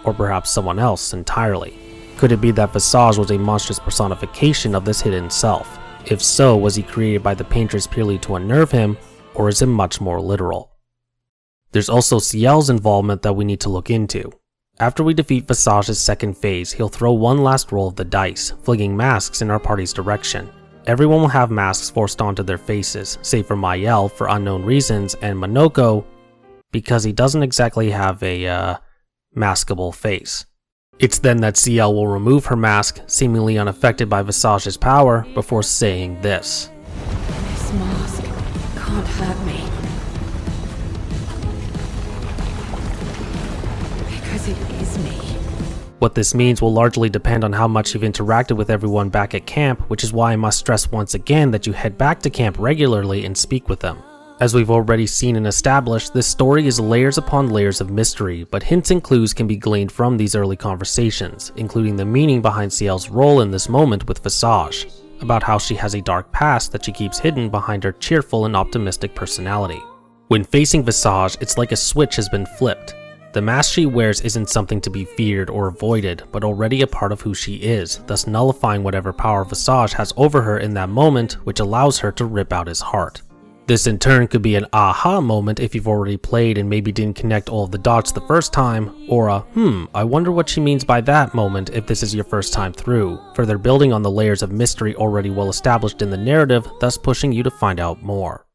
Or perhaps someone else entirely. Could it be that Visage was a monstrous personification of this hidden self? If so, was he created by the Paintress purely to unnerve him, or is it much more literal? There's also Ciel's involvement that we need to look into. After we defeat Visage's second phase, he'll throw one last roll of the dice, flinging masks in our party's direction. Everyone will have masks forced onto their faces, save for Mael for unknown reasons, and Minoko because he doesn't exactly have a, maskable face. It's then that Ciel will remove her mask, seemingly unaffected by Visage's power, before saying this. This mask can't hurt me. Because it is me. What this means will largely depend on how much you've interacted with everyone back at camp, which is why I must stress once again that you head back to camp regularly and speak with them. As we've already seen and established, this story is layers upon layers of mystery, but hints and clues can be gleaned from these early conversations, including the meaning behind Ciel's role in this moment with Visage, about how she has a dark past that she keeps hidden behind her cheerful and optimistic personality. When facing Visage, it's like a switch has been flipped. The mask she wears isn't something to be feared or avoided, but already a part of who she is, thus nullifying whatever power Visage has over her in that moment, which allows her to rip out his heart. This in turn could be an aha moment if you've already played and maybe didn't connect all of the dots the first time, or a I wonder what she means by that moment if this is your first time through, further building on the layers of mystery already well established in the narrative, thus pushing you to find out more.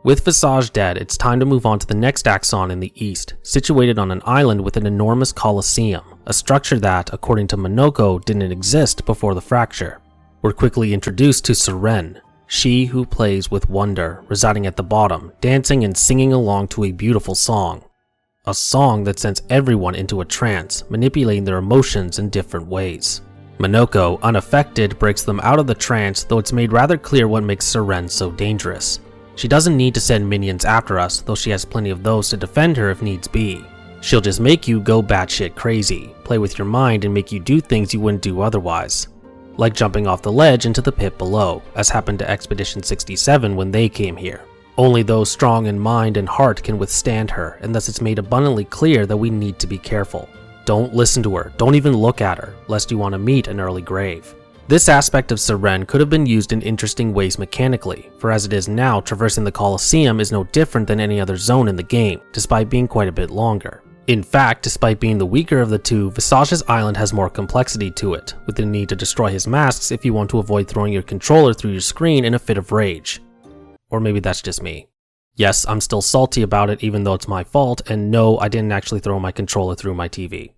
With Visage dead, it's time to move on to the next Axon in the east, situated on an island with an enormous coliseum, a structure that, according to Minoko, didn't exist before the fracture. We're quickly introduced to Seren, she who plays with wonder, residing at the bottom, dancing and singing along to a beautiful song. A song that sends everyone into a trance, manipulating their emotions in different ways. Minoko, unaffected, breaks them out of the trance, though it's made rather clear what makes Seren so dangerous. She doesn't need to send minions after us, though she has plenty of those to defend her if needs be. She'll just make you go batshit crazy, play with your mind and make you do things you wouldn't do otherwise. Like jumping off the ledge into the pit below, as happened to Expedition 67 when they came here. Only those strong in mind and heart can withstand her, and thus it's made abundantly clear that we need to be careful. Don't listen to her, don't even look at her, lest you want to meet an early grave. This aspect of Seren could have been used in interesting ways mechanically, for as it is now, traversing the Colosseum is no different than any other zone in the game, despite being quite a bit longer. In fact, despite being the weaker of the two, Visage's island has more complexity to it, with the need to destroy his masks if you want to avoid throwing your controller through your screen in a fit of rage. Or maybe that's just me. Yes, I'm still salty about it even though it's my fault, and no, I didn't actually throw my controller through my TV.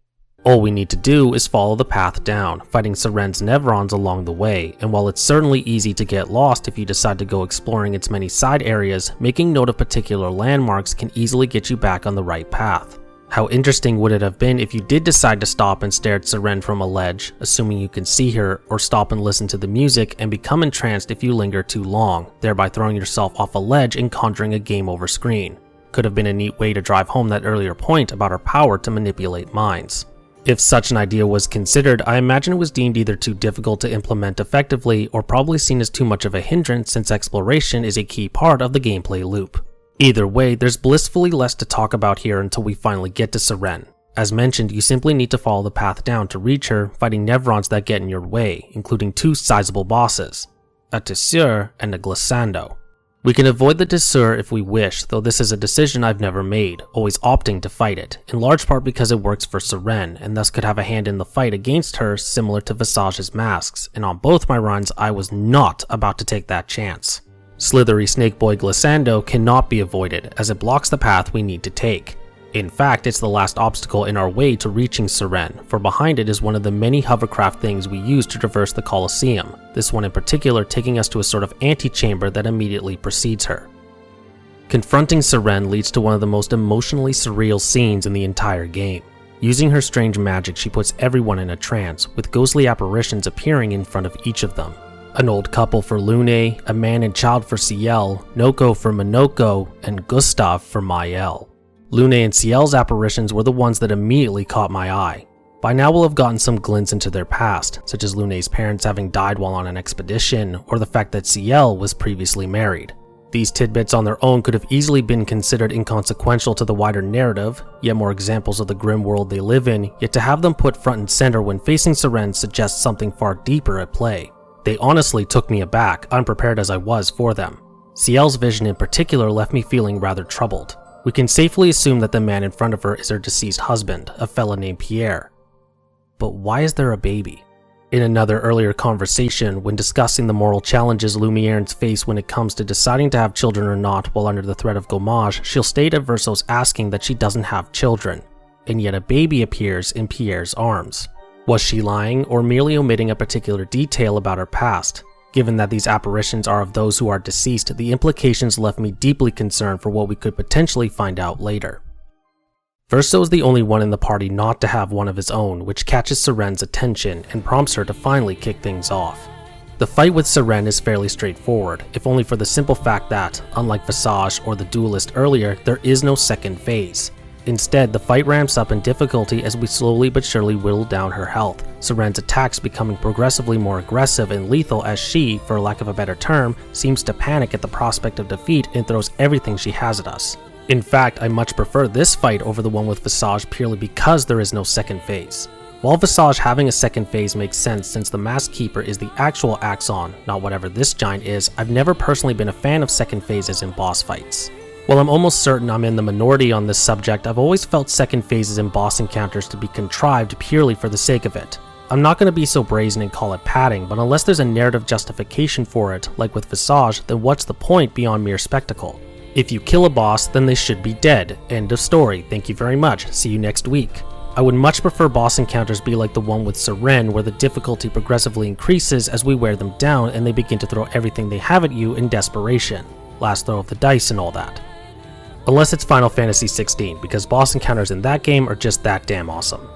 All we need to do is follow the path down, fighting Seren's Nevrons along the way, and while it's certainly easy to get lost if you decide to go exploring its many side areas, making note of particular landmarks can easily get you back on the right path. How interesting would it have been if you did decide to stop and stare at Seren from a ledge, assuming you can see her, or stop and listen to the music and become entranced if you linger too long, thereby throwing yourself off a ledge and conjuring a game over screen. Could have been a neat way to drive home that earlier point about her power to manipulate minds. If such an idea was considered, I imagine it was deemed either too difficult to implement effectively or probably seen as too much of a hindrance since exploration is a key part of the gameplay loop. Either way, there's blissfully less to talk about here until we finally get to Seren. As mentioned, you simply need to follow the path down to reach her, fighting Nevrons that get in your way, including two sizable bosses, a Tisseur and a Glissando. We can avoid the Tisseur if we wish, though this is a decision I've never made, always opting to fight it, in large part because it works for Seren, and thus could have a hand in the fight against her similar to Visage's masks, and on both my runs I was not about to take that chance. Slithery Snakeboy Glissando cannot be avoided, as it blocks the path we need to take. In fact, it's the last obstacle in our way to reaching Seren, for behind it is one of the many hovercraft things we use to traverse the Colosseum, this one in particular taking us to a sort of antechamber that immediately precedes her. Confronting Seren leads to one of the most emotionally surreal scenes in the entire game. Using her strange magic, she puts everyone in a trance, with ghostly apparitions appearing in front of each of them. An old couple for Lune, a man and child for Ciel, Noko for Minoko, and Gustav for Mael. Lune and Ciel's apparitions were the ones that immediately caught my eye. By now we'll have gotten some glints into their past, such as Lune's parents having died while on an expedition, or the fact that Ciel was previously married. These tidbits on their own could have easily been considered inconsequential to the wider narrative, yet more examples of the grim world they live in, yet to have them put front and center when facing Seren suggests something far deeper at play. They honestly took me aback, unprepared as I was for them. Ciel's vision in particular left me feeling rather troubled. We can safely assume that the man in front of her is her deceased husband, a fella named Pierre. But why is there a baby? In another earlier conversation, when discussing the moral challenges Lumiere's face when it comes to deciding to have children or not while under the threat of gommage, she'll state at Verso's asking that she doesn't have children, and yet a baby appears in Pierre's arms. Was she lying, or merely omitting a particular detail about her past? Given that these apparitions are of those who are deceased, the implications left me deeply concerned for what we could potentially find out later. Verso is the only one in the party not to have one of his own, which catches Seren's attention and prompts her to finally kick things off. The fight with Seren is fairly straightforward, if only for the simple fact that, unlike Visage or the Duelist earlier, there is no second phase. Instead, the fight ramps up in difficulty as we slowly but surely whittle down her health, Seren's attacks becoming progressively more aggressive and lethal as she, for lack of a better term, seems to panic at the prospect of defeat and throws everything she has at us. In fact, I much prefer this fight over the one with Visage purely because there is no second phase. While Visage having a second phase makes sense since the Mask Keeper is the actual Axon, not whatever this giant is, I've never personally been a fan of second phases in boss fights. While I'm almost certain I'm in the minority on this subject, I've always felt second phases in boss encounters to be contrived purely for the sake of it. I'm not going to be so brazen and call it padding, but unless there's a narrative justification for it, like with Visage, then what's the point beyond mere spectacle? If you kill a boss, then they should be dead. End of story. Thank you very much. See you next week. I would much prefer boss encounters be like the one with Seren, where the difficulty progressively increases as we wear them down and they begin to throw everything they have at you in desperation. Last throw of the dice and all that. Unless it's Final Fantasy 16, because boss encounters in that game are just that damn awesome.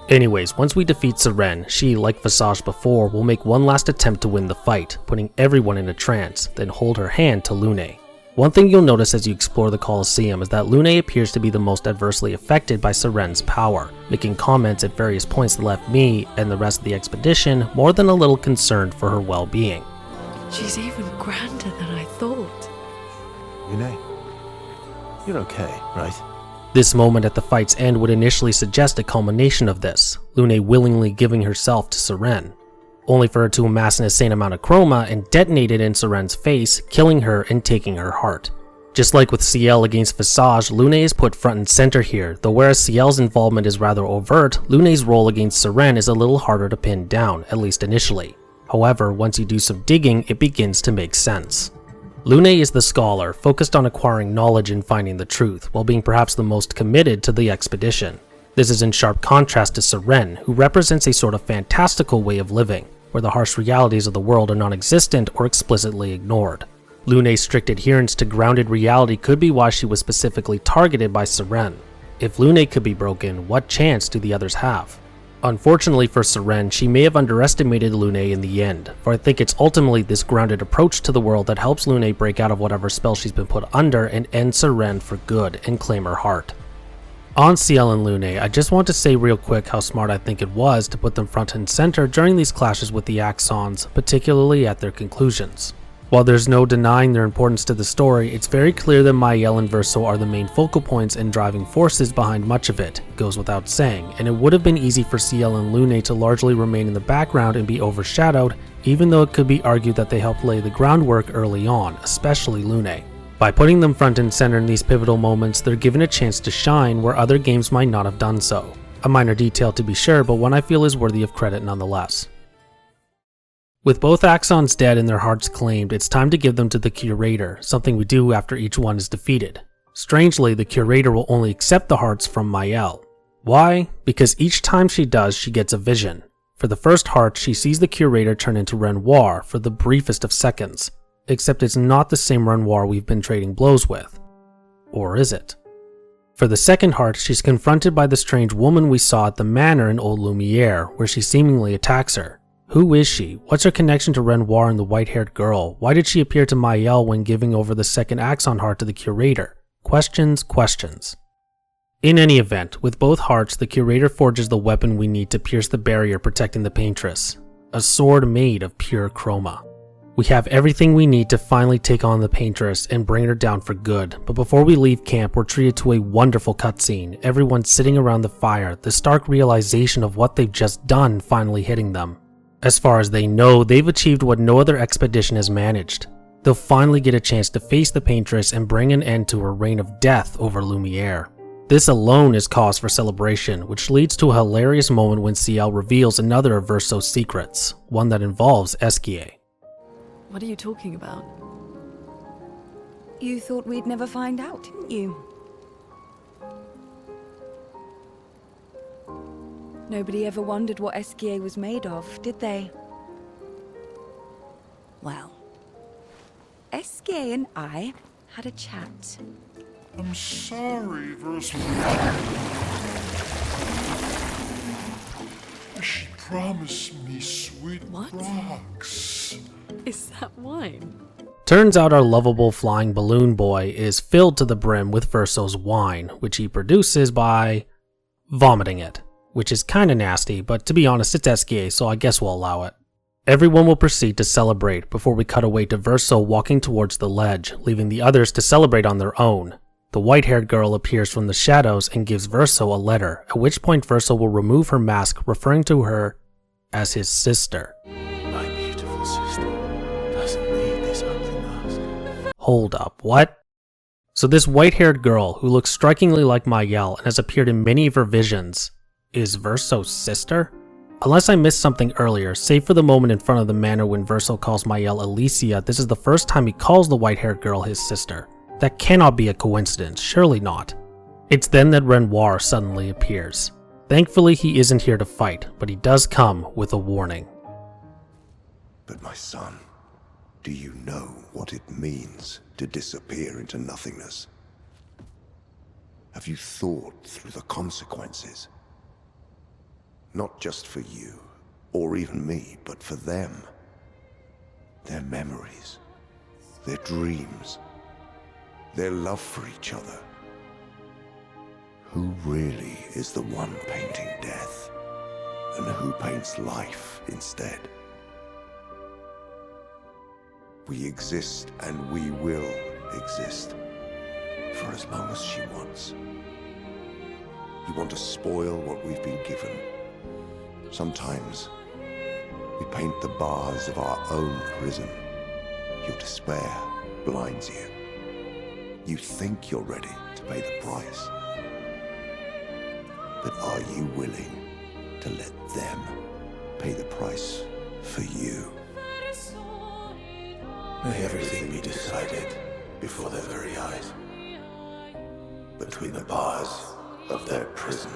Anyways, once we defeat Seren, she, like Visage before, will make one last attempt to win the fight, putting everyone in a trance, then hold her hand to Lune. One thing you'll notice as you explore the Colosseum is that Lune appears to be the most adversely affected by Seren's power, making comments at various points that left me, and the rest of the expedition, more than a little concerned for her well-being. She's even grander than I thought. Lune, you're okay, right? This moment at the fight's end would initially suggest a culmination of this, Lune willingly giving herself to Seren, only for her to amass an insane amount of chroma and detonate it in Seren's face, killing her and taking her heart. Just like with Ciel against Visage, Lune is put front and center here, though whereas Ciel's involvement is rather overt, Lune's role against Seren is a little harder to pin down, at least initially. However, once you do some digging, it begins to make sense. Lune is the scholar, focused on acquiring knowledge and finding the truth, while being perhaps the most committed to the expedition. This is in sharp contrast to Seren, who represents a sort of fantastical way of living, where the harsh realities of the world are non-existent or explicitly ignored. Lune's strict adherence to grounded reality could be why she was specifically targeted by Seren. If Lune could be broken, what chance do the others have? Unfortunately for Seren, she may have underestimated Lune in the end, for I think it's ultimately this grounded approach to the world that helps Lune break out of whatever spell she's been put under and end Seren for good and claim her heart. On Ciel and Lune, I just want to say real quick how smart I think it was to put them front and center during these clashes with the Axons, particularly at their conclusions. While there's no denying their importance to the story, it's very clear that Mael and Verso are the main focal points and driving forces behind much of it, goes without saying, and it would have been easy for Ciel and Lune to largely remain in the background and be overshadowed, even though it could be argued that they helped lay the groundwork early on, especially Lune. By putting them front and center in these pivotal moments, they're given a chance to shine where other games might not have done so. A minor detail to be sure, but one I feel is worthy of credit nonetheless. With both Axons dead and their hearts claimed, it's time to give them to the Curator, something we do after each one is defeated. Strangely, the Curator will only accept the hearts from Mael. Why? Because each time she does, she gets a vision. For the first heart, she sees the Curator turn into Renoir for the briefest of seconds, except it's not the same Renoir we've been trading blows with. Or is it? For the second heart, she's confronted by the strange woman we saw at the manor in Old Lumiere, where she seemingly attacks her. Who is she? What's her connection to Renoir and the white-haired girl? Why did she appear to Mael when giving over the second Axon heart to the Curator? Questions, questions. In any event, with both hearts, the Curator forges the weapon we need to pierce the barrier protecting the Paintress. A sword made of pure chroma. We have everything we need to finally take on the Paintress and bring her down for good, but before we leave camp, we're treated to a wonderful cutscene, everyone sitting around the fire, the stark realization of what they've just done finally hitting them. As far as they know, they've achieved what no other expedition has managed. They'll finally get a chance to face the Paintress and bring an end to her reign of death over Lumiere. This alone is cause for celebration, which leads to a hilarious moment when Ciel reveals another of Verso's secrets, one that involves Esquier. What are you talking about? You thought we'd never find out, didn't you? Nobody ever wondered what Esquier was made of, did they? Well, Esquier and I had a chat. I'm sorry, Verso. She promised me sweet rocks. Is that wine? Turns out our lovable flying balloon boy is filled to the brim with Verso's wine, which he produces by vomiting it. Which is kinda nasty, but to be honest, it's Esquier, so I guess we'll allow it. Everyone will proceed to celebrate before we cut away to Verso walking towards the ledge, leaving the others to celebrate on their own. The white-haired girl appears from the shadows and gives Verso a letter, at which point Verso will remove her mask, referring to her as his sister. My beautiful sister doesn't need this ugly mask. Hold up, what? So this white-haired girl, who looks strikingly like Mael and has appeared in many of her visions, is Verso's sister? Unless I missed something earlier, save for the moment in front of the manor when Verso calls Mael Alicia, this is the first time he calls the white-haired girl his sister. That cannot be a coincidence, surely not. It's then that Renoir suddenly appears. Thankfully he isn't here to fight, but he does come with a warning. But my son, do you know what it means to disappear into nothingness? Have you thought through the consequences? Not just for you, or even me, but for them. Their memories, their dreams, their love for each other. Who really is the one painting death, and who paints life instead? We exist and we will exist for as long as she wants. You want to spoil what we've been given. Sometimes we paint the bars of our own prison. Your despair blinds you. You think you're ready to pay the price. But are you willing to let them pay the price for you? May everything be decided before their very eyes, between the bars of their prison,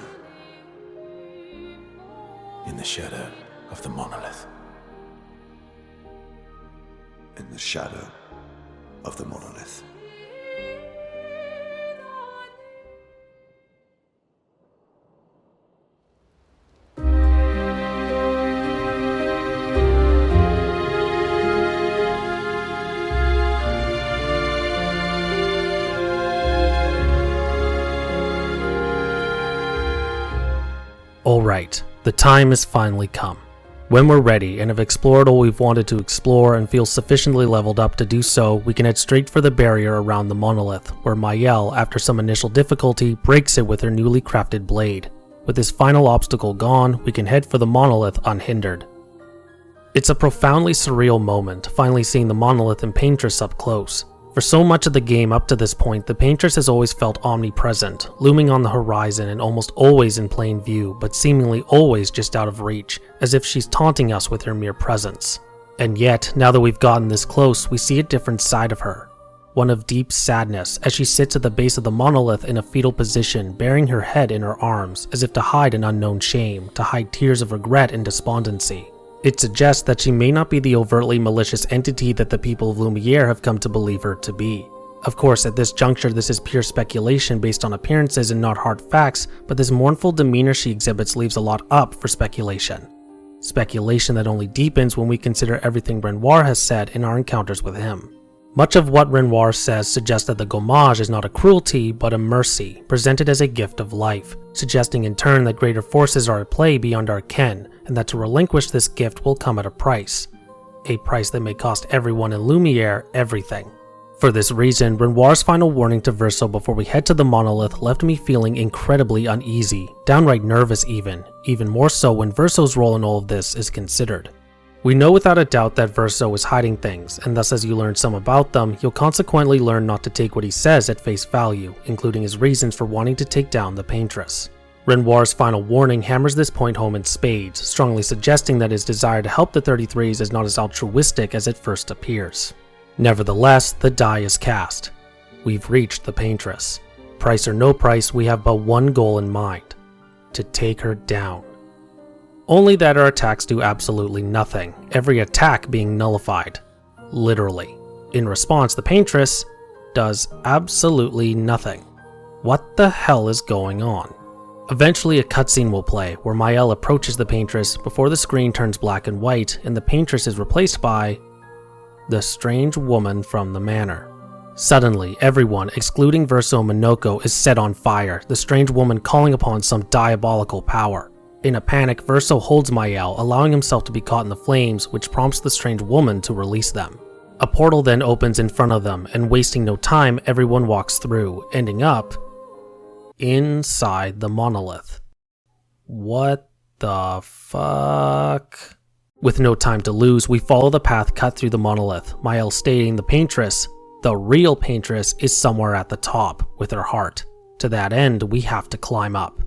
In the shadow of the monolith. in the shadow of the monolith. Alright, the time has finally come. When we're ready and have explored all we've wanted to explore and feel sufficiently leveled up to do so, we can head straight for the barrier around the monolith, where Mael, after some initial difficulty, breaks it with her newly crafted blade. With this final obstacle gone, we can head for the monolith unhindered. It's a profoundly surreal moment, finally seeing the monolith and Paintress up close. For so much of the game up to this point, the Paintress has always felt omnipresent, looming on the horizon and almost always in plain view, but seemingly always just out of reach, as if she's taunting us with her mere presence. And yet, now that we've gotten this close, we see a different side of her. One of deep sadness, as she sits at the base of the monolith in a fetal position, bearing her head in her arms, as if to hide an unknown shame, to hide tears of regret and despondency. It suggests that she may not be the overtly malicious entity that the people of Lumiere have come to believe her to be. Of course, at this juncture this is pure speculation based on appearances and not hard facts, but this mournful demeanor she exhibits leaves a lot up for speculation. Speculation that only deepens when we consider everything Renoir has said in our encounters with him. Much of what Renoir says suggests that the gommage is not a cruelty, but a mercy, presented as a gift of life, suggesting in turn that greater forces are at play beyond our ken, and that to relinquish this gift will come at a price that may cost everyone in Lumiere everything. For this reason, Renoir's final warning to Verso before we head to the monolith left me feeling incredibly uneasy, downright nervous even more so when Verso's role in all of this is considered. We know without a doubt that Verso is hiding things, and thus as you learn some about them, you'll consequently learn not to take what he says at face value, including his reasons for wanting to take down the Paintress. Renoir's final warning hammers this point home in spades, strongly suggesting that his desire to help the 33s is not as altruistic as it first appears. Nevertheless, the die is cast. We've reached the Paintress. Price or no price, we have but one goal in mind: to take her down. Only that our attacks do absolutely nothing, every attack being nullified. Literally. In response, the Paintress does absolutely nothing. What the hell is going on? Eventually a cutscene will play, where Mael approaches the Paintress before the screen turns black and white, and the Paintress is replaced by the strange woman from the manor. Suddenly, everyone, excluding Verso and Minoko, is set on fire, the strange woman calling upon some diabolical power. In a panic, Verso holds Mael, allowing himself to be caught in the flames, which prompts the strange woman to release them. A portal then opens in front of them, and wasting no time, everyone walks through, ending up inside the monolith. What the fuck? With no time to lose, we follow the path cut through the monolith, Mael stating the Paintress, the real Paintress, is somewhere at the top, with her heart. To that end, we have to climb up.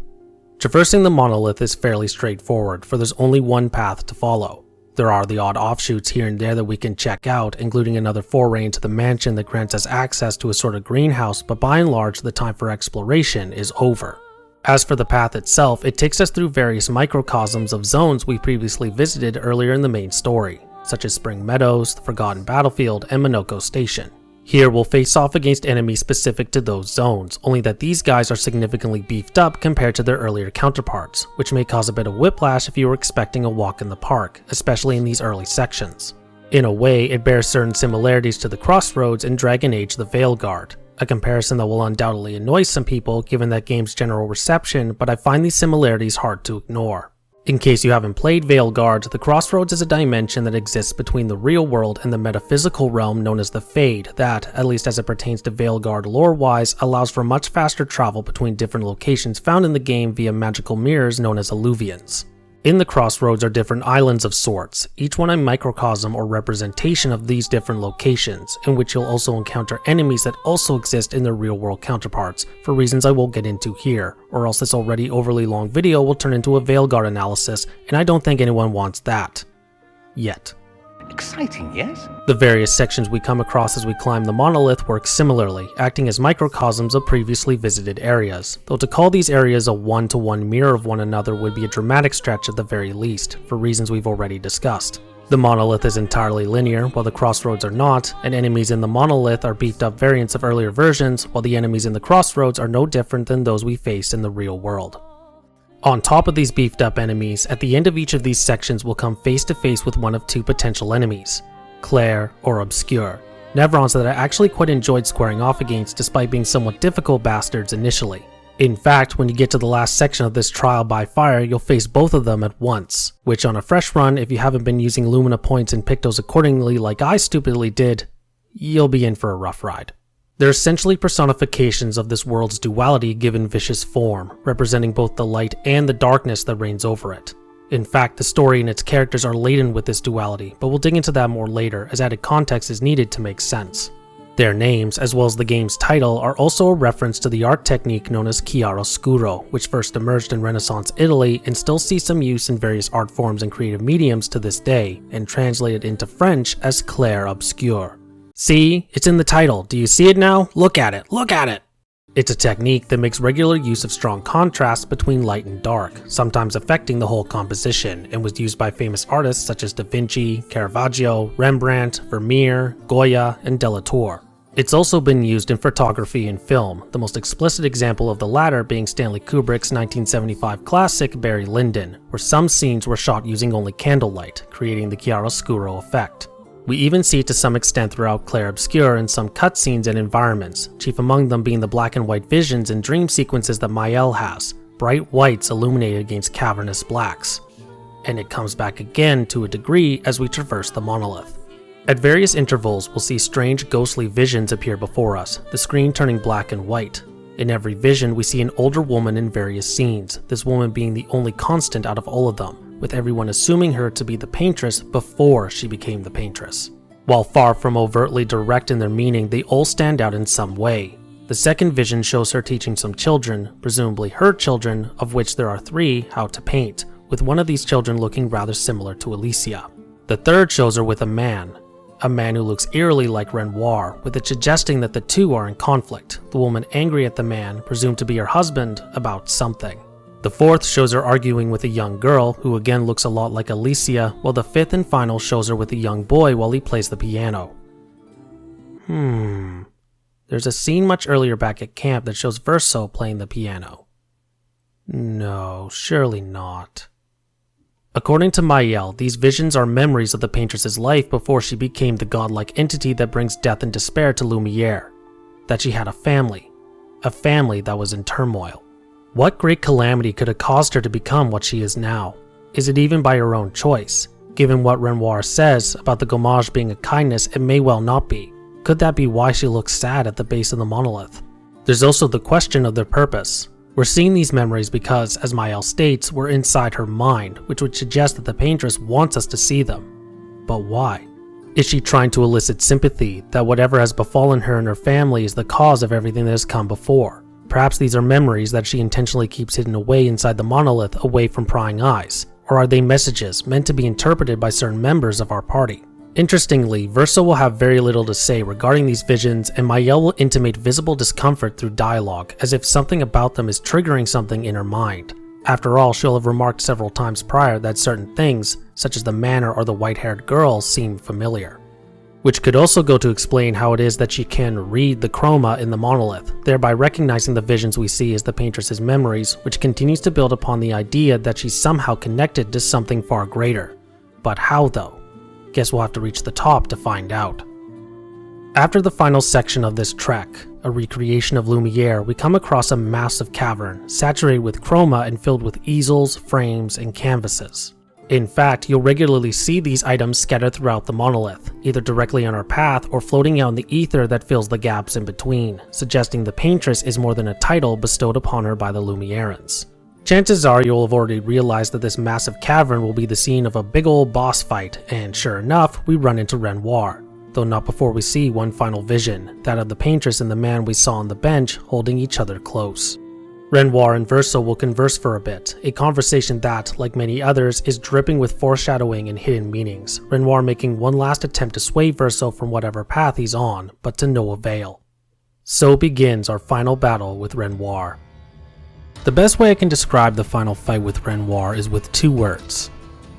Traversing the monolith is fairly straightforward, for there's only one path to follow. There are the odd offshoots here and there that we can check out, including another foray into the mansion that grants us access to a sort of greenhouse, but by and large the time for exploration is over. As for the path itself, it takes us through various microcosms of zones we previously visited earlier in the main story, such as Spring Meadows, the Forgotten Battlefield, and Minoko Station. Here we'll face off against enemies specific to those zones, only that these guys are significantly beefed up compared to their earlier counterparts, which may cause a bit of whiplash if you were expecting a walk in the park, especially in these early sections. In a way, it bears certain similarities to the Crossroads in Dragon Age: The Veilguard, a comparison that will undoubtedly annoy some people given that game's general reception, but I find these similarities hard to ignore. In case you haven't played Veilguard, the Crossroads is a dimension that exists between the real world and the metaphysical realm known as the Fade that, at least as it pertains to Veilguard lore-wise, allows for much faster travel between different locations found in the game via magical mirrors known as Illuvians. In the Crossroads are different islands of sorts, each one a microcosm or representation of these different locations, in which you'll also encounter enemies that also exist in their real-world counterparts, for reasons I won't get into here, or else this already overly long video will turn into a Veilguard analysis, and I don't think anyone wants that. Yet. Exciting, yes? The various sections we come across as we climb the monolith work similarly, acting as microcosms of previously visited areas, though to call these areas a one-to-one mirror of one another would be a dramatic stretch at the very least, for reasons we've already discussed. The monolith is entirely linear, while the Crossroads are not, and enemies in the monolith are beefed up variants of earlier versions, while the enemies in the Crossroads are no different than those we faced in the real world. On top of these beefed up enemies, at the end of each of these sections we'll come face to face with one of two potential enemies, Clair or Obscur, Nevrons that I actually quite enjoyed squaring off against despite being somewhat difficult bastards initially. In fact, when you get to the last section of this trial by fire, you'll face both of them at once, which on a fresh run, if you haven't been using Lumina points and Pictos accordingly like I stupidly did, you'll be in for a rough ride. They're essentially personifications of this world's duality given vicious form, representing both the light and the darkness that reigns over it. In fact, the story and its characters are laden with this duality, but we'll dig into that more later as added context is needed to make sense. Their names, as well as the game's title, are also a reference to the art technique known as chiaroscuro, which first emerged in Renaissance Italy and still sees some use in various art forms and creative mediums to this day, and translated into French as Clair Obscur. See? It's in the title. Do you see it now? Look at it. Look at it! It's a technique that makes regular use of strong contrast between light and dark, sometimes affecting the whole composition, and was used by famous artists such as Da Vinci, Caravaggio, Rembrandt, Vermeer, Goya, and Delator. It's also been used in photography and film, the most explicit example of the latter being Stanley Kubrick's 1975 classic Barry Lyndon, where some scenes were shot using only candlelight, creating the chiaroscuro effect. We even see it to some extent throughout Clair Obscur in some cutscenes and environments, chief among them being the black and white visions and dream sequences that Mael has, bright whites illuminated against cavernous blacks. And it comes back again to a degree as we traverse the monolith. At various intervals, we'll see strange ghostly visions appear before us, the screen turning black and white. In every vision, we see an older woman in various scenes, this woman being the only constant out of all of them, with everyone assuming her to be the paintress before she became the paintress. While far from overtly direct in their meaning, they all stand out in some way. The second vision shows her teaching some children, presumably her children, of which there are 3, how to paint, with one of these children looking rather similar to Alicia. The third shows her with a man who looks eerily like Renoir, with it suggesting that the two are in conflict, the woman angry at the man, presumed to be her husband, about something. The fourth shows her arguing with a young girl, who again looks a lot like Alicia, while the fifth and final shows her with a young boy while he plays the piano. There's a scene much earlier back at camp that shows Verso playing the piano. No, surely not. According to Mael, these visions are memories of the paintress's life before she became the godlike entity that brings death and despair to Lumiere. That she had a family that was in turmoil. What great calamity could have caused her to become what she is now? Is it even by her own choice? Given what Renoir says about the gommage being a kindness, it may well not be. Could that be why she looks sad at the base of the monolith? There's also the question of their purpose. We're seeing these memories because, as Mael states, we're inside her mind, which would suggest that the paintress wants us to see them. But why? Is she trying to elicit sympathy that whatever has befallen her and her family is the cause of everything that has come before? Perhaps these are memories that she intentionally keeps hidden away inside the monolith away from prying eyes, Or are they messages meant to be interpreted by certain members of our party? Interestingly, Verso will have very little to say regarding these visions, and Mael will intimate visible discomfort through dialogue, as if something about them is triggering something in her mind. After all, she'll have remarked several times prior that certain things, such as the manor or the white-haired girl, seem familiar. Which could also go to explain how it is that she can read the chroma in the monolith, thereby recognizing the visions we see as the paintress's memories, which continues to build upon the idea that she's somehow connected to something far greater. But how though? Guess we'll have to reach the top to find out. After the final section of this trek, a recreation of Lumiere, we come across a massive cavern, saturated with chroma and filled with easels, frames, and canvases. In fact, you'll regularly see these items scattered throughout the monolith, either directly on our path or floating out in the ether that fills the gaps in between, suggesting the paintress is more than a title bestowed upon her by the Lumierans. Chances are you'll have already realized that this massive cavern will be the scene of a big old boss fight, and sure enough, we run into Renoir, though not before we see one final vision, that of the paintress and the man we saw on the bench holding each other close. Renoir and Verso will converse for a bit, a conversation that, like many others, is dripping with foreshadowing and hidden meanings, Renoir making one last attempt to sway Verso from whatever path he's on, but to no avail. So begins our final battle with Renoir. The best way I can describe the final fight with Renoir is with two words: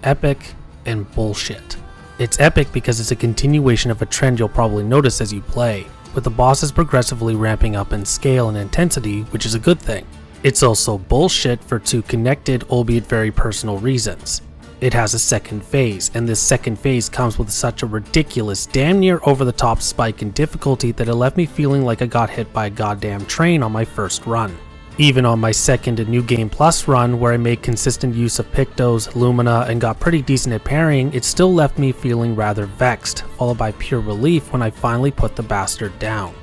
epic and bullshit. It's epic because it's a continuation of a trend you'll probably notice as you play, with the bosses progressively ramping up in scale and intensity, which is a good thing. It's also bullshit for two connected, albeit very personal reasons. It has a second phase, and this second phase comes with such a ridiculous, damn near over-the-top spike in difficulty that it left me feeling like I got hit by a goddamn train on my first run. Even on my second New Game Plus run, where I made consistent use of Pictos, Lumina, and got pretty decent at parrying, it still left me feeling rather vexed, followed by pure relief when I finally put the bastard down.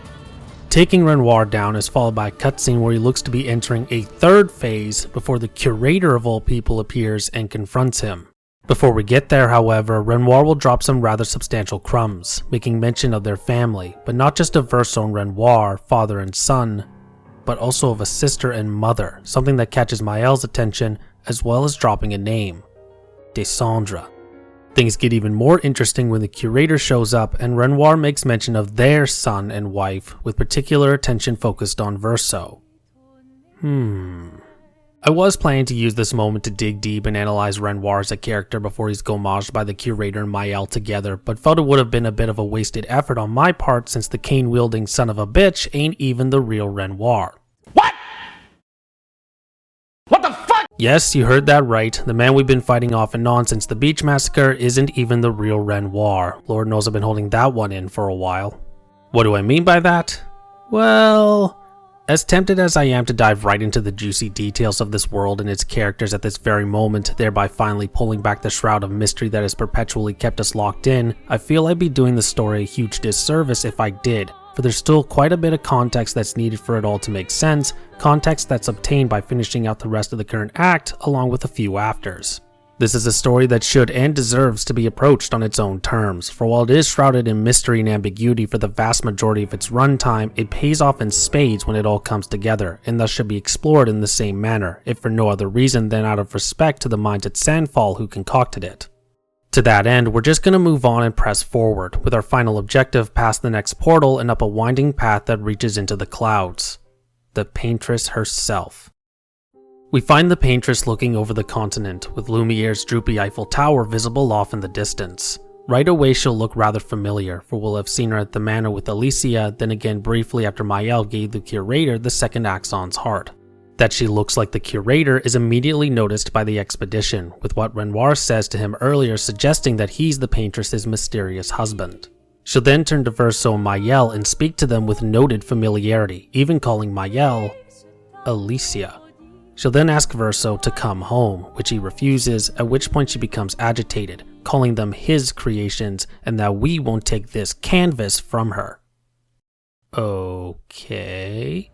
Taking Renoir down is followed by a cutscene where he looks to be entering a third phase before the curator of all people appears and confronts him. Before we get there, however, Renoir will drop some rather substantial crumbs, making mention of their family, but not just of Verso and Renoir, father and son, but also of a sister and mother, something that catches Mael's attention, as well as dropping a name: Descendre. Things get even more interesting when the curator shows up and Renoir makes mention of their son and wife, with particular attention focused on Verso. I was planning to use this moment to dig deep and analyze Renoir as a character before he's gommaged by the curator and Mael together, but felt it would have been a bit of a wasted effort on my part since the cane-wielding son of a bitch ain't even the real Renoir. What the fuck? Yes, you heard that right. The man we've been fighting off and on since the beach massacre isn't even the real Renoir. Lord knows I've been holding that one in for a while. What do I mean by that? Well, as tempted as I am to dive right into the juicy details of this world and its characters at this very moment, thereby finally pulling back the shroud of mystery that has perpetually kept us locked in, I feel I'd be doing the story a huge disservice if I did, for there's still quite a bit of context that's needed for it all to make sense, context that's obtained by finishing out the rest of the current act, along with a few afters. This is a story that should and deserves to be approached on its own terms, for while it is shrouded in mystery and ambiguity for the vast majority of its runtime, it pays off in spades when it all comes together, and thus should be explored in the same manner, if for no other reason than out of respect to the minds at Sandfall who concocted it. To that end, we're just going to move on and press forward, with our final objective past the next portal and up a winding path that reaches into the clouds. The Paintress herself. We find the Paintress looking over the continent, with Lumiere's droopy Eiffel Tower visible off in the distance. Right away she'll look rather familiar, for we'll have seen her at the manor with Alicia, then again briefly after Mael gave the curator the second Axon's heart. That she looks like the curator is immediately noticed by the expedition, with what Renoir says to him earlier suggesting that he's the Paintress's mysterious husband. She'll then turn to Verso and Mael and speak to them with noted familiarity, even calling Mael Alicia. She'll then ask Verso to come home, which he refuses, at which point she becomes agitated, calling them his creations and that we won't take this canvas from her. Okay.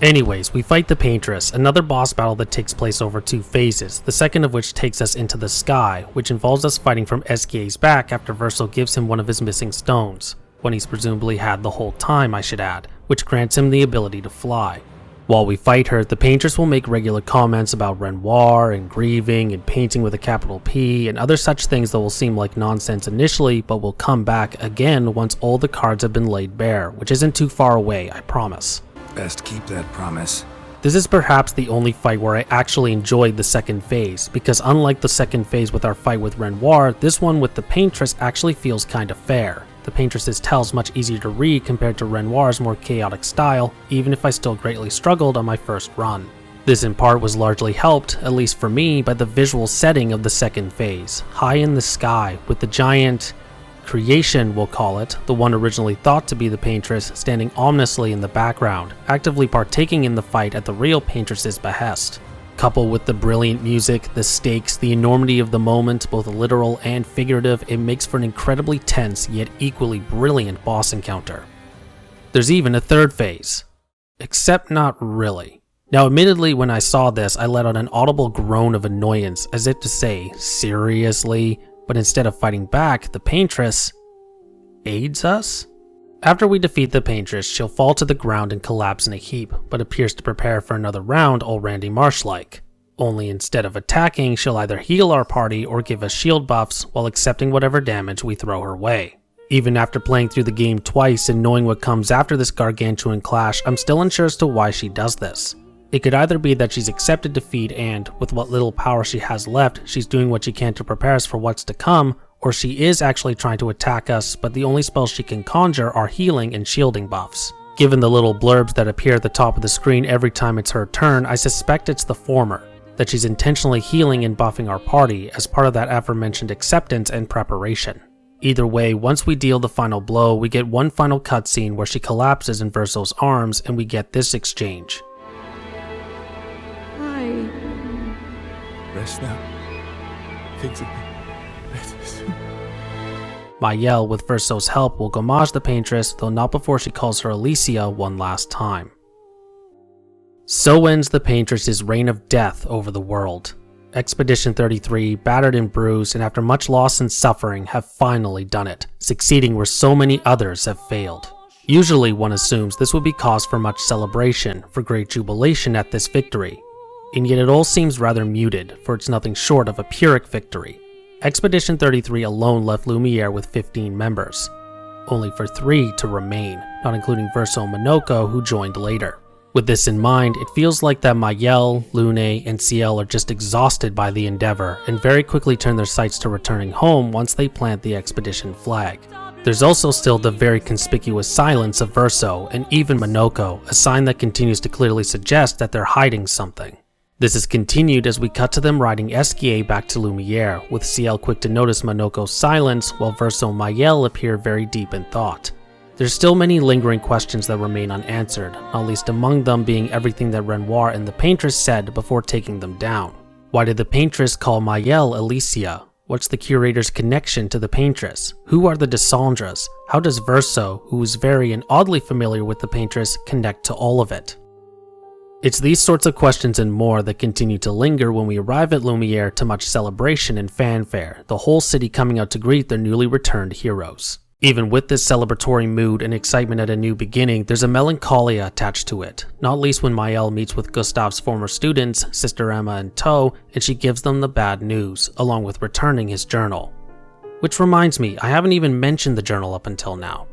Anyways, we fight the Paintress, another boss battle that takes place over two phases, the second of which takes us into the sky, which involves us fighting from SKA's back after Verso gives him one of his missing stones, one he's presumably had the whole time I should add, which grants him the ability to fly. While we fight her, the paintress will make regular comments about Renoir and grieving and painting with a capital P and other such things that will seem like nonsense initially, but will come back again once all the cards have been laid bare, which isn't too far away, I promise. Best keep that promise. This is perhaps the only fight where I actually enjoyed the second phase, because unlike the second phase with our fight with Renoir, this one with the paintress actually feels kinda fair. The paintress's tells much easier to read compared to Renoir's more chaotic style, even if I still greatly struggled on my first run. This in part was largely helped, at least for me, by the visual setting of the second phase, high in the sky, with the giant creation, we'll call it, the one originally thought to be the paintress, standing ominously in the background, actively partaking in the fight at the real paintress's behest. Coupled with the brilliant music, the stakes, the enormity of the moment, both literal and figurative, it makes for an incredibly tense yet equally brilliant boss encounter. There's even a third phase. Except not really. Now admittedly, when I saw this, I let out an audible groan of annoyance, as if to say, seriously? But instead of fighting back, the paintress aids us? After we defeat the paintress, she'll fall to the ground and collapse in a heap, but appears to prepare for another round all Randy Marsh-like. Only instead of attacking, she'll either heal our party or give us shield buffs while accepting whatever damage we throw her way. Even after playing through the game twice and knowing what comes after this gargantuan clash, I'm still unsure as to why she does this. It could either be that she's accepted defeat and, with what little power she has left, she's doing what she can to prepare us for what's to come, or she is actually trying to attack us, but the only spells she can conjure are healing and shielding buffs. Given the little blurbs that appear at the top of the screen every time it's her turn, I suspect it's the former, that she's intentionally healing and buffing our party as part of that aforementioned acceptance and preparation. Either way, once we deal the final blow, we get one final cutscene where she collapses in Verso's arms and we get this exchange. Hi. Rest now. Things will be better soon. Mayel, with Verso's help, will gomage the paintress, though not before she calls her Alicia one last time. So ends the paintress's reign of death over the world. Expedition 33, battered and bruised, and after much loss and suffering, have finally done it, succeeding where so many others have failed. Usually, one assumes this would be cause for much celebration, for great jubilation at this victory. And yet it all seems rather muted, for it's nothing short of a Pyrrhic victory. Expedition 33 alone left Lumiere with 15 members, only for 3 to remain, not including Verso and Minoko, who joined later. With this in mind, it feels like that Mayel, Lune, and Ciel are just exhausted by the endeavor, and very quickly turn their sights to returning home once they plant the expedition flag. There's also still the very conspicuous silence of Verso, and even Minoko, a sign that continues to clearly suggest that they're hiding something. This is continued as we cut to them riding Esquier back to Lumiere, with Ciel quick to notice Minoko's silence, while Verso and Mayel appear very deep in thought. There's still many lingering questions that remain unanswered, not least among them being everything that Renoir and the paintress said before taking them down. Why did the paintress call Mayel Alicia? What's the curator's connection to the paintress? Who are the Desandras? How does Verso, who is very and oddly familiar with the paintress, connect to all of it? It's these sorts of questions and more that continue to linger when we arrive at Lumiere to much celebration and fanfare, the whole city coming out to greet their newly returned heroes. Even with this celebratory mood and excitement at a new beginning, there's a melancholia attached to it, not least when Mayel meets with Gustav's former students, Sister Emma and Toe, and she gives them the bad news, along with returning his journal. Which reminds me, I haven't even mentioned the journal up until now.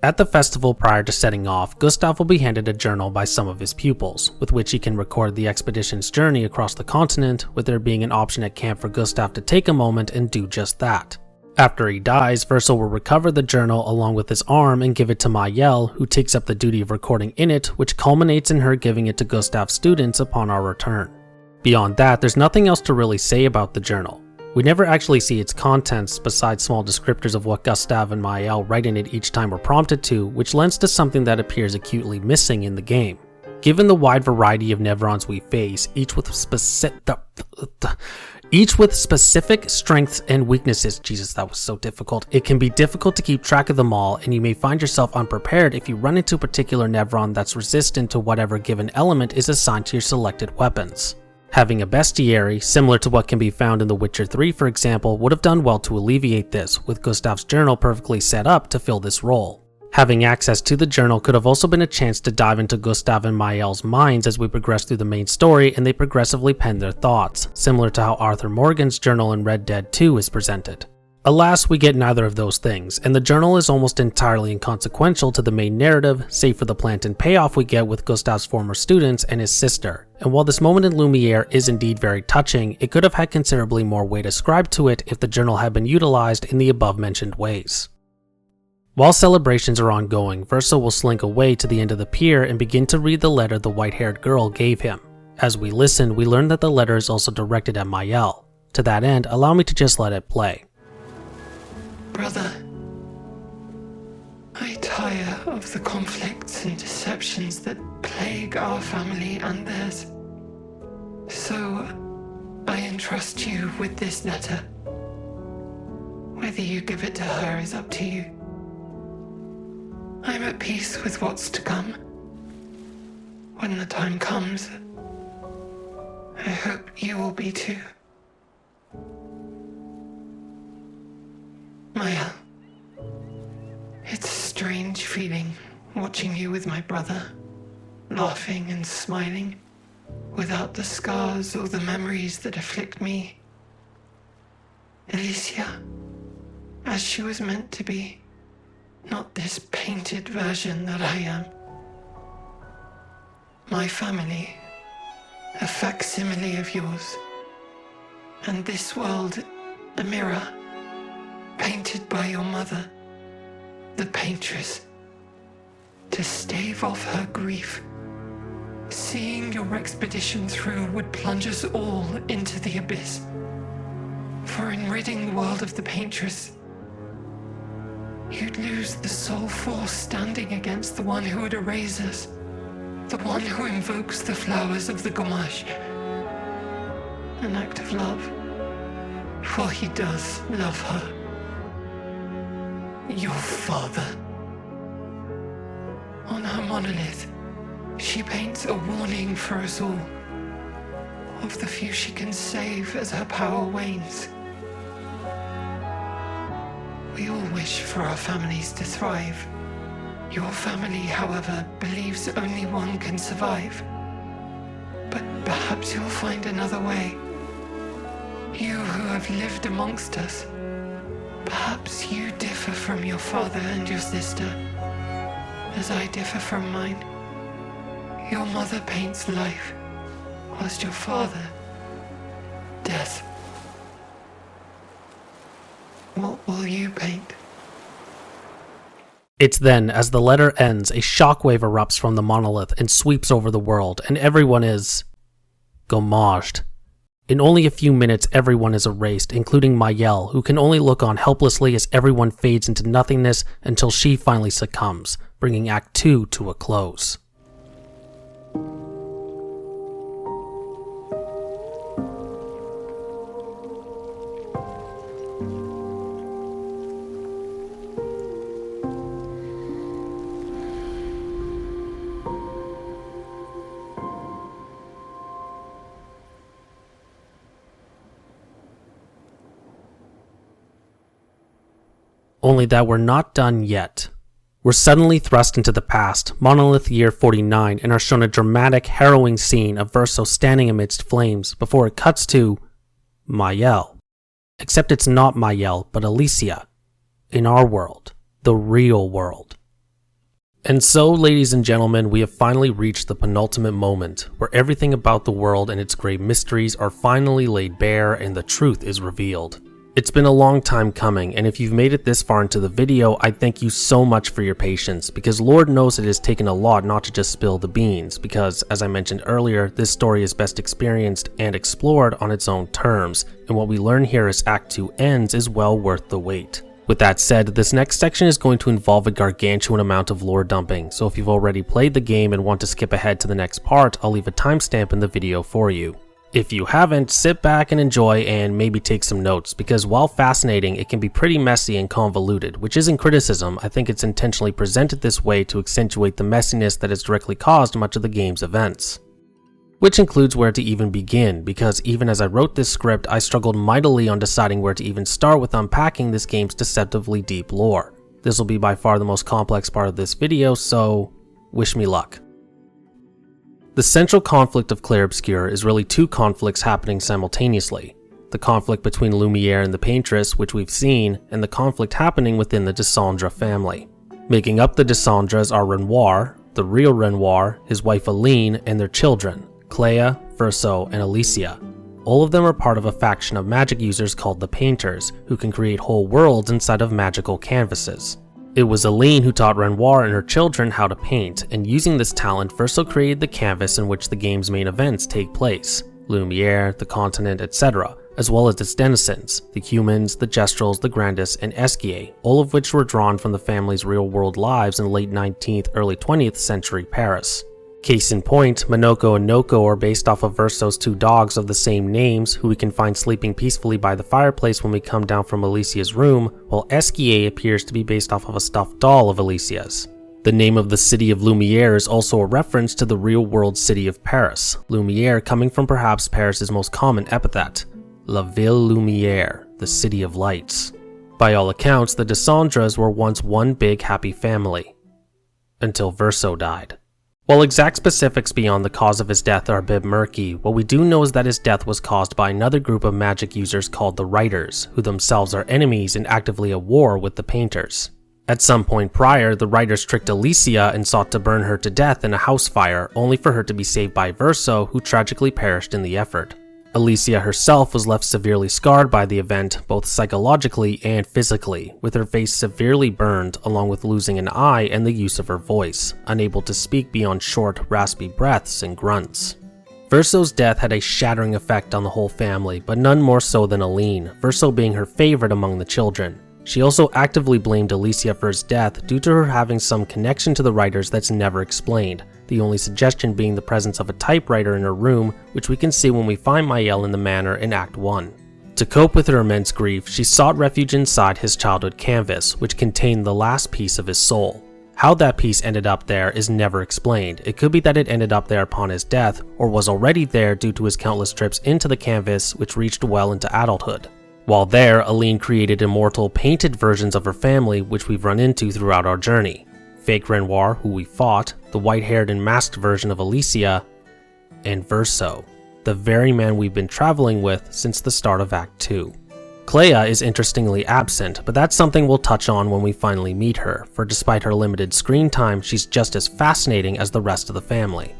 At the festival prior to setting off, Gustav will be handed a journal by some of his pupils, with which he can record the expedition's journey across the continent, with there being an option at camp for Gustav to take a moment and do just that. After he dies, Verso will recover the journal along with his arm and give it to Mayel, who takes up the duty of recording in it, which culminates in her giving it to Gustav's students upon our return. Beyond that, there's nothing else to really say about the journal. We never actually see its contents besides small descriptors of what Gustav and Mayel write in it each time we're prompted to, which lends to something that appears acutely missing in the game. Given the wide variety of Nevrons we face, each with specific strengths and weaknesses, Jesus, that was so difficult, it can be difficult to keep track of them all, and you may find yourself unprepared if you run into a particular Nevron that's resistant to whatever given element is assigned to your selected weapons. Having a bestiary, similar to what can be found in The Witcher 3 for example, would have done well to alleviate this, with Gustav's journal perfectly set up to fill this role. Having access to the journal could have also been a chance to dive into Gustav and Mael's minds as we progress through the main story and they progressively pen their thoughts, similar to how Arthur Morgan's journal in Red Dead 2 is presented. Alas, we get neither of those things, and the journal is almost entirely inconsequential to the main narrative, save for the plant and payoff we get with Gustav's former students and his sister. And while this moment in Lumiere is indeed very touching, it could have had considerably more weight ascribed to it if the journal had been utilized in the above mentioned ways. While celebrations are ongoing, Verso will slink away to the end of the pier and begin to read the letter the white-haired girl gave him. As we listen, we learn that the letter is also directed at Mael. To that end, allow me to just let it play. Brother, I tire of the conflicts and deceptions that plague our family and theirs. So, I entrust you with this letter. Whether you give it to her is up to you. I'm at peace with what's to come. When the time comes, I hope you will be too. Mael, it's a strange feeling watching you with my brother, laughing and smiling, without the scars or the memories that afflict me. Alicia, as she was meant to be, not this painted version that I am. My family, a facsimile of yours, and this world, a mirror, painted by your mother, the paintress, to stave off her grief. Seeing your expedition through would plunge us all into the abyss. For in ridding the world of the paintress, you'd lose the sole force standing against the one who would erase us, the one who invokes the flowers of the Gamash. An act of love, for he does love her. Your father. On her monolith, she paints a warning for us all, of the few she can save as her power wanes. We all wish for our families to thrive. Your family, however, believes only one can survive. But perhaps you'll find another way. You who have lived amongst us, perhaps you differ from your father and your sister, as I differ from mine. Your mother paints life, whilst your father, death. What will you paint? It's then, as the letter ends, a shockwave erupts from the monolith and sweeps over the world, and everyone is gommaged. In only a few minutes, everyone is erased, including Mael, who can only look on helplessly as everyone fades into nothingness until she finally succumbs, bringing Act 2 to a close. Only that we're not done yet. We're suddenly thrust into the past, Monolith Year 49, and are shown a dramatic, harrowing scene of Verso standing amidst flames before it cuts to Mael. Except it's not Mael, but Alicia. In our world. The real world. And so, ladies and gentlemen, we have finally reached the penultimate moment, where everything about the world and its great mysteries are finally laid bare and the truth is revealed. It's been a long time coming, and if you've made it this far into the video, I thank you so much for your patience, because Lord knows it has taken a lot not to just spill the beans, because, as I mentioned earlier, this story is best experienced and explored on its own terms, and what we learn here as Act 2 ends is well worth the wait. With that said, this next section is going to involve a gargantuan amount of lore dumping, so if you've already played the game and want to skip ahead to the next part, I'll leave a timestamp in the video for you. If you haven't, sit back and enjoy and maybe take some notes, because while fascinating, it can be pretty messy and convoluted, which isn't criticism. I think it's intentionally presented this way to accentuate the messiness that has directly caused much of the game's events. Which includes where to even begin, because even as I wrote this script, I struggled mightily on deciding where to even start with unpacking this game's deceptively deep lore. This will be by far the most complex part of this video, so wish me luck. The central conflict of Clair Obscur is really two conflicts happening simultaneously. The conflict between Lumiere and the Paintress, which we've seen, and the conflict happening within the Descendre family. Making up the Descendres are Renoir, the real Renoir, his wife Aline, and their children, Clea, Verso, and Alicia. All of them are part of a faction of magic users called the Painters, who can create whole worlds inside of magical canvases. It was Aline who taught Renoir and her children how to paint, and using this talent, Verso created the canvas in which the game's main events take place, Lumiere, the continent, etc., as well as its denizens, the humans, the Gestrels, the Grandis, and Esquier, all of which were drawn from the family's real-world lives in late 19th, early 20th century Paris. Case in point, Monoko and Noko are based off of Verso's two dogs of the same names, who we can find sleeping peacefully by the fireplace when we come down from Alicia's room, while Esquier appears to be based off of a stuffed doll of Alicia's. The name of the city of Lumiere is also a reference to the real-world city of Paris, Lumiere coming from perhaps Paris's most common epithet, La Ville Lumière, the City of Lights. By all accounts, the Descendres were once one big happy family, until Verso died. While exact specifics beyond the cause of his death are a bit murky, what we do know is that his death was caused by another group of magic users called the Writers, who themselves are enemies and actively at war with the Painters. At some point prior, the Writers tricked Alicia and sought to burn her to death in a house fire, only for her to be saved by Verso, who tragically perished in the effort. Alicia herself was left severely scarred by the event, both psychologically and physically, with her face severely burned along with losing an eye and the use of her voice, unable to speak beyond short, raspy breaths and grunts. Verso's death had a shattering effect on the whole family, but none more so than Aline, Verso being her favorite among the children. She also actively blamed Alicia for his death due to her having some connection to the Writers that's never explained, the only suggestion being the presence of a typewriter in her room, which we can see when we find Maëlle in the manor in Act 1. To cope with her immense grief, she sought refuge inside his childhood canvas, which contained the last piece of his soul. How that piece ended up there is never explained. It could be that it ended up there upon his death, or was already there due to his countless trips into the canvas, which reached well into adulthood. While there, Aline created immortal, painted versions of her family, which we've run into throughout our journey. Fake Renoir, who we fought, the white-haired and masked version of Alicia, and Verso, the very man we've been traveling with since the start of Act 2. Clea is interestingly absent, but that's something we'll touch on when we finally meet her, for despite her limited screen time, she's just as fascinating as the rest of the family.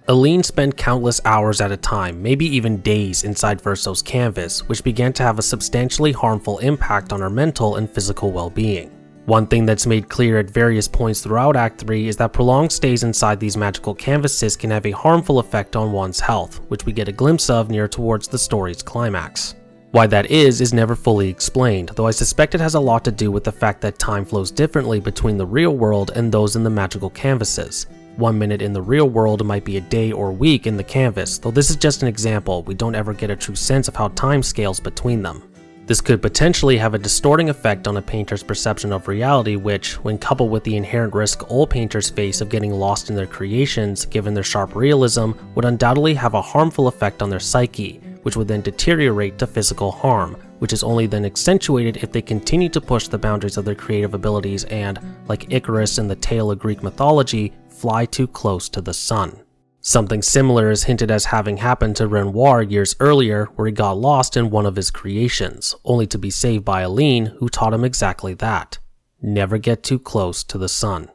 Aline spent countless hours at a time, maybe even days, inside Verso's canvas, which began to have a substantially harmful impact on her mental and physical well-being. One thing that's made clear at various points throughout Act 3 is that prolonged stays inside these magical canvases can have a harmful effect on one's health, which we get a glimpse of near towards the story's climax. Why that is never fully explained, though I suspect it has a lot to do with the fact that time flows differently between the real world and those in the magical canvases. 1 minute in the real world might be a day or week in the canvas, though this is just an example, we don't ever get a true sense of how time scales between them. This could potentially have a distorting effect on a painter's perception of reality, which, when coupled with the inherent risk all painters face of getting lost in their creations, given their sharp realism, would undoubtedly have a harmful effect on their psyche, which would then deteriorate to physical harm, which is only then accentuated if they continue to push the boundaries of their creative abilities and, like Icarus in the tale of Greek mythology, fly too close to the sun. Something similar is hinted as having happened to Renoir years earlier, where he got lost in one of his creations, only to be saved by Aline, who taught him exactly that. Never get too close to the sun.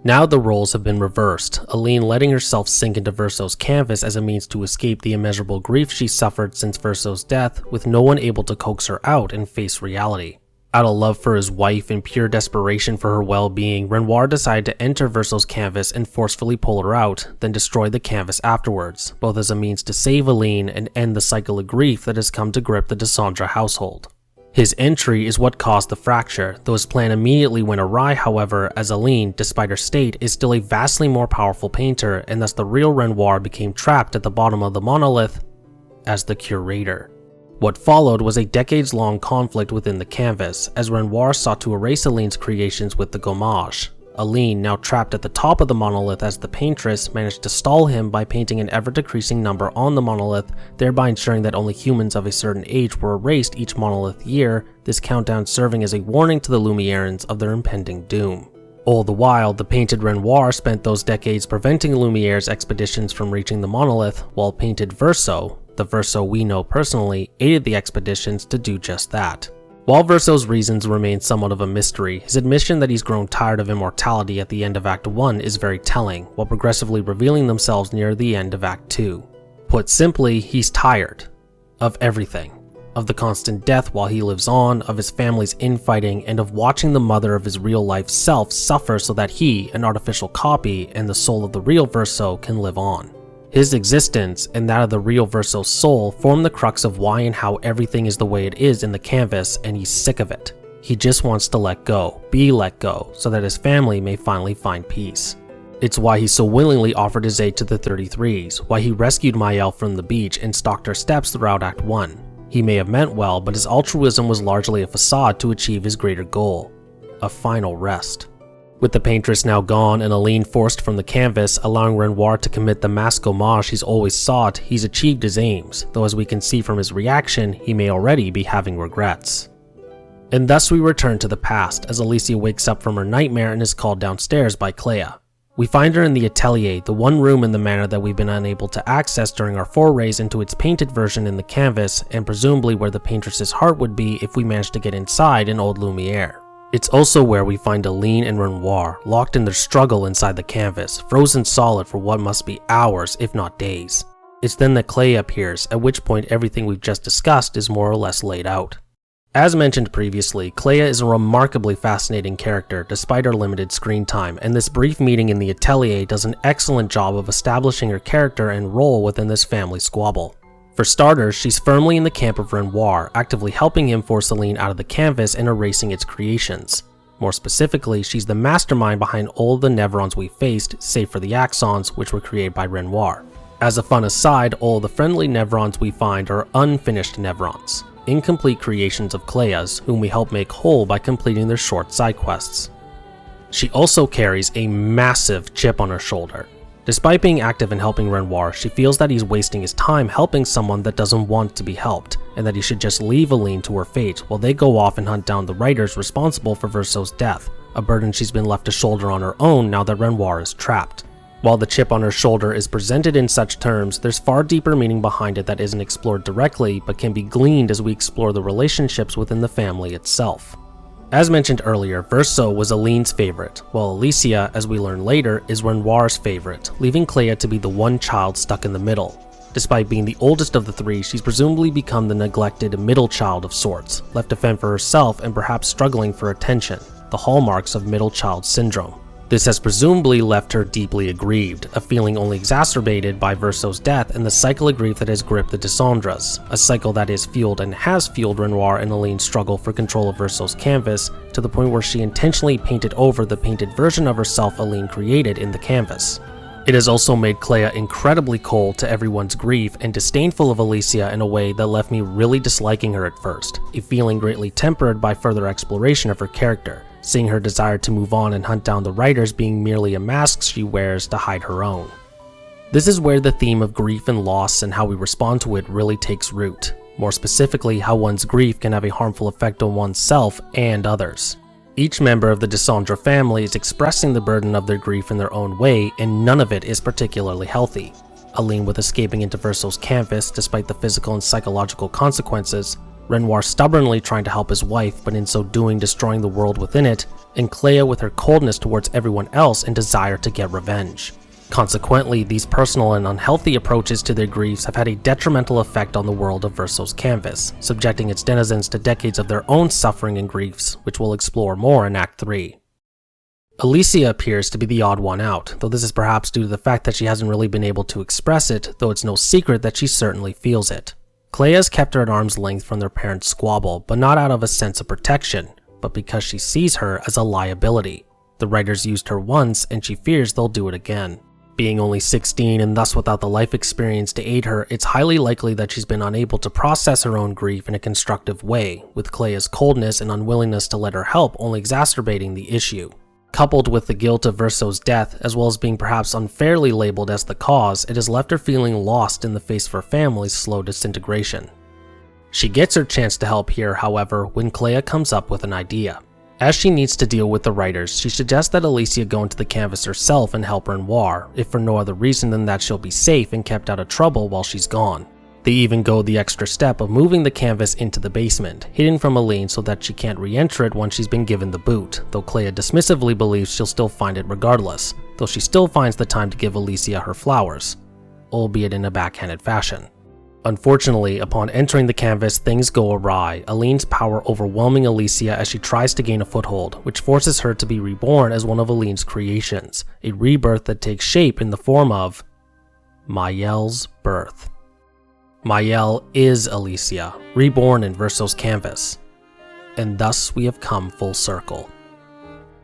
Now the roles have been reversed, Aline letting herself sink into Verso's canvas as a means to escape the immeasurable grief she suffered since Verso's death, with no one able to coax her out and face reality. Out of love for his wife and pure desperation for her well-being, Renoir decided to enter Verso's canvas and forcefully pull her out, then destroy the canvas afterwards, both as a means to save Aline and end the cycle of grief that has come to grip the Descendre household. His entry is what caused the fracture, though his plan immediately went awry, however, as Aline, despite her state, is still a vastly more powerful painter, and thus the real Renoir became trapped at the bottom of the monolith as the curator. What followed was a decades-long conflict within the canvas, as Renoir sought to erase Aline's creations with the gommage. Aline, now trapped at the top of the monolith as the paintress, managed to stall him by painting an ever-decreasing number on the monolith, thereby ensuring that only humans of a certain age were erased each monolith year, this countdown serving as a warning to the Lumierans of their impending doom. All the while, the painted Renoir spent those decades preventing Lumiere's expeditions from reaching the monolith, while painted Verso, the Verso we know personally, aided the expeditions to do just that. While Verso's reasons remain somewhat of a mystery, his admission that he's grown tired of immortality at the end of Act 1 is very telling, while progressively revealing themselves near the end of Act 2. Put simply, he's tired. Of everything. Of the constant death while he lives on, of his family's infighting, and of watching the mother of his real-life self suffer so that he, an artificial copy, and the soul of the real Verso can live on. His existence, and that of the real Verso's soul, form the crux of why and how everything is the way it is in the canvas, and he's sick of it. He just wants to let go, be let go, so that his family may finally find peace. It's why he so willingly offered his aid to the 33s, why he rescued Maëlle from the beach and stalked her steps throughout Act 1. He may have meant well, but his altruism was largely a facade to achieve his greater goal. A final rest. With the paintress now gone and Aline forced from the canvas, allowing Renoir to commit the mask homage he's always sought, he's achieved his aims, though as we can see from his reaction, he may already be having regrets. And thus we return to the past, as Alicia wakes up from her nightmare and is called downstairs by Clair. We find her in the atelier, the one room in the manor that we've been unable to access during our forays into its painted version in the canvas, and presumably where the paintress's heart would be if we managed to get inside an old Lumiere. It's also where we find Aline and Renoir, locked in their struggle inside the canvas, frozen solid for what must be hours, if not days. It's then that Clair appears, at which point everything we've just discussed is more or less laid out. As mentioned previously, Clair is a remarkably fascinating character despite her limited screen time, and this brief meeting in the atelier does an excellent job of establishing her character and role within this family squabble. For starters, she's firmly in the camp of Renoir, actively helping him force Aline out of the canvas and erasing its creations. More specifically, she's the mastermind behind all of the Nevrons we faced, save for the Axons, which were created by Renoir. As a fun aside, all the friendly Nevrons we find are unfinished Nevrons, incomplete creations of Clair's, whom we help make whole by completing their short side quests. She also carries a massive chip on her shoulder. Despite being active in helping Renoir, she feels that he's wasting his time helping someone that doesn't want to be helped, and that he should just leave Aline to her fate while they go off and hunt down the writers responsible for Verso's death, a burden she's been left to shoulder on her own now that Renoir is trapped. While the chip on her shoulder is presented in such terms, there's far deeper meaning behind it that isn't explored directly, but can be gleaned as we explore the relationships within the family itself. As mentioned earlier, Verso was Aline's favorite, while Alicia, as we learn later, is Renoir's favorite, leaving Clair to be the one child stuck in the middle. Despite being the oldest of the three, she's presumably become the neglected middle child of sorts, left to fend for herself and perhaps struggling for attention, the hallmarks of middle child syndrome. This has presumably left her deeply aggrieved, a feeling only exacerbated by Verso's death and the cycle of grief that has gripped the Dissandres, a cycle that is fueled and has fueled Renoir and Aline's struggle for control of Verso's canvas, to the point where she intentionally painted over the painted version of herself Aline created in the canvas. It has also made Clair incredibly cold to everyone's grief and disdainful of Alicia in a way that left me really disliking her at first, a feeling greatly tempered by further exploration of her character, seeing her desire to move on and hunt down the writers being merely a mask she wears to hide her own. This is where the theme of grief and loss and how we respond to it really takes root, more specifically how one's grief can have a harmful effect on oneself and others. Each member of the Dissandre family is expressing the burden of their grief in their own way, and none of it is particularly healthy. Aline with escaping into Verso's canvas despite the physical and psychological consequences, Renoir stubbornly trying to help his wife but in so doing destroying the world within it, and Clair with her coldness towards everyone else and desire to get revenge. Consequently, these personal and unhealthy approaches to their griefs have had a detrimental effect on the world of Verso's canvas, subjecting its denizens to decades of their own suffering and griefs, which we'll explore more in Act 3. Alicia appears to be the odd one out, though this is perhaps due to the fact that she hasn't really been able to express it, though it's no secret that she certainly feels it. Clair has kept her at arm's length from their parents' squabble, but not out of a sense of protection, but because she sees her as a liability. The writers used her once, and she fears they'll do it again. Being only 16 and thus without the life experience to aid her, it's highly likely that she's been unable to process her own grief in a constructive way, with Clair's coldness and unwillingness to let her help only exacerbating the issue. Coupled with the guilt of Verso's death, as well as being perhaps unfairly labeled as the cause, it has left her feeling lost in the face of her family's slow disintegration. She gets her chance to help here, however, when Clair comes up with an idea. As she needs to deal with the writers, she suggests that Alicia go into the canvas herself and help Renoir, if for no other reason than that she'll be safe and kept out of trouble while she's gone. They even go the extra step of moving the canvas into the basement, hidden from Aline so that she can't re-enter it once she's been given the boot, though Clair dismissively believes she'll still find it regardless, though she still finds the time to give Alicia her flowers, albeit in a backhanded fashion. Unfortunately, upon entering the canvas, things go awry, Aline's power overwhelming Alicia as she tries to gain a foothold, which forces her to be reborn as one of Aline's creations, a rebirth that takes shape in the form of Mael's birth. Mael is Alicia, reborn in Verso's canvas, and thus we have come full circle.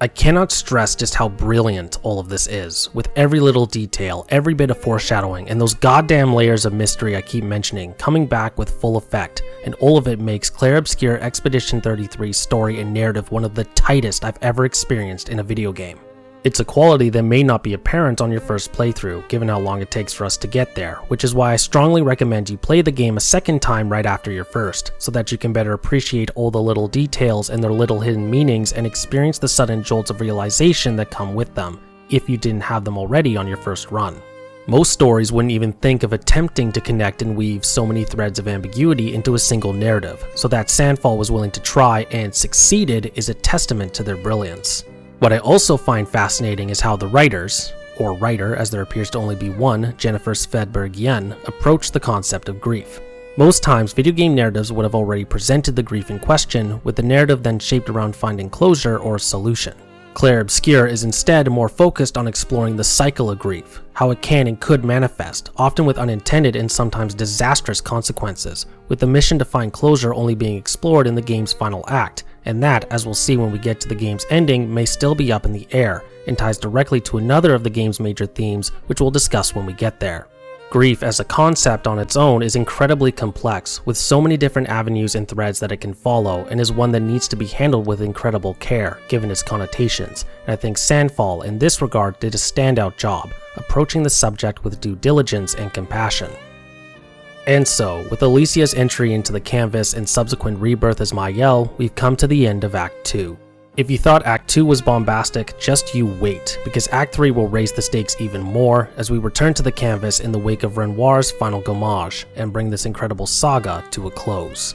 I cannot stress just how brilliant all of this is, with every little detail, every bit of foreshadowing, and those goddamn layers of mystery I keep mentioning coming back with full effect, and all of it makes Clair Obscur Expedition 33's story and narrative one of the tightest I've ever experienced in a video game. It's a quality that may not be apparent on your first playthrough, given how long it takes for us to get there, which is why I strongly recommend you play the game a second time right after your first, so that you can better appreciate all the little details and their little hidden meanings and experience the sudden jolts of realization that come with them, if you didn't have them already on your first run. Most stories wouldn't even think of attempting to connect and weave so many threads of ambiguity into a single narrative, so that Sandfall was willing to try and succeeded is a testament to their brilliance. What I also find fascinating is how the writers, or writer as there appears to only be one, Jennifer Svedberg-Yen, approach the concept of grief. Most times, video game narratives would have already presented the grief in question, with the narrative then shaped around finding closure or solution. Clair Obscur is instead more focused on exploring the cycle of grief, how it can and could manifest, often with unintended and sometimes disastrous consequences, with the mission to find closure only being explored in the game's final act, and that, as we'll see when we get to the game's ending, may still be up in the air, and ties directly to another of the game's major themes, which we'll discuss when we get there. Grief as a concept on its own is incredibly complex, with so many different avenues and threads that it can follow, and is one that needs to be handled with incredible care, given its connotations, and I think Sandfall in this regard did a standout job, approaching the subject with due diligence and compassion. And so, with Alicia's entry into the canvas and subsequent rebirth as Mael, we've come to the end of Act 2. If you thought Act 2 was bombastic, just you wait, because Act 3 will raise the stakes even more as we return to the canvas in the wake of Renoir's final gommage, and bring this incredible saga to a close.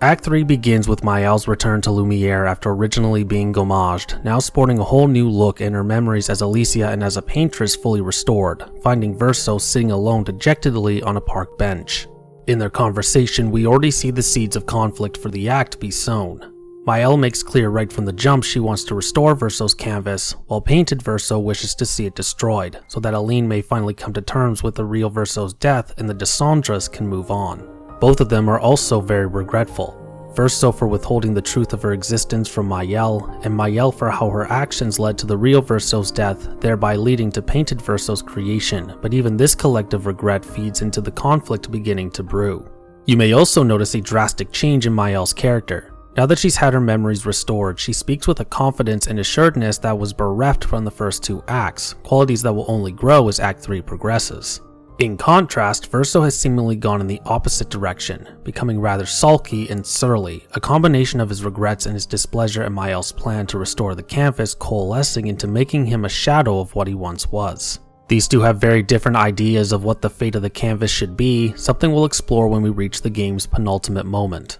Act 3 begins with Mael's return to Lumiere after originally being gommaged, now sporting a whole new look in her memories as Alicia and as a paintress fully restored, finding Verso sitting alone dejectedly on a park bench. In their conversation, we already see the seeds of conflict for the act be sown. Mael makes clear right from the jump she wants to restore Verso's canvas, while Painted Verso wishes to see it destroyed, so that Aline may finally come to terms with the real Verso's death and the Dissandras can move on. Both of them are also very regretful. Verso for withholding the truth of her existence from Mael, and Mael for how her actions led to the real Verso's death, thereby leading to Painted Verso's creation, but even this collective regret feeds into the conflict beginning to brew. You may also notice a drastic change in Mael's character. Now that she's had her memories restored, she speaks with a confidence and assuredness that was bereft from the first two acts, qualities that will only grow as Act 3 progresses. In contrast, Verso has seemingly gone in the opposite direction, becoming rather sulky and surly, a combination of his regrets and his displeasure at Mael's plan to restore the canvas coalescing into making him a shadow of what he once was. These two have very different ideas of what the fate of the canvas should be, something we'll explore when we reach the game's penultimate moment.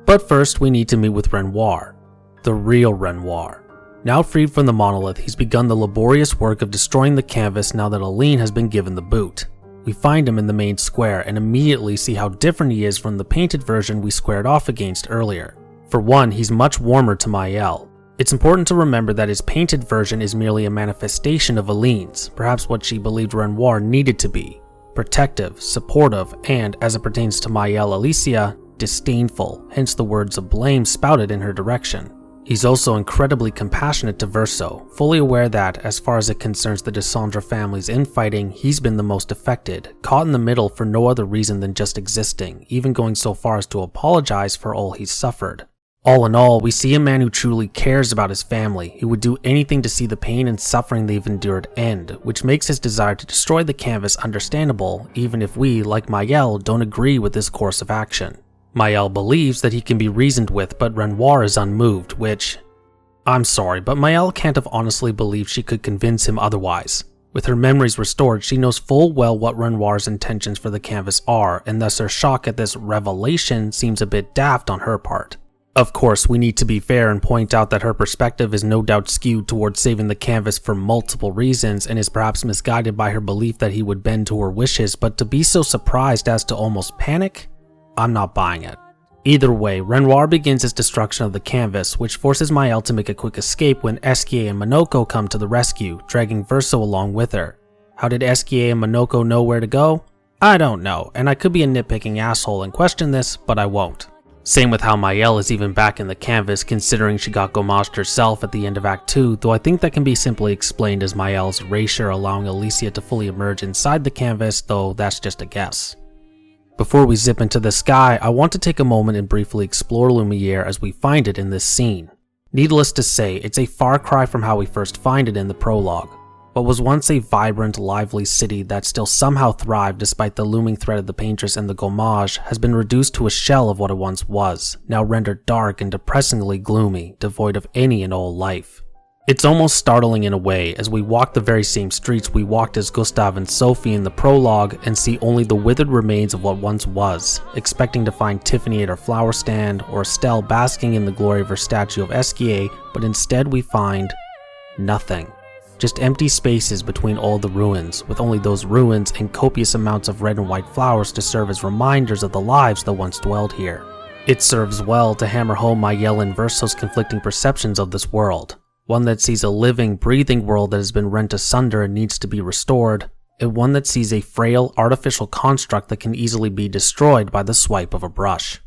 But first, we need to meet with Renoir, the real Renoir. Now freed from the monolith, he's begun the laborious work of destroying the canvas now that Aline has been given the boot. We find him in the main square and immediately see how different he is from the painted version we squared off against earlier. For one, he's much warmer to Mael. It's important to remember that his painted version is merely a manifestation of Aline's, perhaps what she believed Renoir needed to be. protective, supportive, and, as it pertains to Mael Alicia, disdainful, hence the words of blame spouted in her direction. He's also incredibly compassionate to Verso, fully aware that, as far as it concerns the Descendre family's infighting, he's been the most affected, caught in the middle for no other reason than just existing, even going so far as to apologize for all he's suffered. All in all, we see a man who truly cares about his family, who would do anything to see the pain and suffering they've endured end, which makes his desire to destroy the canvas understandable, even if we, like Mael, don't agree with this course of action. Mael believes that he can be reasoned with, but Renoir is unmoved, which... I'm sorry, but Mael can't have honestly believed she could convince him otherwise. With her memories restored, she knows full well what Renoir's intentions for the canvas are, and thus her shock at this revelation seems a bit daft on her part. Of course, we need to be fair and point out that her perspective is no doubt skewed towards saving the canvas for multiple reasons and is perhaps misguided by her belief that he would bend to her wishes, but to be so surprised as to almost panic? I'm not buying it. Either way, Renoir begins his destruction of the canvas, which forces Mael to make a quick escape when Esquier and Monoko come to the rescue, dragging Verso along with her. How did Esquier and Monoko know where to go? I don't know, and I could be a nitpicking asshole and question this, but I won't. Same with how Mael is even back in the canvas, considering she got gommaged herself at the end of Act 2, though I think that can be simply explained as Mael's erasure allowing Alicia to fully emerge inside the canvas, though that's just a guess. Before we zip into the sky, I want to take a moment and briefly explore Lumiere as we find it in this scene. Needless to say, it's a far cry from how we first find it in the prologue. What was once a vibrant, lively city that still somehow thrived despite the looming threat of the paintress and the gommage has been reduced to a shell of what it once was, now rendered dark and depressingly gloomy, devoid of any and all life. It's almost startling in a way as we walk the very same streets we walked as Gustave and Sophie in the prologue and see only the withered remains of what once was, expecting to find Tiffany at her flower stand or Estelle basking in the glory of her statue of Esquier, but instead we find nothing. Just empty spaces between all the ruins, with only those ruins and copious amounts of red and white flowers to serve as reminders of the lives that once dwelled here. It serves well to hammer home Mael and Verso's conflicting perceptions of this world. One that sees a living, breathing world that has been rent asunder and needs to be restored, and one that sees a frail, artificial construct that can easily be destroyed by the swipe of a brush.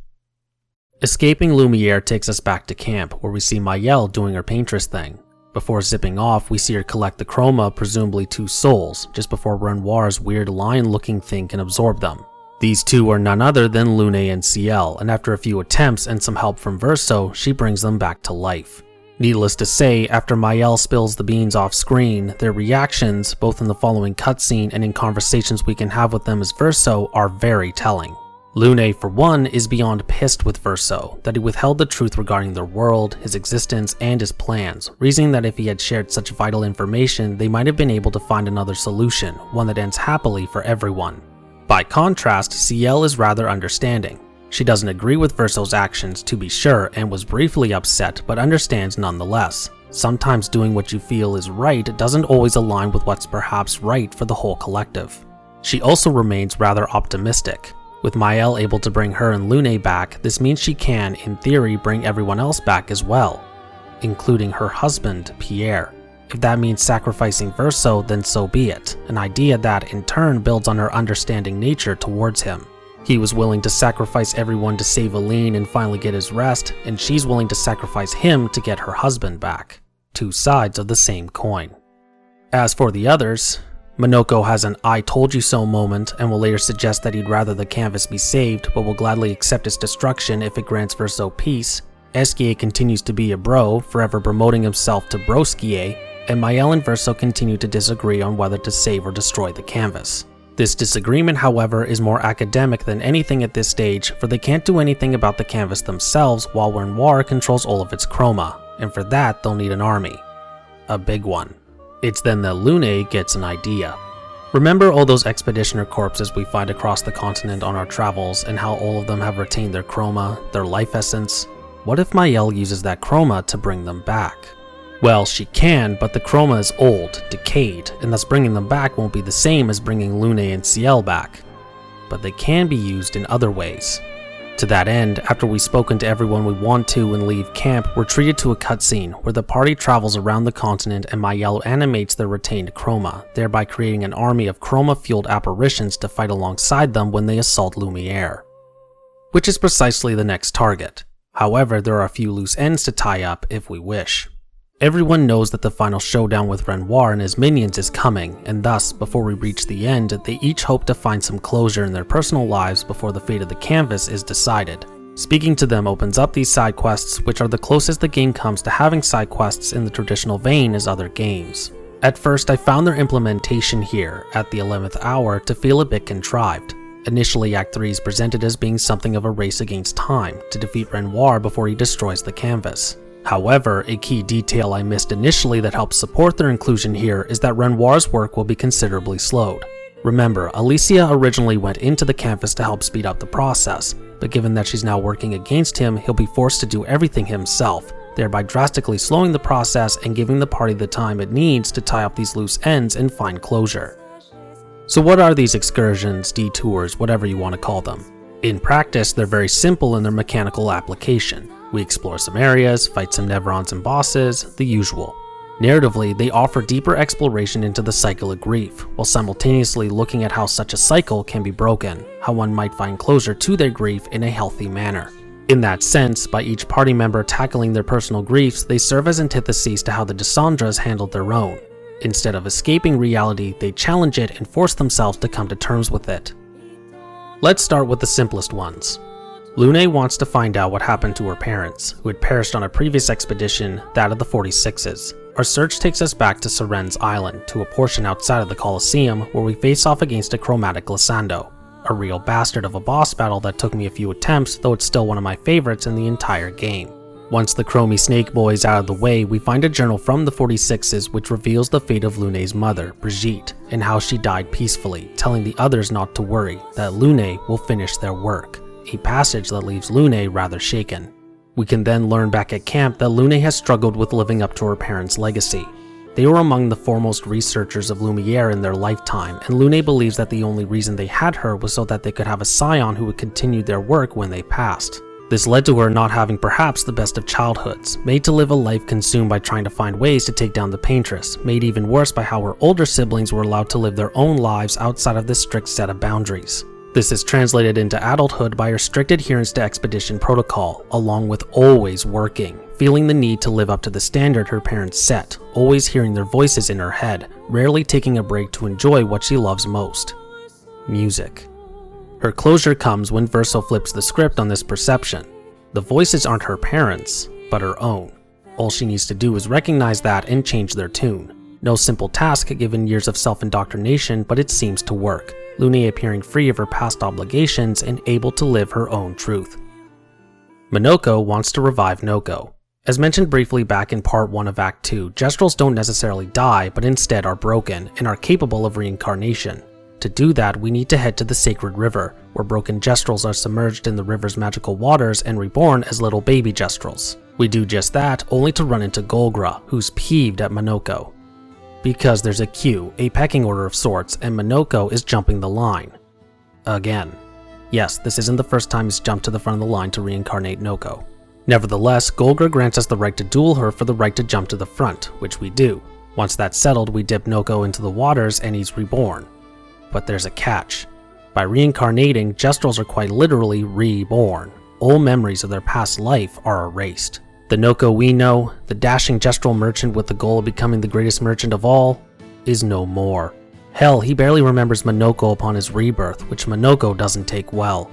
Escaping Lumiere takes us back to camp, where we see Mael doing her paintress thing. Before zipping off, we see her collect the chroma, presumably 2 souls, just before Renoir's weird lion-looking thing can absorb them. These two are none other than Lune and Ciel, and after a few attempts and some help from Verso, she brings them back to life. Needless to say, after Mael spills the beans off screen, their reactions, both in the following cutscene and in conversations we can have with them as Verso, are very telling. Lune, for one, is beyond pissed with Verso, that he withheld the truth regarding their world, his existence, and his plans, reasoning that if he had shared such vital information, they might have been able to find another solution, one that ends happily for everyone. By contrast, Ciel is rather understanding. She doesn't agree with Verso's actions, to be sure, and was briefly upset, but understands nonetheless. Sometimes doing what you feel is right doesn't always align with what's perhaps right for the whole collective. She also remains rather optimistic. With Mael able to bring her and Lune back, this means she can, in theory, bring everyone else back as well, including her husband, Pierre. If that means sacrificing Verso, then so be it, an idea that, in turn, builds on her understanding nature towards him. He was willing to sacrifice everyone to save Aline and finally get his rest, and she's willing to sacrifice him to get her husband back. 2 sides of the same coin. As for the others, Monoko has an I told you so moment and will later suggest that he'd rather the canvas be saved, but will gladly accept its destruction if it grants Verso peace. Esquier continues to be a bro, forever promoting himself to Brosquier, and Mael and Verso continue to disagree on whether to save or destroy the canvas. This disagreement, however, is more academic than anything at this stage, for they can't do anything about the canvas themselves while Renoir controls all of its chroma, and for that they'll need an army. A big one. It's then that Lune gets an idea. Remember all those expeditioner corpses we find across the continent on our travels and how all of them have retained their chroma, their life essence? What if Mael uses that chroma to bring them back? Well, she can, but the chroma is old, decayed, and thus bringing them back won't be the same as bringing Lune and Ciel back. But they can be used in other ways. To that end, after we've spoken to everyone we want to and leave camp, we're treated to a cutscene where the party travels around the continent and My Yellow animates their retained chroma, thereby creating an army of chroma-fueled apparitions to fight alongside them when they assault Lumiere. Which is precisely the next target. However, there are a few loose ends to tie up if we wish. Everyone knows that the final showdown with Renoir and his minions is coming, and thus, before we reach the end, they each hope to find some closure in their personal lives before the fate of the canvas is decided. Speaking to them opens up these side quests, which are the closest the game comes to having side quests in the traditional vein as other games. At first, I found their implementation here, at the 11th hour, to feel a bit contrived. Initially, Act 3 is presented as being something of a race against time, to defeat Renoir before he destroys the canvas. However, a key detail I missed initially that helps support their inclusion here is that Renoir's work will be considerably slowed. Remember, Alicia originally went into the canvas to help speed up the process, but given that she's now working against him, he'll be forced to do everything himself, thereby drastically slowing the process and giving the party the time it needs to tie up these loose ends and find closure. So what are these excursions, detours, whatever you want to call them? In practice, they're very simple in their mechanical application. We explore some areas, fight some Neverons and bosses, the usual. Narratively, they offer deeper exploration into the cycle of grief, while simultaneously looking at how such a cycle can be broken, how one might find closure to their grief in a healthy manner. In that sense, by each party member tackling their personal griefs, they serve as antitheses to how the Dissandras handled their own. Instead of escaping reality, they challenge it and force themselves to come to terms with it. Let's start with the simplest ones. Lune wants to find out what happened to her parents, who had perished on a previous expedition, that of the 46s. Our search takes us back to Seren's Island, to a portion outside of the Colosseum where we face off against a chromatic glissando, a real bastard of a boss battle that took me a few attempts, though it's still one of my favorites in the entire game. Once the Chromie Snake Boy is out of the way, we find a journal from the 46s which reveals the fate of Lune's mother, Brigitte, and how she died peacefully, telling the others not to worry, that Lune will finish their work. A passage that leaves Lune rather shaken. We can then learn back at camp that Lune has struggled with living up to her parents' legacy. They were among the foremost researchers of Lumiere in their lifetime, and Lune believes that the only reason they had her was so that they could have a scion who would continue their work when they passed. This led to her not having perhaps the best of childhoods, made to live a life consumed by trying to find ways to take down the Paintress, made even worse by how her older siblings were allowed to live their own lives outside of this strict set of boundaries. This is translated into adulthood by her strict adherence to expedition protocol, along with always working, feeling the need to live up to the standard her parents set, always hearing their voices in her head, rarely taking a break to enjoy what she loves most: music. Her closure comes when Verso flips the script on this perception. The voices aren't her parents, but her own. All she needs to do is recognize that and change their tune. No simple task given years of self-indoctrination, but it seems to work. Lune appearing free of her past obligations and able to live her own truth. Minoko wants to revive Noko. As mentioned briefly back in part 1 of Act 2, Gestrels don't necessarily die, but instead are broken and are capable of reincarnation. To do that, we need to head to the Sacred River, where broken Gestrels are submerged in the river's magical waters and reborn as little baby Gestrels. We do just that, only to run into Golgra, who's peeved at Minoko. Because there's a queue, a pecking order of sorts, and Minoko is jumping the line. Again. Yes, this isn't the first time he's jumped to the front of the line to reincarnate Noko. Nevertheless, Golgra grants us the right to duel her for the right to jump to the front, which we do. Once that's settled, we dip Noko into the waters and he's reborn. But there's a catch. By reincarnating, Gestrels are quite literally reborn. All memories of their past life are erased. The Noko we know, the dashing Gestrel merchant with the goal of becoming the greatest merchant of all, is no more. Hell, he barely remembers Minoko upon his rebirth, which Minoko doesn't take well.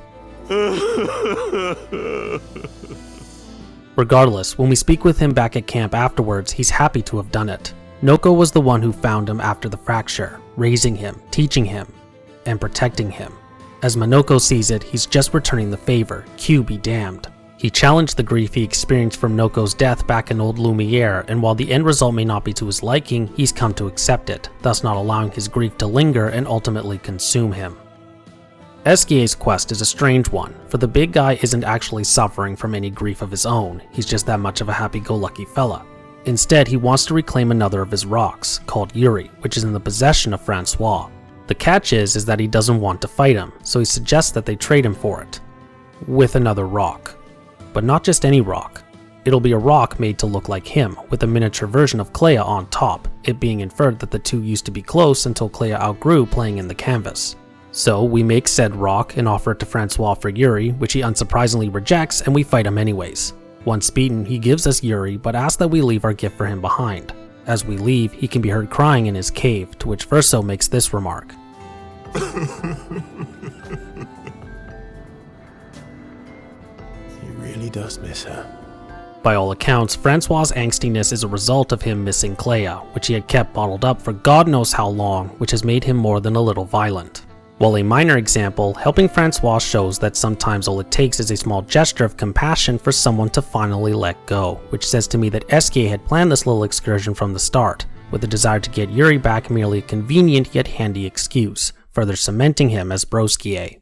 Regardless, when we speak with him back at camp afterwards, he's happy to have done it. Noko was the one who found him after the fracture, raising him, teaching him, and protecting him. As Minoko sees it, he's just returning the favor, Q be damned. He challenged the grief he experienced from Noko's death back in Old Lumiere, and while the end result may not be to his liking, he's come to accept it, thus not allowing his grief to linger and ultimately consume him. Esquier's quest is a strange one, for the big guy isn't actually suffering from any grief of his own, he's just that much of a happy-go-lucky fella. Instead, he wants to reclaim another of his rocks, called Yuri, which is in the possession of Francois. The catch is that he doesn't want to fight him, so he suggests that they trade him for it. with another rock. But not just any rock. It'll be a rock made to look like him, with a miniature version of Clair on top, it being inferred that the two used to be close until Clair outgrew playing in the canvas. So we make said rock and offer it to Francois for Yuri, which he unsurprisingly rejects, and we fight him anyways. Once beaten, he gives us Yuri, but asks that we leave our gift for him behind. As we leave, he can be heard crying in his cave, to which Verso makes this remark. He really does miss her. By all accounts, Francois' angstiness is a result of him missing Clair, which he had kept bottled up for God knows how long, which has made him more than a little violent. While a minor example, helping Francois shows that sometimes all it takes is a small gesture of compassion for someone to finally let go, which says to me that Esquier had planned this little excursion from the start, with the desire to get Yuri back merely a convenient yet handy excuse, further cementing him as Broskier.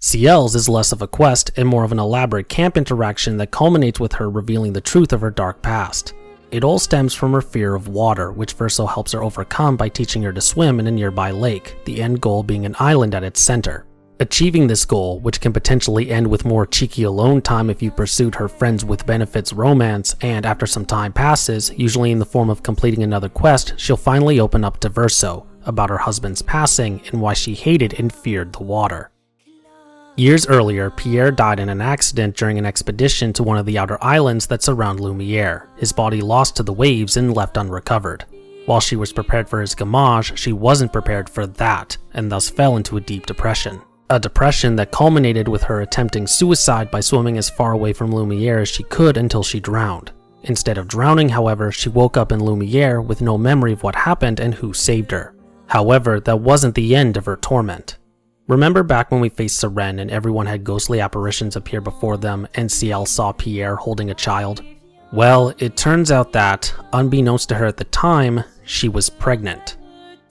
Ciel's is less of a quest and more of an elaborate camp interaction that culminates with her revealing the truth of her dark past. It all stems from her fear of water, which Verso helps her overcome by teaching her to swim in a nearby lake, the end goal being an island at its center. Achieving this goal, which can potentially end with more cheeky alone time if you pursued her friends with benefits romance, and after some time passes, usually in the form of completing another quest, she'll finally open up to Verso about her husband's passing and why she hated and feared the water. Years earlier, Pierre died in an accident during an expedition to one of the outer islands that surround Lumiere, his body lost to the waves and left unrecovered. While she was prepared for his gamage, she wasn't prepared for that, and thus fell into a deep depression. A depression that culminated with her attempting suicide by swimming as far away from Lumiere as she could until she drowned. Instead of drowning, however, she woke up in Lumiere with no memory of what happened and who saved her. However, that wasn't the end of her torment. Remember back when we faced Seren and everyone had ghostly apparitions appear before them and Ciel saw Pierre holding a child? Well, it turns out that, unbeknownst to her at the time, she was pregnant.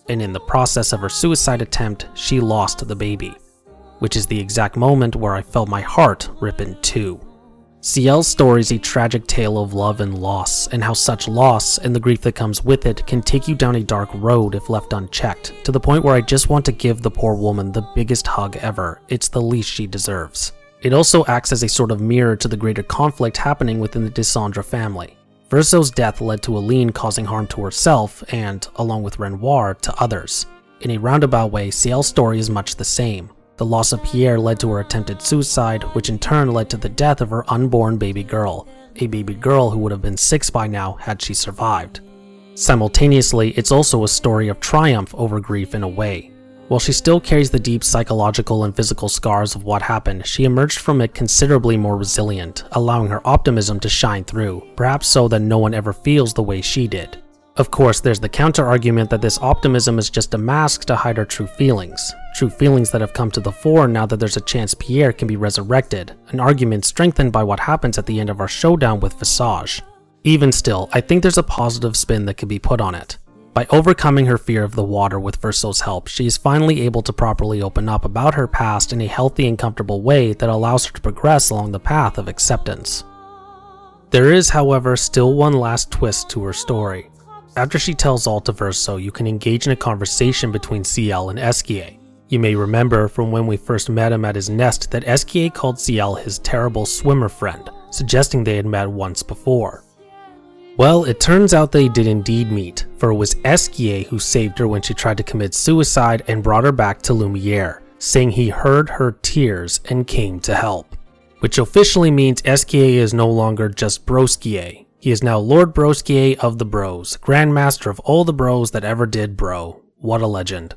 And in the process of her suicide attempt, she lost the baby. Which is the exact moment where I felt my heart rip in two. Ciel's story is a tragic tale of love and loss, and how such loss, and the grief that comes with it, can take you down a dark road if left unchecked, to the point where I just want to give the poor woman the biggest hug ever. It's the least she deserves. It also acts as a sort of mirror to the greater conflict happening within the Descendre family. Verso's death led to Aline causing harm to herself, and, along with Renoir, to others. In a roundabout way, Ciel's story is much the same. The loss of Pierre led to her attempted suicide, which in turn led to the death of her unborn baby girl, a baby girl who would have been 6 by now had she survived. Simultaneously, it's also a story of triumph over grief in a way. While she still carries the deep psychological and physical scars of what happened, she emerged from it considerably more resilient, allowing her optimism to shine through, perhaps so that no one ever feels the way she did. Of course, there's the counter-argument that this optimism is just a mask to hide her true feelings that have come to the fore now that there's a chance Pierre can be resurrected, an argument strengthened by what happens at the end of our showdown with Visage. Even still, I think there's a positive spin that can be put on it. By overcoming her fear of the water with Verso's help, she is finally able to properly open up about her past in a healthy and comfortable way that allows her to progress along the path of acceptance. There is, however, still one last twist to her story. After she tells all to Verso, you can engage in a conversation between Ciel and Esquier. You may remember from when we first met him at his nest that Esquier called Ciel his terrible swimmer friend, suggesting they had met once before. Well, it turns out they did indeed meet, for it was Esquier who saved her when she tried to commit suicide and brought her back to Lumiere, saying he heard her tears and came to help. Which officially means Esquier is no longer just Broskier. He is now Lord Broskier of the Bros, Grand Master of all the Bros that ever did bro. What a legend.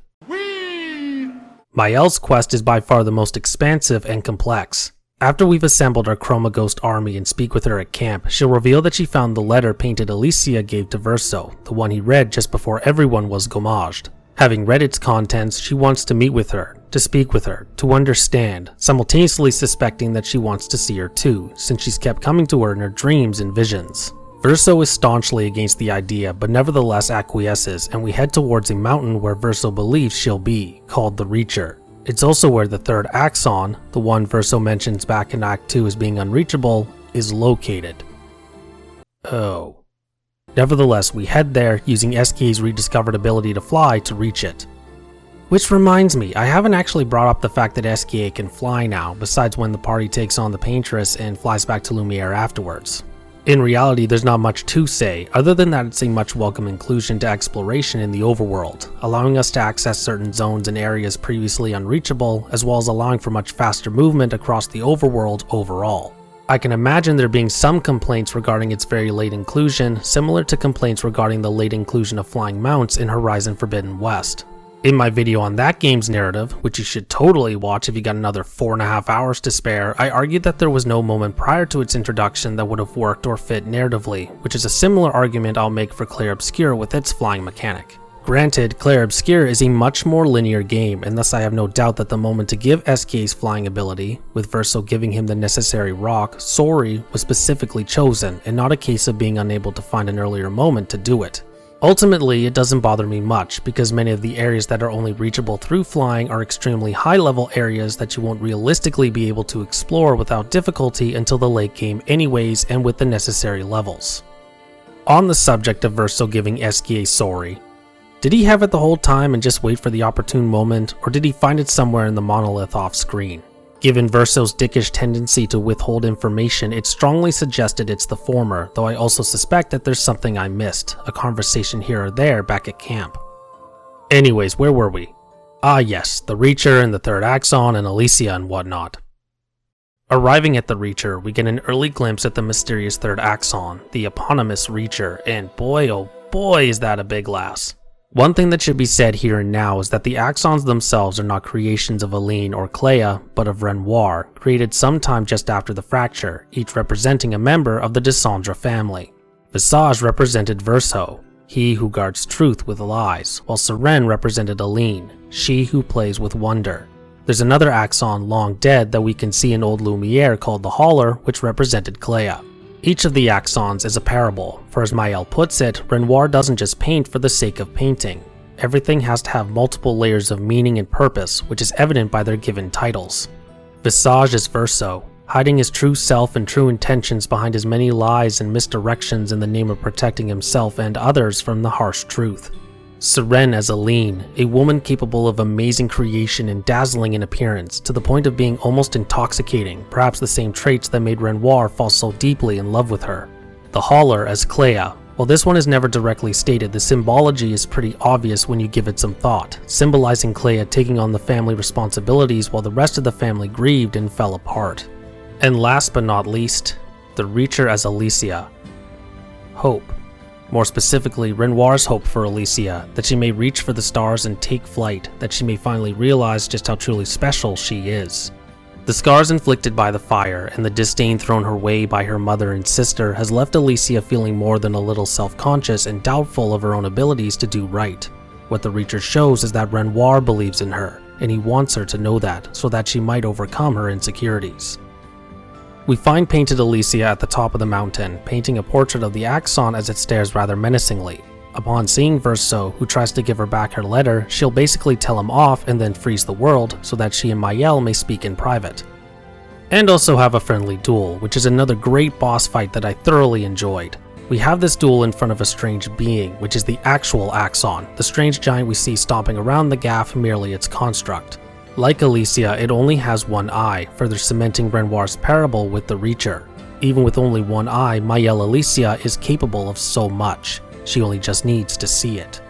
Mael's quest is by far the most expansive and complex. After we've assembled our Chroma Ghost army and speak with her at camp, she'll reveal that she found the letter Painted Alicia gave to Verso, the one he read just before everyone was gommaged. Having read its contents, she wants to meet with her, to speak with her, to understand, simultaneously suspecting that she wants to see her too, since she's kept coming to her in her dreams and visions. Verso is staunchly against the idea, but nevertheless acquiesces, and we head towards a mountain where Verso believes she'll be, called the Reacher. It's also where the third axon, the one Verso mentions back in Act 2 as being unreachable, is located. Oh. Nevertheless, we head there using Esquier's rediscovered ability to fly to reach it. Which reminds me, I haven't actually brought up the fact that SKA can fly now, besides when the party takes on the Paintress and flies back to Lumiere afterwards. In reality, there's not much to say, other than that it's a much welcome inclusion to exploration in the overworld, allowing us to access certain zones and areas previously unreachable, as well as allowing for much faster movement across the overworld overall. I can imagine there being some complaints regarding its very late inclusion, similar to complaints regarding the late inclusion of flying mounts in Horizon Forbidden West. In my video on that game's narrative, which you should totally watch if you got another 4.5 hours to spare, I argued that there was no moment prior to its introduction that would have worked or fit narratively, which is a similar argument I'll make for Clair Obscur with its flying mechanic. Granted, Clair Obscur is a much more linear game, and thus I have no doubt that the moment to give SK's flying ability, with Verso giving him the necessary rock, Sori, was specifically chosen, and not a case of being unable to find an earlier moment to do it. Ultimately, it doesn't bother me much, because many of the areas that are only reachable through flying are extremely high-level areas that you won't realistically be able to explore without difficulty until the late game anyways, and with the necessary levels. On the subject of Verso giving SKA Sori, did he have it the whole time and just wait for the opportune moment, or did he find it somewhere in the monolith off-screen? Given Verso's dickish tendency to withhold information, it strongly suggested it's the former, though I also suspect that there's something I missed, a conversation here or there back at camp. Anyways, where were we? Ah yes, the Reacher and the Third Axon and Alicia and whatnot. Arriving at the Reacher, we get an early glimpse at the mysterious Third Axon, the eponymous Reacher, and boy oh boy is that a big lass. One thing that should be said here and now is that the Axons themselves are not creations of Aline or Clea, but of Renoir, created sometime just after the fracture, each representing a member of the Descendre family. Visage represented Verso, he who guards truth with lies, while Seren represented Aline, she who plays with wonder. There's another Axon long dead that we can see in Old Lumiere called the Hauler, which represented Clea. Each of the Axons is a parable, for as Maël puts it, Renoir doesn't just paint for the sake of painting. Everything has to have multiple layers of meaning and purpose, which is evident by their given titles. Visage is Verso, hiding his true self and true intentions behind his many lies and misdirections in the name of protecting himself and others from the harsh truth. Seren as Aline, a woman capable of amazing creation and dazzling in appearance, to the point of being almost intoxicating, perhaps the same traits that made Renoir fall so deeply in love with her. The Hauler as Clea. While this one is never directly stated, the symbology is pretty obvious when you give it some thought, symbolizing Clea taking on the family responsibilities while the rest of the family grieved and fell apart. And last but not least, the Reacher as Alicia. Hope. More specifically, Renoir's hope for Alicia, that she may reach for the stars and take flight, that she may finally realize just how truly special she is. The scars inflicted by the fire and the disdain thrown her way by her mother and sister has left Alicia feeling more than a little self-conscious and doubtful of her own abilities to do right. What the Reacher shows is that Renoir believes in her, and he wants her to know that, so that she might overcome her insecurities. We find painted Alicia at the top of the mountain, painting a portrait of the Axon as it stares rather menacingly. Upon seeing Verso, who tries to give her back her letter, she'll basically tell him off and then freeze the world so that she and Maël may speak in private. And also have a friendly duel, which is another great boss fight that I thoroughly enjoyed. We have this duel in front of a strange being, which is the actual Axon, the strange giant we see stomping around the gaff, merely its construct. Like Alicia, it only has one eye, further cementing Renoir's parable with the Reacher. Even with only one eye, Maël Alicia is capable of so much. She only just needs to see it.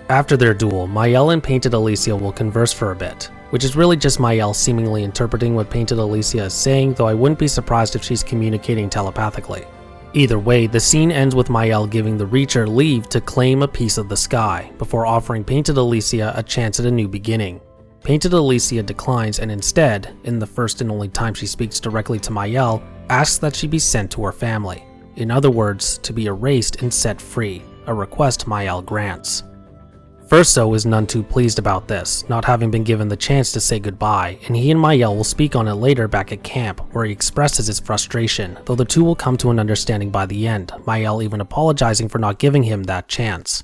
After their duel, Maël and Painted Alicia will converse for a bit, which is really just Maël seemingly interpreting what Painted Alicia is saying, though I wouldn't be surprised if she's communicating telepathically. Either way, the scene ends with Maël giving the Reacher leave to claim a piece of the sky, before offering Painted Alicia a chance at a new beginning. Painted Alicia declines and instead, in the first and only time she speaks directly to Maël, asks that she be sent to her family. In other words, to be erased and set free, a request Maël grants. Verso is none too pleased about this, not having been given the chance to say goodbye, and he and Maël will speak on it later back at camp, where he expresses his frustration, though the two will come to an understanding by the end, Maël even apologizing for not giving him that chance.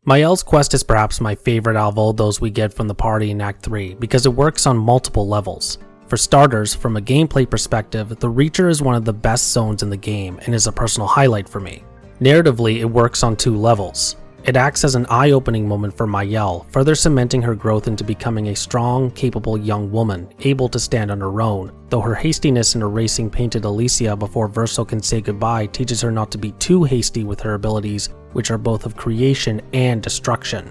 Maël's quest is perhaps my favorite out of all those we get from the party in Act 3, because it works on multiple levels. For starters, from a gameplay perspective, the Reacher is one of the best zones in the game and is a personal highlight for me. Narratively, it works on two levels. It acts as an eye-opening moment for Mayel, further cementing her growth into becoming a strong, capable young woman, able to stand on her own, though her hastiness in erasing painted Alicia before Verso can say goodbye teaches her not to be too hasty with her abilities, which are both of creation and destruction.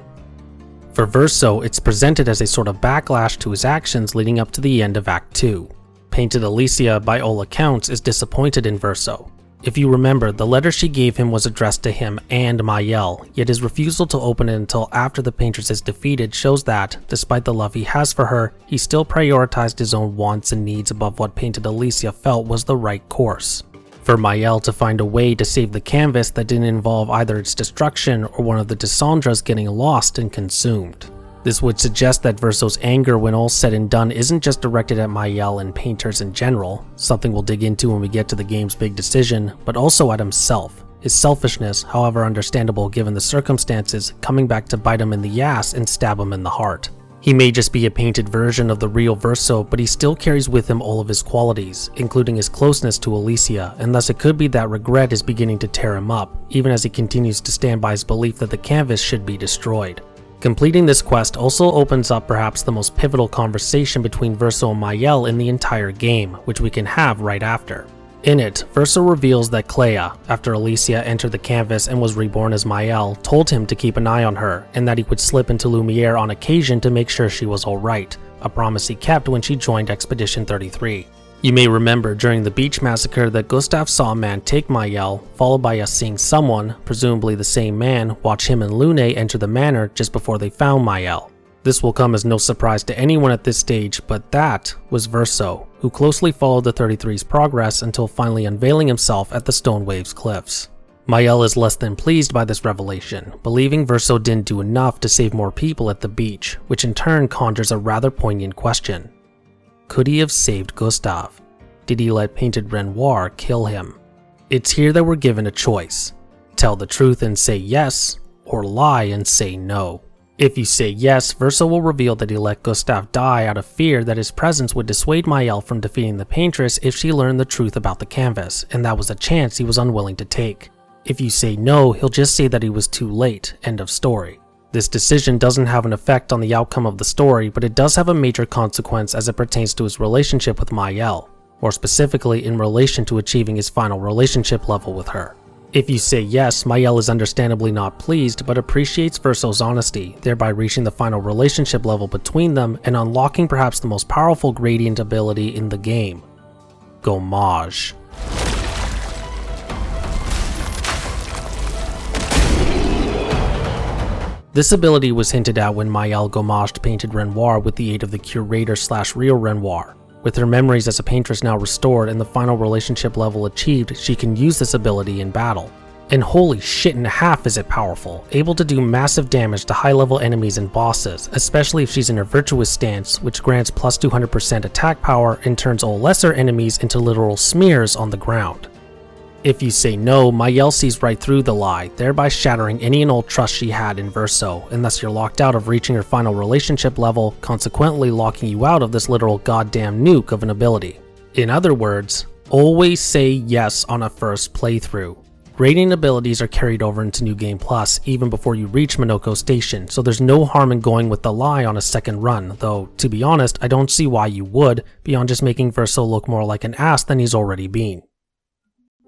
For Verso, it's presented as a sort of backlash to his actions leading up to the end of Act 2. Painted Alicia, by all accounts, is disappointed in Verso. If you remember, the letter she gave him was addressed to him and Mayel, yet his refusal to open it until after the Paintress is defeated shows that, despite the love he has for her, he still prioritized his own wants and needs above what Painted Alicia felt was the right course. For Mayel to find a way to save the canvas that didn't involve either its destruction or one of the Dissandras getting lost and consumed. This would suggest that Verso's anger when all's said and done isn't just directed at Mayel and painters in general, something we'll dig into when we get to the game's big decision, but also at himself. His selfishness, however understandable given the circumstances, coming back to bite him in the ass and stab him in the heart. He may just be a painted version of the real Verso, but he still carries with him all of his qualities, including his closeness to Alicia, and thus it could be that regret is beginning to tear him up, even as he continues to stand by his belief that the canvas should be destroyed. Completing this quest also opens up perhaps the most pivotal conversation between Verso and Mayel in the entire game, which we can have right after. In it, Verso reveals that Clair, after Alicia entered the canvas and was reborn as Mayel, told him to keep an eye on her, and that he would slip into Lumiere on occasion to make sure she was alright, a promise he kept when she joined Expedition 33. You may remember during the beach massacre that Gustav saw a man take Mayel, followed by us seeing someone, presumably the same man, watch him and Lune enter the manor just before they found Mayel. This will come as no surprise to anyone at this stage, but that was Verso, who closely followed the 33's progress until finally unveiling himself at the Stone Waves cliffs. Mayel is less than pleased by this revelation, believing Verso didn't do enough to save more people at the beach, which in turn conjures a rather poignant question. Could he have saved Gustav? Did he let Painted Renoir kill him? It's here that we're given a choice. Tell the truth and say yes, or lie and say no. If you say yes, Verso will reveal that he let Gustav die out of fear that his presence would dissuade Mayel from defeating the Paintress if she learned the truth about the canvas, and that was a chance he was unwilling to take. If you say no, he'll just say that he was too late, end of story. This decision doesn't have an effect on the outcome of the story, but it does have a major consequence as it pertains to his relationship with Mayel, more specifically in relation to achieving his final relationship level with her. If you say yes, Mayel is understandably not pleased, but appreciates Verso's honesty, thereby reaching the final relationship level between them and unlocking perhaps the most powerful gradient ability in the game, Gommage. This ability was hinted at when Mayel gommaged Painted Renoir with the aid of the Curator/Real Renoir. With her memories as a paintress now restored and the final relationship level achieved, she can use this ability in battle. And holy shit in half is it powerful, able to do massive damage to high-level enemies and bosses, especially if she's in her virtuous stance, which grants plus 200% attack power and turns all lesser enemies into literal smears on the ground. If you say no, Mayel sees right through the lie, thereby shattering any and all trust she had in Verso, and thus you're locked out of reaching her final relationship level, consequently locking you out of this literal goddamn nuke of an ability. In other words, always say yes on a first playthrough. Gradient abilities are carried over into New Game Plus even before you reach Minoko Station, so there's no harm in going with the lie on a second run, though, to be honest, I don't see why you would, beyond just making Verso look more like an ass than he's already been.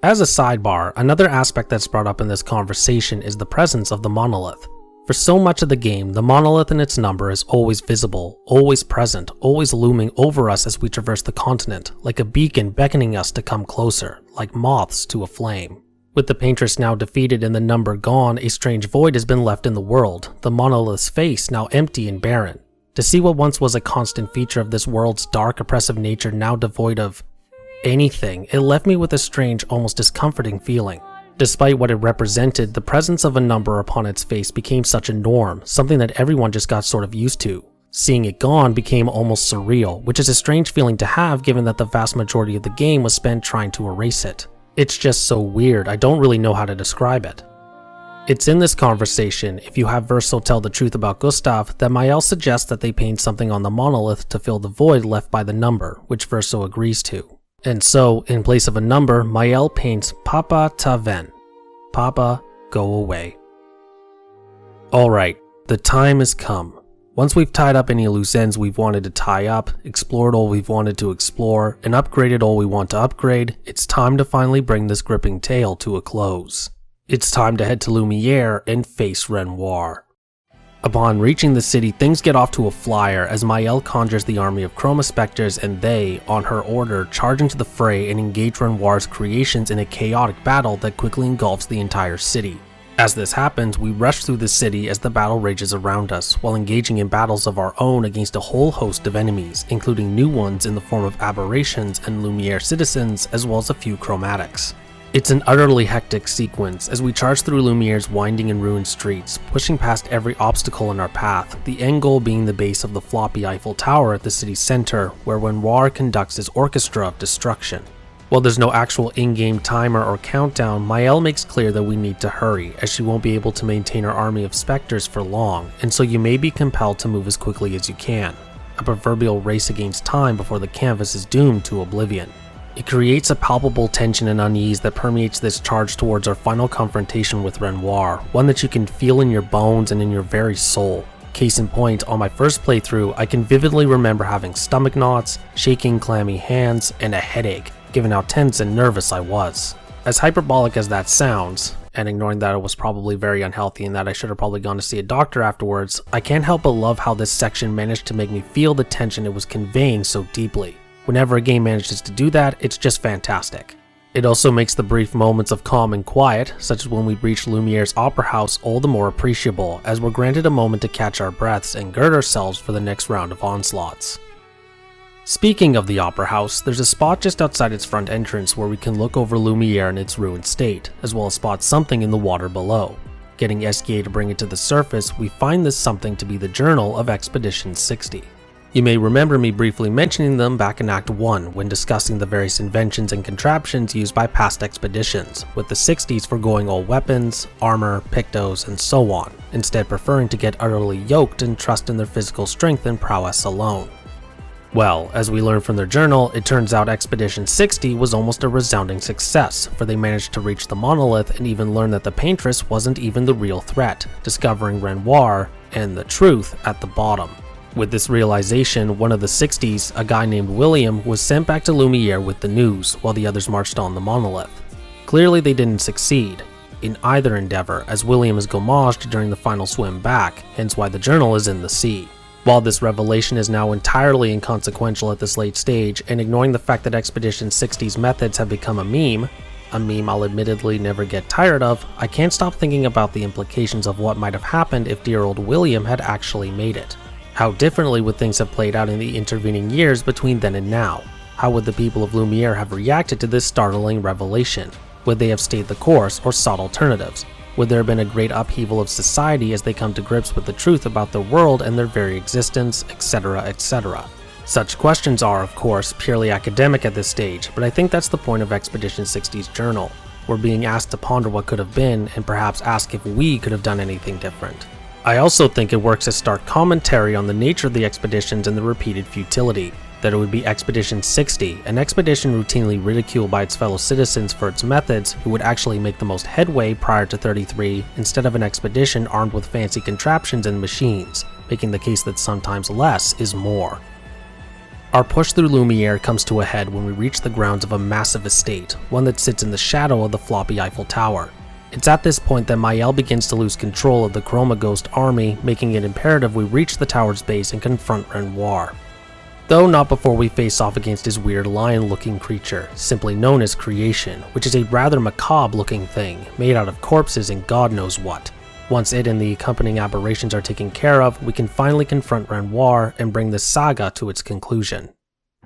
As a sidebar, another aspect that's brought up in this conversation is the presence of the monolith. For so much of the game, the monolith and its number is always visible, always present, always looming over us as we traverse the continent, like a beacon beckoning us to come closer, like moths to a flame. With the Paintress now defeated and the number gone, a strange void has been left in the world, the monolith's face now empty and barren. To see what once was a constant feature of this world's dark, oppressive nature now devoid of anything, it left me with a strange, almost discomforting feeling. Despite what it represented, the presence of a number upon its face became such a norm, something that everyone just got sort of used to. Seeing it gone became almost surreal, which is a strange feeling to have given that the vast majority of the game was spent trying to erase it. It's just so weird, I don't really know how to describe it. It's in this conversation, if you have Verso tell the truth about Gustav, that Mayel suggests that they paint something on the monolith to fill the void left by the number, which Verso agrees to. And so, in place of a number, Mayel paints Papa Ta Ven. Papa, go away. Alright, the time has come. Once we've tied up any loose ends we've wanted to tie up, explored all we've wanted to explore, and upgraded all we want to upgrade, it's time to finally bring this gripping tale to a close. It's time to head to Lumiere and face Renoir. Upon reaching the city, things get off to a flyer as Mael conjures the army of Chroma Spectres and they, on her order, charge into the fray and engage Renoir's creations in a chaotic battle that quickly engulfs the entire city. As this happens, we rush through the city as the battle rages around us, while engaging in battles of our own against a whole host of enemies, including new ones in the form of aberrations and Lumiere citizens, as well as a few chromatics. It's an utterly hectic sequence as we charge through Lumiere's winding and ruined streets, pushing past every obstacle in our path, the end goal being the base of the floppy Eiffel Tower at the city's center, where Renoir conducts his orchestra of destruction. While there's no actual in-game timer or countdown, Mael makes clear that we need to hurry, as she won't be able to maintain her army of specters for long, and so you may be compelled to move as quickly as you can. A proverbial race against time before the canvas is doomed to oblivion. It creates a palpable tension and unease that permeates this charge towards our final confrontation with Renoir, one that you can feel in your bones and in your very soul. Case in point, on my first playthrough, I can vividly remember having stomach knots, shaking clammy hands, and a headache, given how tense and nervous I was. As hyperbolic as that sounds, and ignoring that it was probably very unhealthy and that I should have probably gone to see a doctor afterwards, I can't help but love how this section managed to make me feel the tension it was conveying so deeply. Whenever a game manages to do that, it's just fantastic. It also makes the brief moments of calm and quiet, such as when we reach Lumiere's Opera House, all the more appreciable, as we're granted a moment to catch our breaths and gird ourselves for the next round of onslaughts. Speaking of the Opera House, there's a spot just outside its front entrance where we can look over Lumiere in its ruined state, as well as spot something in the water below. Getting SKA to bring it to the surface, we find this something to be the journal of Expedition 60. You may remember me briefly mentioning them back in Act 1 when discussing the various inventions and contraptions used by past expeditions, with the 60s foregoing all weapons, armor, pictos, and so on, instead preferring to get utterly yoked and trust in their physical strength and prowess alone. Well, as we learn from their journal, it turns out Expedition 60 was almost a resounding success, for they managed to reach the monolith and even learn that the paintress wasn't even the real threat, discovering Renoir and the truth at the bottom. With this realization, one of the 60s, a guy named William, was sent back to Lumiere with the news, while the others marched on the monolith. Clearly they didn't succeed in either endeavor, as William is gommaged during the final swim back, hence why the journal is in the sea. While this revelation is now entirely inconsequential at this late stage, and ignoring the fact that Expedition 60's methods have become a meme I'll admittedly never get tired of, I can't stop thinking about the implications of what might have happened if dear old William had actually made it. How differently would things have played out in the intervening years between then and now? How would the people of Lumiere have reacted to this startling revelation? Would they have stayed the course or sought alternatives? Would there have been a great upheaval of society as they come to grips with the truth about their world and their very existence, etc., etc.? Such questions are, of course, purely academic at this stage, but I think that's the point of Expedition 60's journal. We're being asked to ponder what could have been and perhaps ask if we could have done anything different. I also think it works as stark commentary on the nature of the expeditions and the repeated futility, that it would be Expedition 60, an expedition routinely ridiculed by its fellow citizens for its methods, who would actually make the most headway prior to 33, instead of an expedition armed with fancy contraptions and machines, making the case that sometimes less is more. Our push through Lumiere comes to a head when we reach the grounds of a massive estate, one that sits in the shadow of the floppy Eiffel Tower. It's at this point that Mael begins to lose control of the Chroma Ghost army, making it imperative we reach the tower's base and confront Renoir. Though not before we face off against his weird lion-looking creature, simply known as Creation, which is a rather macabre-looking thing, made out of corpses and God knows what. Once it and the accompanying aberrations are taken care of, we can finally confront Renoir and bring this saga to its conclusion.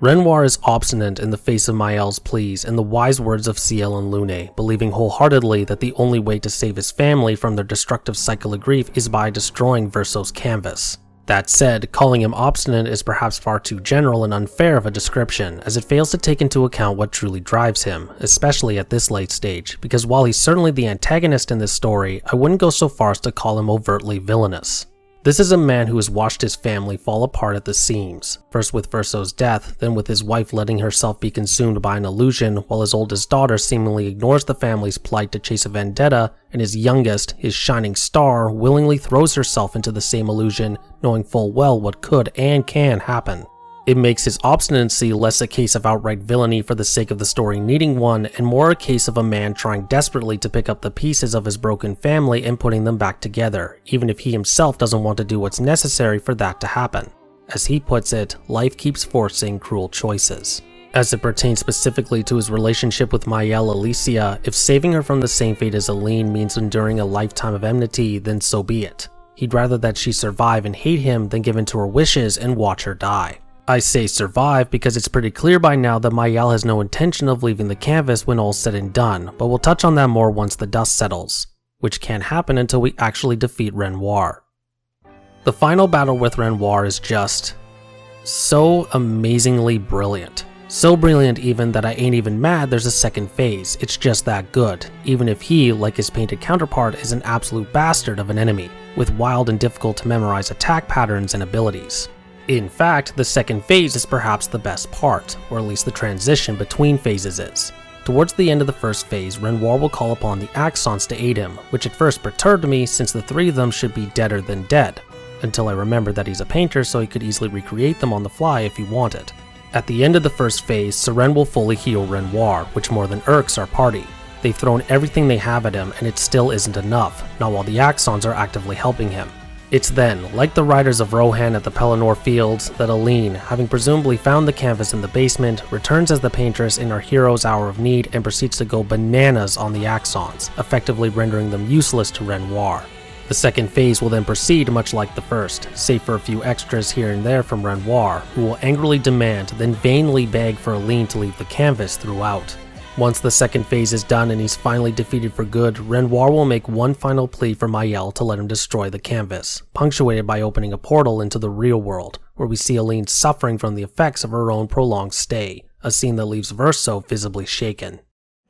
Renoir is obstinate in the face of Mael's pleas and the wise words of Ciel and Lune, believing wholeheartedly that the only way to save his family from their destructive cycle of grief is by destroying Verso's canvas. That said, calling him obstinate is perhaps far too general and unfair of a description, as it fails to take into account what truly drives him, especially at this late stage, because while he's certainly the antagonist in this story, I wouldn't go so far as to call him overtly villainous. This is a man who has watched his family fall apart at the seams, first with Verso's death, then with his wife letting herself be consumed by an illusion, while his oldest daughter seemingly ignores the family's plight to chase a vendetta, and his youngest, his shining star, willingly throws herself into the same illusion, knowing full well what could and can happen. It makes his obstinacy less a case of outright villainy for the sake of the story needing one, and more a case of a man trying desperately to pick up the pieces of his broken family and putting them back together, even if he himself doesn't want to do what's necessary for that to happen. As he puts it, life keeps forcing cruel choices. As it pertains specifically to his relationship with Mael Alicia, if saving her from the same fate as Aline means enduring a lifetime of enmity, then so be it. He'd rather that she survive and hate him than give in to her wishes and watch her die. I say survive because it's pretty clear by now that Mael has no intention of leaving the canvas when all's said and done, but we'll touch on that more once the dust settles, which can't happen until we actually defeat Renoir. The final battle with Renoir is just so amazingly brilliant. So brilliant even that I ain't even mad there's a second phase, it's just that good, even if he, like his painted counterpart, is an absolute bastard of an enemy, with wild and difficult to memorize attack patterns and abilities. In fact, the second phase is perhaps the best part, or at least the transition between phases is. Towards the end of the first phase, Renoir will call upon the Axons to aid him, which at first perturbed me since the three of them should be deader than dead, until I remembered that he's a painter so he could easily recreate them on the fly if he wanted. At the end of the first phase, Seren will fully heal Renoir, which more than irks our party. They've thrown everything they have at him and it still isn't enough, not while the Axons are actively helping him. It's then, like the riders of Rohan at the Pelennor Fields, that Aline, having presumably found the canvas in the basement, returns as the paintress in our hero's hour of need and proceeds to go bananas on the Axons, effectively rendering them useless to Renoir. The second phase will then proceed much like the first, save for a few extras here and there from Renoir, who will angrily demand, then vainly beg for Aline to leave the canvas throughout. Once the second phase is done and he's finally defeated for good, Renoir will make one final plea for Mael to let him destroy the canvas, punctuated by opening a portal into the real world, where we see Aline suffering from the effects of her own prolonged stay, a scene that leaves Verso visibly shaken.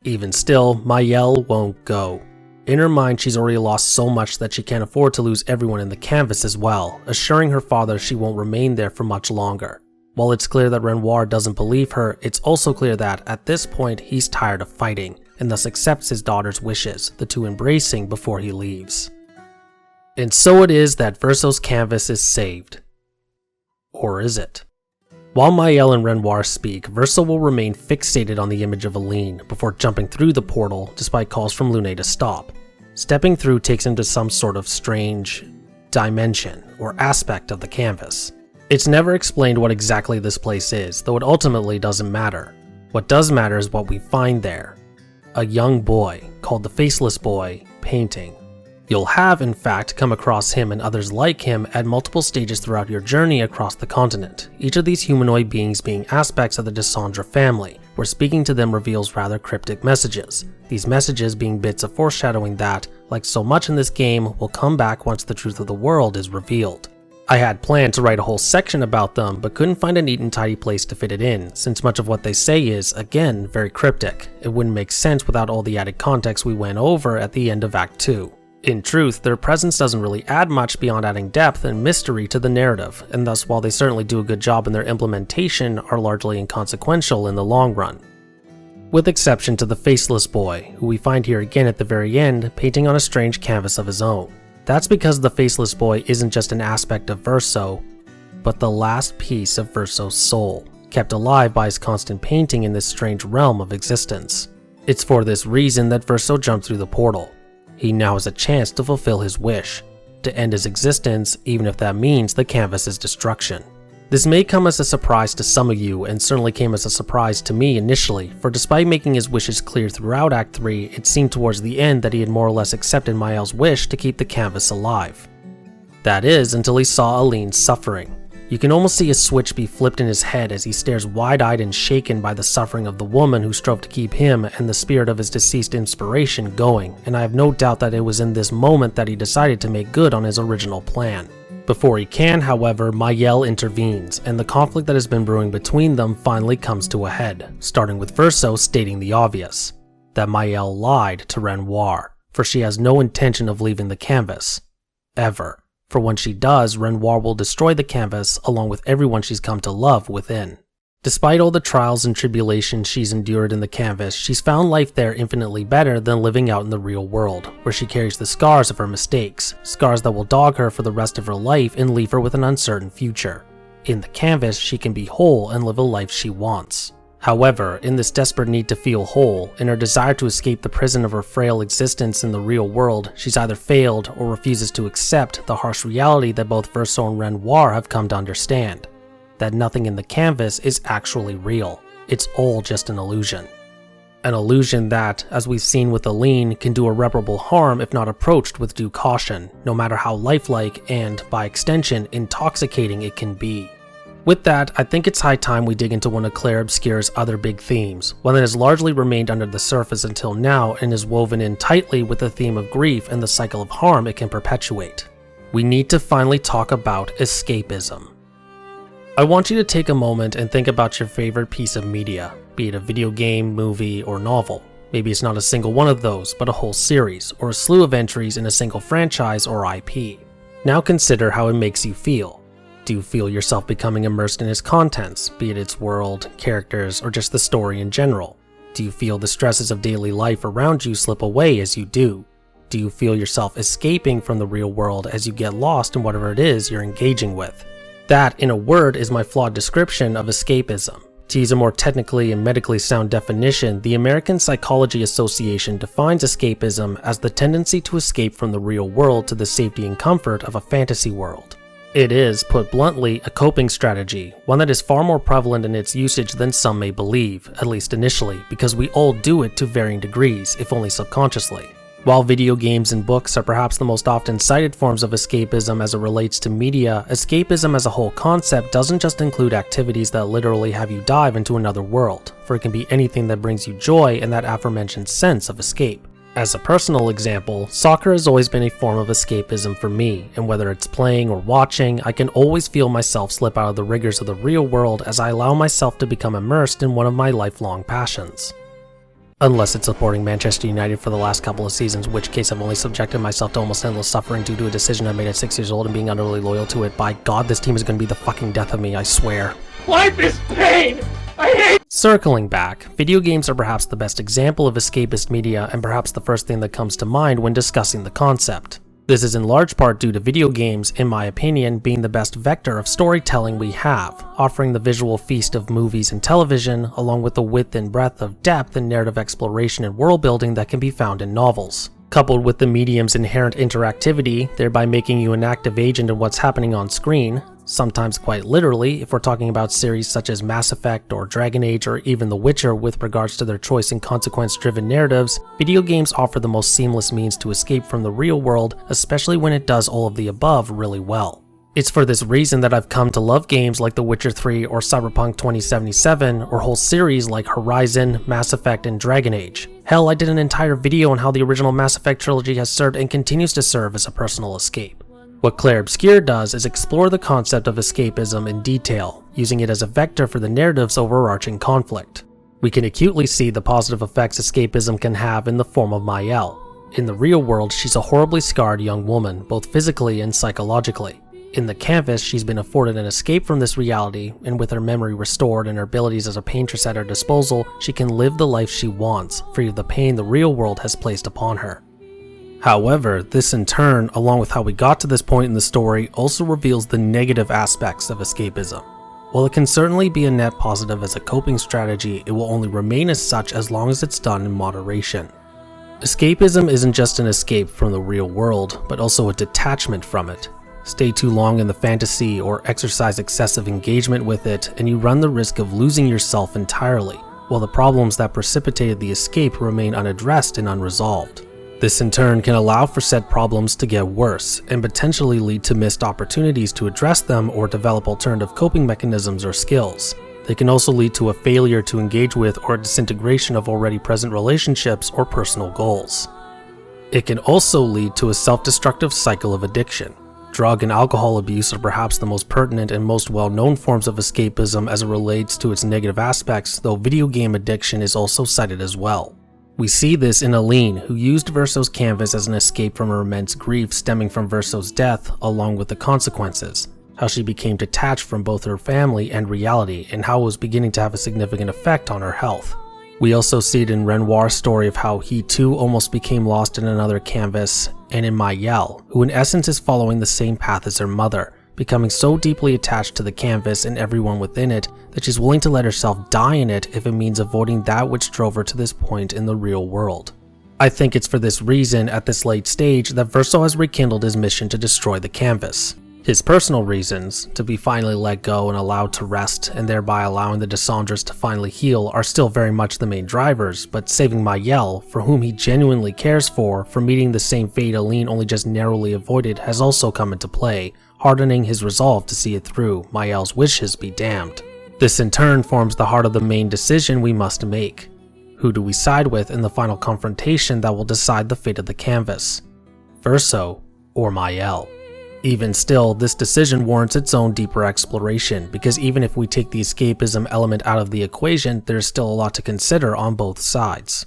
Even still, Mael won't go. In her mind, she's already lost so much that she can't afford to lose everyone in the canvas as well, assuring her father she won't remain there for much longer. While it's clear that Renoir doesn't believe her, it's also clear that, at this point, he's tired of fighting, and thus accepts his daughter's wishes, the two embracing before he leaves. And so it is that Verso's canvas is saved. Or is it? While Mael and Renoir speak, Verso will remain fixated on the image of Aline, before jumping through the portal, despite calls from Lune to stop. Stepping through takes him to some sort of strange dimension, or aspect of the canvas. It's never explained what exactly this place is, though it ultimately doesn't matter. What does matter is what we find there. A young boy, called the Faceless Boy, painting. You'll have, in fact, come across him and others like him at multiple stages throughout your journey across the continent, each of these humanoid beings being aspects of the Descendre family, where speaking to them reveals rather cryptic messages, these messages being bits of foreshadowing that, like so much in this game, will come back once the truth of the world is revealed. I had planned to write a whole section about them, but couldn't find a neat and tidy place to fit it in, since much of what they say is, again, very cryptic. It wouldn't make sense without all the added context we went over at the end of Act 2. In truth, their presence doesn't really add much beyond adding depth and mystery to the narrative, and thus while they certainly do a good job in their implementation, are largely inconsequential in the long run. With exception to the Faceless Boy, who we find here again at the very end, painting on a strange canvas of his own. That's because the Faceless Boy isn't just an aspect of Verso, but the last piece of Verso's soul, kept alive by his constant painting in this strange realm of existence. It's for this reason that Verso jumped through the portal. He now has a chance to fulfill his wish, to end his existence even if that means the canvas's destruction. This may come as a surprise to some of you, and certainly came as a surprise to me initially, for despite making his wishes clear throughout Act 3, it seemed towards the end that he had more or less accepted Mael's wish to keep the canvas alive. That is, until he saw Aline suffering. You can almost see a switch be flipped in his head as he stares wide-eyed and shaken by the suffering of the woman who strove to keep him and the spirit of his deceased inspiration going, and I have no doubt that it was in this moment that he decided to make good on his original plan. Before he can, however, Mael intervenes, and the conflict that has been brewing between them finally comes to a head, starting with Verso stating the obvious, that Mael lied to Renoir, for she has no intention of leaving the canvas. Ever. For when she does, Renoir will destroy the canvas along with everyone she's come to love within. Despite all the trials and tribulations she's endured in the canvas, she's found life there infinitely better than living out in the real world, where she carries the scars of her mistakes, scars that will dog her for the rest of her life and leave her with an uncertain future. In the canvas, she can be whole and live a life she wants. However, in this desperate need to feel whole, in her desire to escape the prison of her frail existence in the real world, she's either failed or refuses to accept the harsh reality that both Verso and Renoir have come to understand. That nothing in the canvas is actually real. It's all just an illusion. An illusion that, as we've seen with Aline, can do irreparable harm if not approached with due caution, no matter how lifelike and, by extension, intoxicating it can be. With that, I think it's high time we dig into one of Clair Obscur's other big themes, one that has largely remained under the surface until now and is woven in tightly with the theme of grief and the cycle of harm it can perpetuate. We need to finally talk about escapism. I want you to take a moment and think about your favorite piece of media, be it a video game, movie, or novel. Maybe it's not a single one of those, but a whole series, or a slew of entries in a single franchise or IP. Now consider how it makes you feel. Do you feel yourself becoming immersed in its contents, be it its world, characters, or just the story in general? Do you feel the stresses of daily life around you slip away as you do? Do you feel yourself escaping from the real world as you get lost in whatever it is you're engaging with? That, in a word, is my flawed description of escapism. To use a more technically and medically sound definition, the American Psychology Association defines escapism as the tendency to escape from the real world to the safety and comfort of a fantasy world. It is, put bluntly, a coping strategy, one that is far more prevalent in its usage than some may believe, at least initially, because we all do it to varying degrees, if only subconsciously. While video games and books are perhaps the most often cited forms of escapism as it relates to media, escapism as a whole concept doesn't just include activities that literally have you dive into another world, for it can be anything that brings you joy and that aforementioned sense of escape. As a personal example, soccer has always been a form of escapism for me, and whether it's playing or watching, I can always feel myself slip out of the rigors of the real world as I allow myself to become immersed in one of my lifelong passions. Unless it's supporting Manchester United for the last couple of seasons, in which case I've only subjected myself to almost endless suffering due to a decision I made at 6 years old and being utterly loyal to it. By God, this team is going to be the fucking death of me, I swear. Life is pain! I hate— Circling back, video games are perhaps the best example of escapist media and perhaps the first thing that comes to mind when discussing the concept. This is in large part due to video games, in my opinion, being the best vector of storytelling we have, offering the visual feast of movies and television, along with the width and breadth of depth and narrative exploration and world building that can be found in novels. Coupled with the medium's inherent interactivity, thereby making you an active agent in what's happening on screen, sometimes quite literally if we're talking about series such as Mass Effect or Dragon Age or even The Witcher with regards to their choice and consequence-driven narratives, video games offer the most seamless means to escape from the real world, especially when it does all of the above really well. It's for this reason that I've come to love games like The Witcher 3 or Cyberpunk 2077, or whole series like Horizon, Mass Effect, and Dragon Age. Hell, I did an entire video on how the original Mass Effect trilogy has served and continues to serve as a personal escape. What Clair Obscur does is explore the concept of escapism in detail, using it as a vector for the narrative's overarching conflict. We can acutely see the positive effects escapism can have in the form of Maëlle. In the real world, she's a horribly scarred young woman, both physically and psychologically. In the canvas, she's been afforded an escape from this reality, and with her memory restored and her abilities as a paintress at her disposal, she can live the life she wants, free of the pain the real world has placed upon her. However, this in turn, along with how we got to this point in the story, also reveals the negative aspects of escapism. While it can certainly be a net positive as a coping strategy, it will only remain as such as long as it's done in moderation. Escapism isn't just an escape from the real world, but also a detachment from it. Stay too long in the fantasy or exercise excessive engagement with it, and you run the risk of losing yourself entirely, while the problems that precipitated the escape remain unaddressed and unresolved. This in turn can allow for said problems to get worse, and potentially lead to missed opportunities to address them or develop alternative coping mechanisms or skills. They can also lead to a failure to engage with or a disintegration of already present relationships or personal goals. It can also lead to a self-destructive cycle of addiction. Drug and alcohol abuse are perhaps the most pertinent and most well-known forms of escapism as it relates to its negative aspects, though video game addiction is also cited as well. We see this in Aline, who used Verso's canvas as an escape from her immense grief stemming from Verso's death, along with the consequences, how she became detached from both her family and reality, and how it was beginning to have a significant effect on her health. We also see it in Renoir's story of how he too almost became lost in another canvas, and in Mayel, who in essence is following the same path as her mother, becoming so deeply attached to the canvas and everyone within it that she's willing to let herself die in it if it means avoiding that which drove her to this point in the real world. I think it's for this reason, at this late stage, that Verso has rekindled his mission to destroy the canvas. His personal reasons, to be finally let go and allowed to rest, and thereby allowing the Descendres to finally heal, are still very much the main drivers, but saving Mayel, for whom he genuinely cares for meeting the same fate Aline only just narrowly avoided, has also come into play, hardening his resolve to see it through, Mayel's wishes be damned. This in turn forms the heart of the main decision we must make. Who do we side with in the final confrontation that will decide the fate of the canvas? Verso or Mayel? Even still, this decision warrants its own deeper exploration, because even if we take the escapism element out of the equation, there's still a lot to consider on both sides.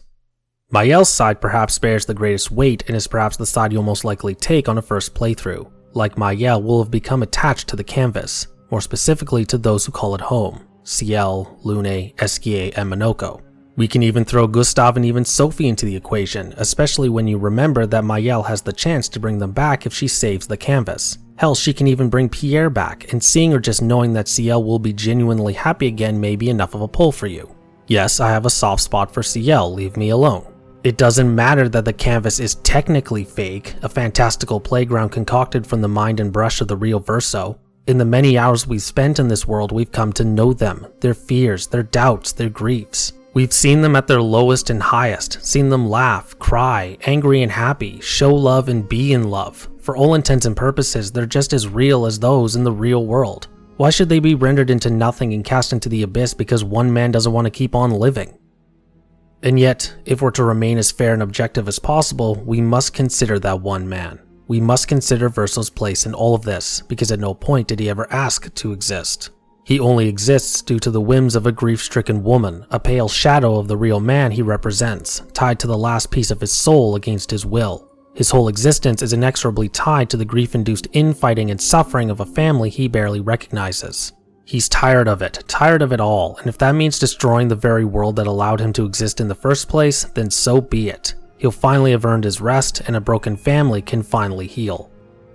Mayel's side perhaps bears the greatest weight and is perhaps the side you'll most likely take on a first playthrough. Like Mayel, will have become attached to the canvas, more specifically to those who call it home: Ciel, Lune, Esquier, and Monoko. We can even throw Gustav and even Sophie into the equation, especially when you remember that Mayel has the chance to bring them back if she saves the canvas. Hell, she can even bring Pierre back, and seeing or just knowing that Ciel will be genuinely happy again may be enough of a pull for you. Yes, I have a soft spot for Ciel, leave me alone. It doesn't matter that the canvas is technically fake, a fantastical playground concocted from the mind and brush of the real Verso. In the many hours we've spent in this world, we've come to know them, their fears, their doubts, their griefs. We've seen them at their lowest and highest, seen them laugh, cry, angry and happy, show love and be in love. For all intents and purposes, they're just as real as those in the real world. Why should they be rendered into nothing and cast into the abyss because one man doesn't want to keep on living? And yet, if we're to remain as fair and objective as possible, we must consider that one man. We must consider Verso's place in all of this, because at no point did he ever ask to exist. He only exists due to the whims of a grief-stricken woman, a pale shadow of the real man he represents, tied to the last piece of his soul against his will. His whole existence is inexorably tied to the grief-induced infighting and suffering of a family he barely recognizes. He's tired of it all, and if that means destroying the very world that allowed him to exist in the first place, then so be it. He'll finally have earned his rest, and a broken family can finally heal.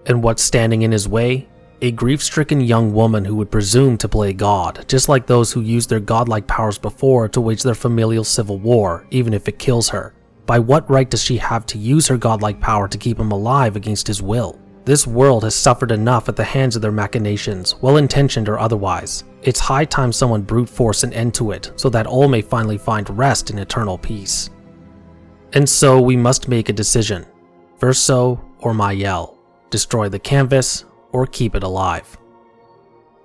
And what's standing in his way? A grief-stricken young woman who would presume to play God, just like those who used their godlike powers before to wage their familial civil war, even if it kills her. By what right does she have to use her godlike power to keep him alive against his will? This world has suffered enough at the hands of their machinations, well-intentioned or otherwise. It's high time someone brute force an end to it, so that all may finally find rest in eternal peace. And so we must make a decision. Verso or Mayel. Destroy the canvas or keep it alive.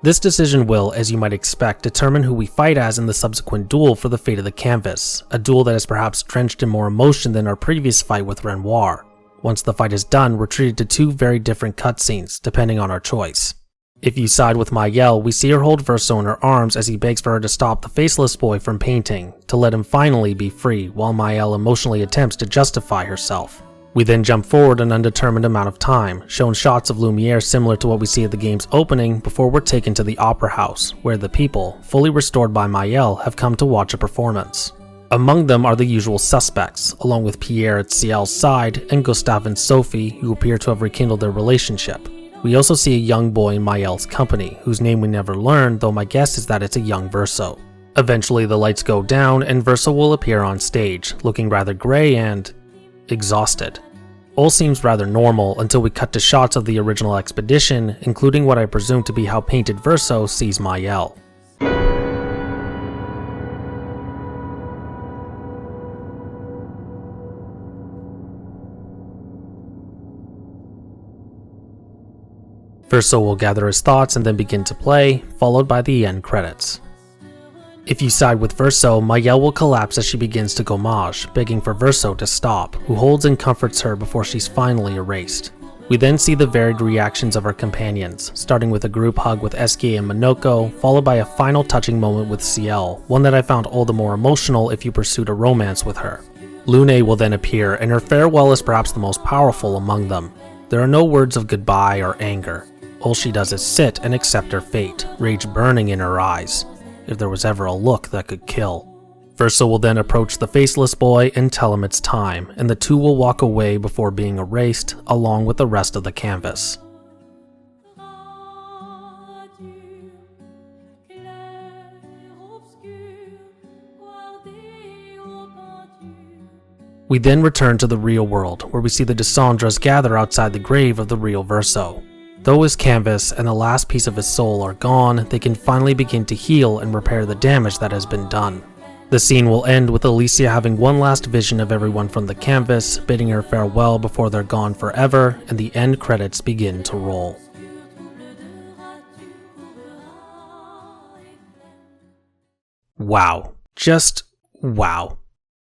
This decision will, as you might expect, determine who we fight as in the subsequent duel for the fate of the canvas, a duel that is perhaps drenched in more emotion than our previous fight with Renoir. Once the fight is done, we're treated to two very different cutscenes, depending on our choice. If you side with Mayel, we see her hold Verso in her arms as he begs for her to stop the faceless boy from painting, to let him finally be free, while Mayel emotionally attempts to justify herself. We then jump forward an undetermined amount of time, shown shots of Lumiere similar to what we see at the game's opening before we're taken to the opera house, where the people, fully restored by Mayel, have come to watch a performance. Among them are the usual suspects, along with Pierre at Ciel's side and Gustave and Sophie, who appear to have rekindled their relationship. We also see a young boy in Mayel's company, whose name we never learn, though my guess is that it's a young Verso. Eventually the lights go down and Verso will appear on stage, looking rather grey and exhausted. All seems rather normal until we cut to shots of the original expedition, including what I presume to be how painted Verso sees Mayel. Verso will gather his thoughts and then begin to play, followed by the end credits. If you side with Verso, Mayel will collapse as she begins to gommage, begging for Verso to stop, who holds and comforts her before she's finally erased. We then see the varied reactions of our companions, starting with a group hug with Esquier and Monoko, followed by a final touching moment with Ciel, one that I found all the more emotional if you pursued a romance with her. Lune will then appear, and her farewell is perhaps the most powerful among them. There are no words of goodbye or anger. All she does is sit and accept her fate, rage burning in her eyes, if there was ever a look that could kill. Verso will then approach the faceless boy and tell him it's time, and the two will walk away before being erased, along with the rest of the canvas. We then return to the real world, where we see the Descendres gather outside the grave of the real Verso. Though his canvas and the last piece of his soul are gone, they can finally begin to heal and repair the damage that has been done. The scene will end with Alicia having one last vision of everyone from the canvas, bidding her farewell before they're gone forever, and the end credits begin to roll. Wow. Just wow.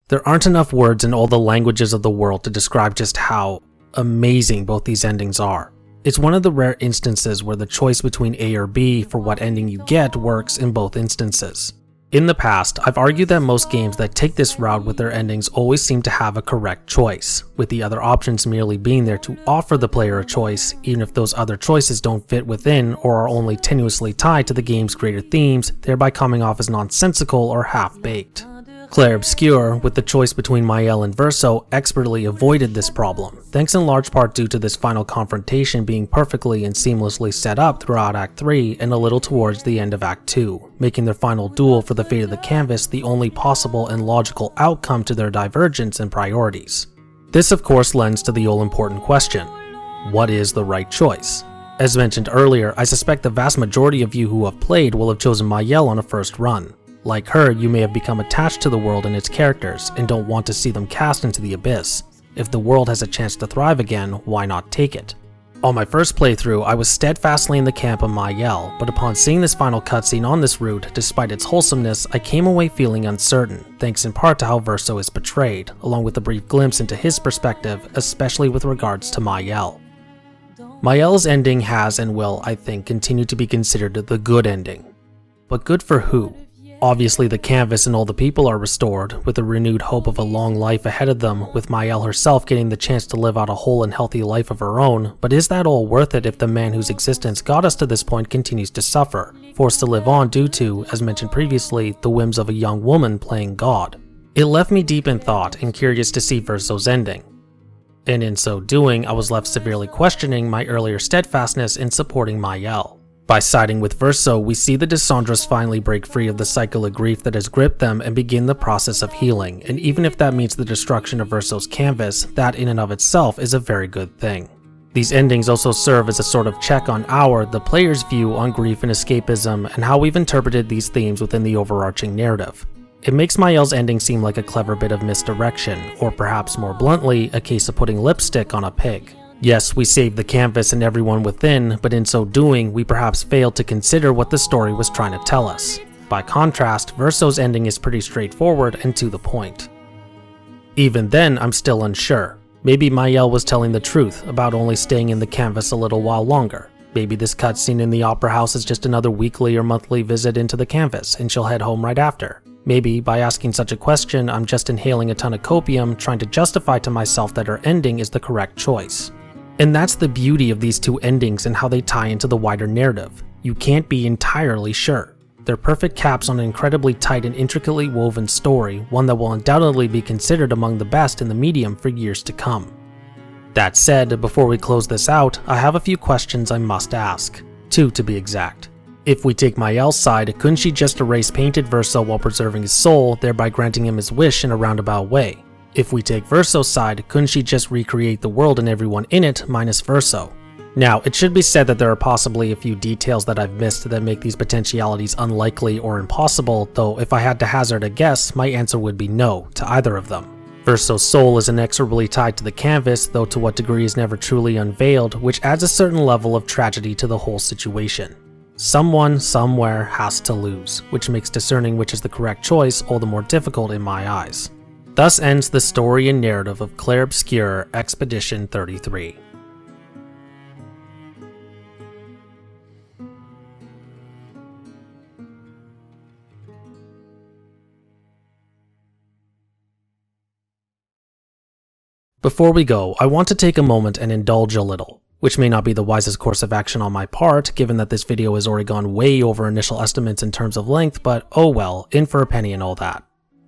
There aren't enough words in all the languages of the world to describe just how amazing both these endings are. It's one of the rare instances where the choice between A or B for what ending you get works in both instances. In the past, I've argued that most games that take this route with their endings always seem to have a correct choice, with the other options merely being there to offer the player a choice, even if those other choices don't fit within or are only tenuously tied to the game's greater themes, thereby coming off as nonsensical or half-baked. Clair Obscur, with the choice between Mael and Verso, expertly avoided this problem, thanks in large part due to this final confrontation being perfectly and seamlessly set up throughout Act 3 and a little towards the end of Act 2, making their final duel for the fate of the canvas the only possible and logical outcome to their divergence in priorities. This of course lends to the all-important question: what is the right choice? As mentioned earlier, I suspect the vast majority of you who have played will have chosen Mael on a first run. Like her, you may have become attached to the world and its characters, and don't want to see them cast into the abyss. If the world has a chance to thrive again, why not take it? On my first playthrough, I was steadfastly in the camp of Mael, but upon seeing this final cutscene on this route, despite its wholesomeness, I came away feeling uncertain, thanks in part to how Verso is portrayed, along with a brief glimpse into his perspective, especially with regards to Mael. Mael's ending has and will, I think, continue to be considered the good ending. But good for who? Obviously the canvas and all the people are restored, with a renewed hope of a long life ahead of them, with Mael herself getting the chance to live out a whole and healthy life of her own, but is that all worth it if the man whose existence got us to this point continues to suffer, forced to live on due to, as mentioned previously, the whims of a young woman playing God? It left me deep in thought and curious to see Verso's ending. And in so doing, I was left severely questioning my earlier steadfastness in supporting Mael. By siding with Verso, we see the Descendres finally break free of the cycle of grief that has gripped them and begin the process of healing, and even if that means the destruction of Verso's canvas, that in and of itself is a very good thing. These endings also serve as a sort of check on the player's view on grief and escapism and how we've interpreted these themes within the overarching narrative. It makes Mael's ending seem like a clever bit of misdirection, or perhaps more bluntly, a case of putting lipstick on a pig. Yes, we saved the canvas and everyone within, but in so doing, we perhaps failed to consider what the story was trying to tell us. By contrast, Verso's ending is pretty straightforward and to the point. Even then, I'm still unsure. Maybe Mael was telling the truth about only staying in the canvas a little while longer. Maybe this cutscene in the opera house is just another weekly or monthly visit into the canvas, and she'll head home right after. Maybe, by asking such a question, I'm just inhaling a ton of copium, trying to justify to myself that her ending is the correct choice. And that's the beauty of these two endings and how they tie into the wider narrative. You can't be entirely sure. They're perfect caps on an incredibly tight and intricately woven story, one that will undoubtedly be considered among the best in the medium for years to come. That said, before we close this out, I have a few questions I must ask. 2 to be exact. If we take Mael's side, couldn't she just erase painted Verso while preserving his soul, thereby granting him his wish in a roundabout way? If we take Verso's side, couldn't she just recreate the world and everyone in it, minus Verso? Now, it should be said that there are possibly a few details that I've missed that make these potentialities unlikely or impossible, though if I had to hazard a guess, my answer would be no to either of them. Verso's soul is inexorably tied to the canvas, though to what degree is never truly unveiled, which adds a certain level of tragedy to the whole situation. Someone, somewhere, has to lose, which makes discerning which is the correct choice all the more difficult in my eyes. Thus ends the story and narrative of Clair Obscur Expedition 33. Before we go, I want to take a moment and indulge a little, which may not be the wisest course of action on my part, given that this video has already gone way over initial estimates in terms of length, but oh well, in for a penny and all that.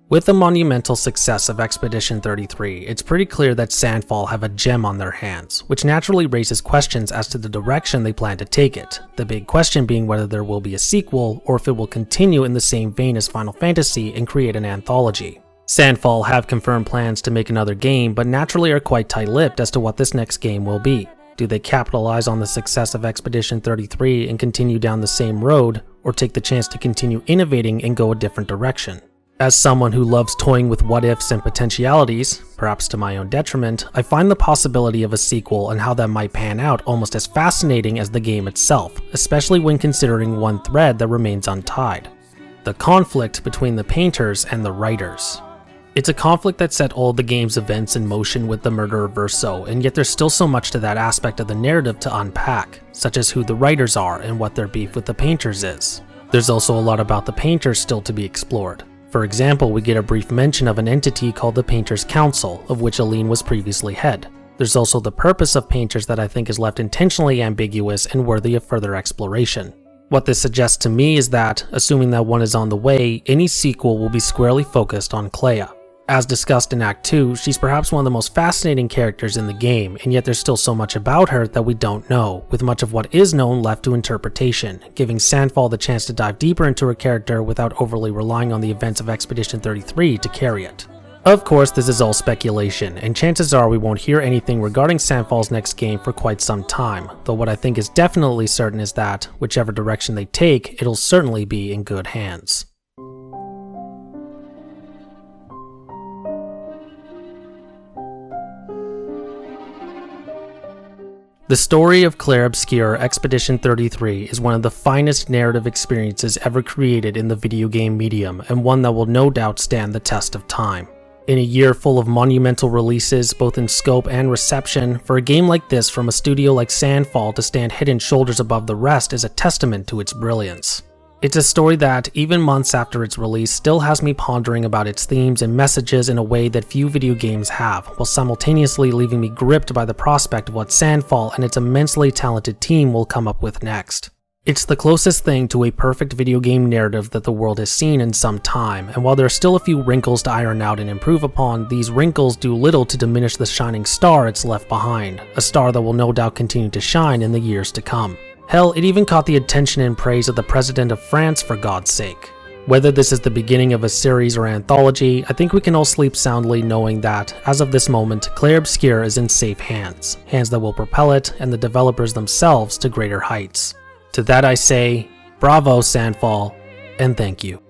With the monumental success of Expedition 33, it's pretty clear that Sandfall have a gem on their hands, which naturally raises questions as to the direction they plan to take it, the big question being whether there will be a sequel, or if it will continue in the same vein as Final Fantasy and create an anthology. Sandfall have confirmed plans to make another game, but naturally are quite tight-lipped as to what this next game will be. Do they capitalize on the success of Expedition 33 and continue down the same road, or take the chance to continue innovating and go a different direction? As someone who loves toying with what-ifs and potentialities, perhaps to my own detriment, I find the possibility of a sequel and how that might pan out almost as fascinating as the game itself, especially when considering one thread that remains untied: the conflict between the painters and the writers. It's a conflict that set all the game's events in motion with the murder of Verso, and yet there's still so much to that aspect of the narrative to unpack, such as who the writers are and what their beef with the painters is. There's also a lot about the painters still to be explored. For example, we get a brief mention of an entity called the Painters Council, of which Aline was previously head. There's also the purpose of painters that I think is left intentionally ambiguous and worthy of further exploration. What this suggests to me is that, assuming that one is on the way, any sequel will be squarely focused on Clair. As discussed in Act 2, she's perhaps one of the most fascinating characters in the game, and yet there's still so much about her that we don't know, with much of what is known left to interpretation, giving Sandfall the chance to dive deeper into her character without overly relying on the events of Expedition 33 to carry it. Of course, this is all speculation, and chances are we won't hear anything regarding Sandfall's next game for quite some time, though what I think is definitely certain is that, whichever direction they take, it'll certainly be in good hands. The story of Clair Obscur Expedition 33 is one of the finest narrative experiences ever created in the video game medium, and one that will no doubt stand the test of time. In a year full of monumental releases, both in scope and reception, for a game like this from a studio like Sandfall to stand head and shoulders above the rest is a testament to its brilliance. It's a story that, even months after its release, still has me pondering about its themes and messages in a way that few video games have, while simultaneously leaving me gripped by the prospect of what Sandfall and its immensely talented team will come up with next. It's the closest thing to a perfect video game narrative that the world has seen in some time, and while there are still a few wrinkles to iron out and improve upon, these wrinkles do little to diminish the shining star it's left behind, a star that will no doubt continue to shine in the years to come. Hell, it even caught the attention and praise of the President of France, for God's sake. Whether this is the beginning of a series or anthology, I think we can all sleep soundly knowing that, as of this moment, Clair Obscur is in safe hands, hands that will propel it and the developers themselves to greater heights. To that I say, bravo Sandfall, and thank you.